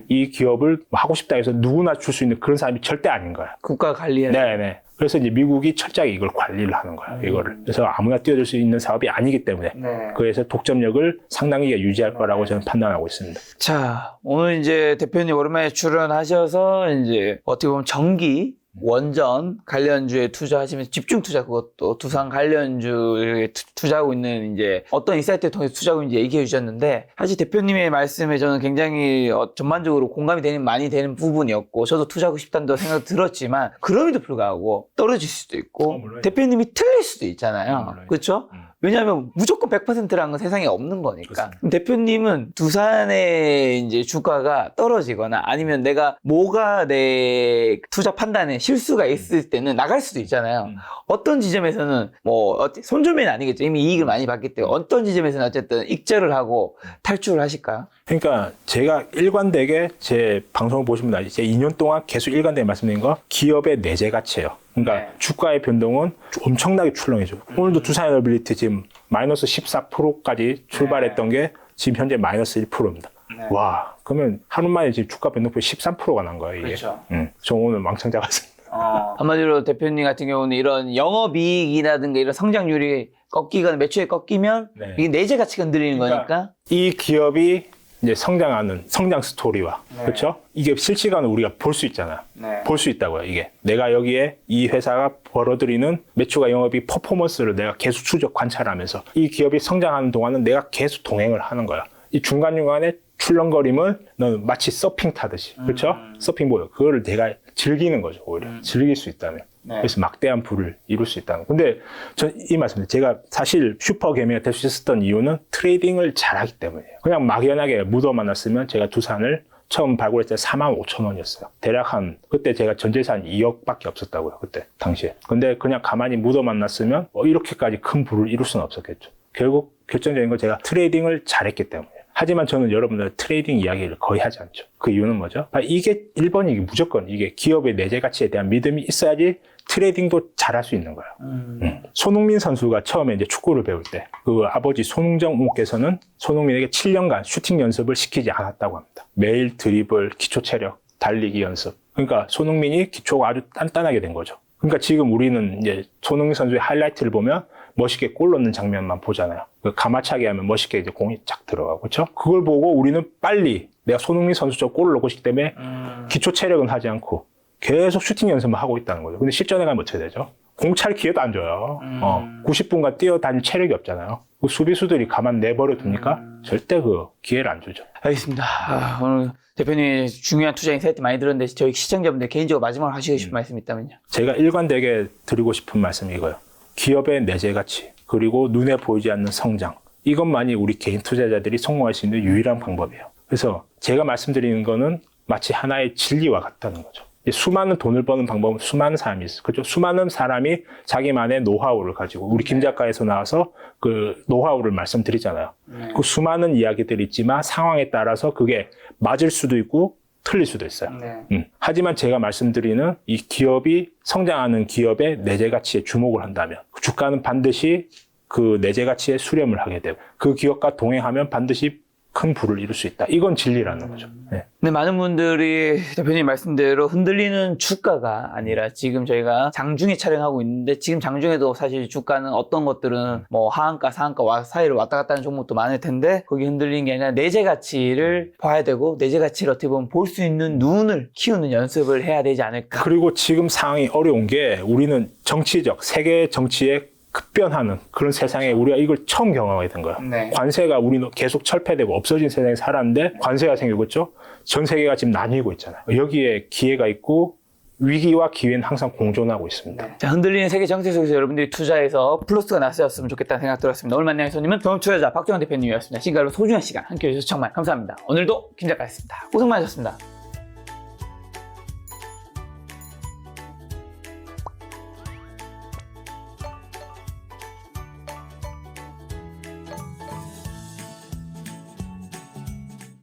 이 기업을 하고 싶다 해서 누구나 줄 수 있는 그런 사람이 절대 아닌 거야. 국가 관리에. 네네. 그래서 이제 미국이 철저하게 이걸 관리를 하는 거야, 이거를. 그래서 아무나 뛰어들 수 있는 사업이 아니기 때문에. 네. 그래서 독점력을 상당히 유지할 거라고 저는 판단하고 있습니다. 자, 오늘 이제 대표님 오랜만에 출연하셔서 이제 어떻게 보면 전기, 원전 관련주에 투자하시면 집중 투자, 그것도 두산 관련주에 투자하고 있는 이제 어떤 인사이트를 통해서 투자하고 있는지 얘기해 주셨는데, 사실 대표님의 말씀에 저는 굉장히 전반적으로 공감이 많이 되는 부분이었고, 저도 투자하고 싶다는 생각이 들었지만, 그럼에도 불구하고 떨어질 수도 있고, 물론이죠. 대표님이 틀릴 수도 있잖아요. 물론이죠. 그렇죠? 왜냐하면 무조건 100%라는 건 세상에 없는 거니까. 그렇습니다. 대표님은 두산의 이제 주가가 떨어지거나 아니면 내가 뭐가 내 투자 판단에 실수가 있을 때는 나갈 수도 있잖아요. 어떤 지점에서는 뭐 손절매는 아니겠죠. 이미 이익을 많이 받기 때문에 어떤 지점에서는 어쨌든 익절을 하고 탈출을 하실까요? 그러니까 제가 일관되게 제 방송을 보시면 알지, 제 2년 동안 계속 일관되게 말씀드린 거 기업의 내재 가치예요. 그러니까 네. 주가의 변동은 엄청나게 출렁해져요. 오늘도 두산에너빌리티 지금 마이너스 14%까지 출발했던 게 지금 현재 마이너스 1%입니다. 네. 와, 그러면 하루 만에 지금 주가 변동폭이 13%가 난 거예요, 이게. 그렇죠. 저 오늘 왕창 잡았습니다. 한마디로 대표님 같은 경우는 이런 영업이익이라든가 이런 성장률이 꺾이거나 매출이 꺾이면 네. 이게 내재 가치가 흔들리는 그러니까 거니까. 이 기업이 이제 성장하는 성장 스토리와 네. 그렇죠? 이게 실시간으로 우리가 볼 수 있잖아요. 네. 볼 수 있다고요. 이게 내가 여기에 이 회사가 벌어들이는 매출과 영업이 퍼포먼스를 내가 계속 추적 관찰하면서 이 기업이 성장하는 동안은 내가 계속 동행을 하는 거야. 이 중간중간에 출렁거림을 너는 마치 서핑 타듯이, 그렇죠? 서핑보드 그거를 내가 즐기는 거죠. 오히려 즐길 수 있다면. 네. 그래서 막대한 부를 이룰 수 있다는. 근데 전 이 말씀입니다. 제가 사실 슈퍼 개미가 될 수 있었던 이유는 트레이딩을 잘하기 때문이에요. 그냥 막연하게 묻어 만났으면 제가 두산을 처음 발굴했을 때 45,000원이었어요. 대략 그때 제가 전재산 2억밖에 없었다고요. 그때 당시에. 근데 그냥 가만히 묻어 만났으면 이렇게까지 큰 부를 이룰 수는 없었겠죠. 결국 결정적인 건 제가 트레이딩을 잘했기 때문에. 하지만 저는 여러분들 트레이딩 이야기를 거의 하지 않죠. 그 이유는 뭐죠? 이게 1번이 무조건 이게 기업의 내재 가치에 대한 믿음이 있어야지 트레이딩도 잘할 수 있는 거예요. 손흥민 선수가 처음에 이제 축구를 배울 때 그 아버지 손흥정 이모께서는 손흥민에게 7년간 슈팅 연습을 시키지 않았다고 합니다. 매일 드리블, 기초 체력, 달리기 연습. 그러니까 손흥민이 기초가 아주 단단하게 된 거죠. 그러니까 지금 우리는 이제 손흥민 선수의 하이라이트를 보면 멋있게 골 넣는 장면만 보잖아요. 가마차기 하면 멋있게 이제 공이 쫙 들어가고, 그렇죠? 그걸 보고 우리는 빨리 내가 손흥민 선수처럼 골을 넣고 싶기 때문에 기초 체력은 하지 않고 계속 슈팅 연습만 하고 있다는 거죠. 근데 실전에 가면 어떻게 되죠? 공 찰 기회도 안 줘요. 90분간 뛰어다닐 체력이 없잖아요. 그 수비수들이 가만 내버려 둡니까? 절대 그 기회를 안 주죠. 알겠습니다. 오늘 대표님 중요한 투자 인사이트 많이 들었는데 저희 시청자분들 개인적으로 마지막으로 하시고 싶은 말씀 있다면요. 제가 일관되게 드리고 싶은 말씀이 이거예요. 기업의 내재 가치, 그리고 눈에 보이지 않는 성장. 이것만이 우리 개인 투자자들이 성공할 수 있는 유일한 방법이에요. 그래서 제가 말씀드리는 거는 마치 하나의 진리와 같다는 거죠. 수많은 돈을 버는 방법은 수많은 사람이 있어요. 그렇죠? 수많은 사람이 자기만의 노하우를 가지고 우리 김 작가에서 나와서 그 노하우를 말씀드리잖아요. 그 수많은 이야기들이 있지만 상황에 따라서 그게 맞을 수도 있고 틀릴 수도 있어요. 하지만 제가 말씀드리는 이 기업이 성장하는 기업의 내재 가치에 주목을 한다면 주가는 반드시 그 내재 가치에 수렴을 하게 되고 그 기업과 동행하면 반드시 큰 부를 이룰 수 있다. 이건 진리라는 거죠. 네. 근데 많은 분들이 대표님 말씀대로 흔들리는 주가가 아니라 지금 저희가 장중에 촬영하고 있는데 지금 장중에도 사실 주가는 어떤 것들은 뭐 하한가, 상한가 사이를 왔다 갔다 하는 종목도 많을 텐데 거기 흔들리는 게 아니라 내재 가치를 봐야 되고 내재 가치를 어떻게 보면 볼 수 있는 눈을 키우는 연습을 해야 되지 않을까. 그리고 지금 상황이 어려운 게 우리는 정치적, 세계 정치의 급변하는 그런 세상에 우리가 이걸 처음 경험하게 된 거야. 네. 관세가 우리는 계속 철폐되고 없어진 세상에 살았는데 관세가 생기고 있죠. 전 세계가 지금 나뉘고 있잖아요. 여기에 기회가 있고 위기와 기회는 항상 공존하고 있습니다. 자, 흔들리는 세계 정세 속에서 여러분들이 투자해서 플러스가 났었으면 좋겠다는 생각 들었습니다. 오늘 만나는 손님은 경험투자자 박정환 대표님이었습니다. 지금까지 소중한 시간 함께해 주셔서 정말 감사합니다. 오늘도 김 작가였습니다. 고생 많으셨습니다.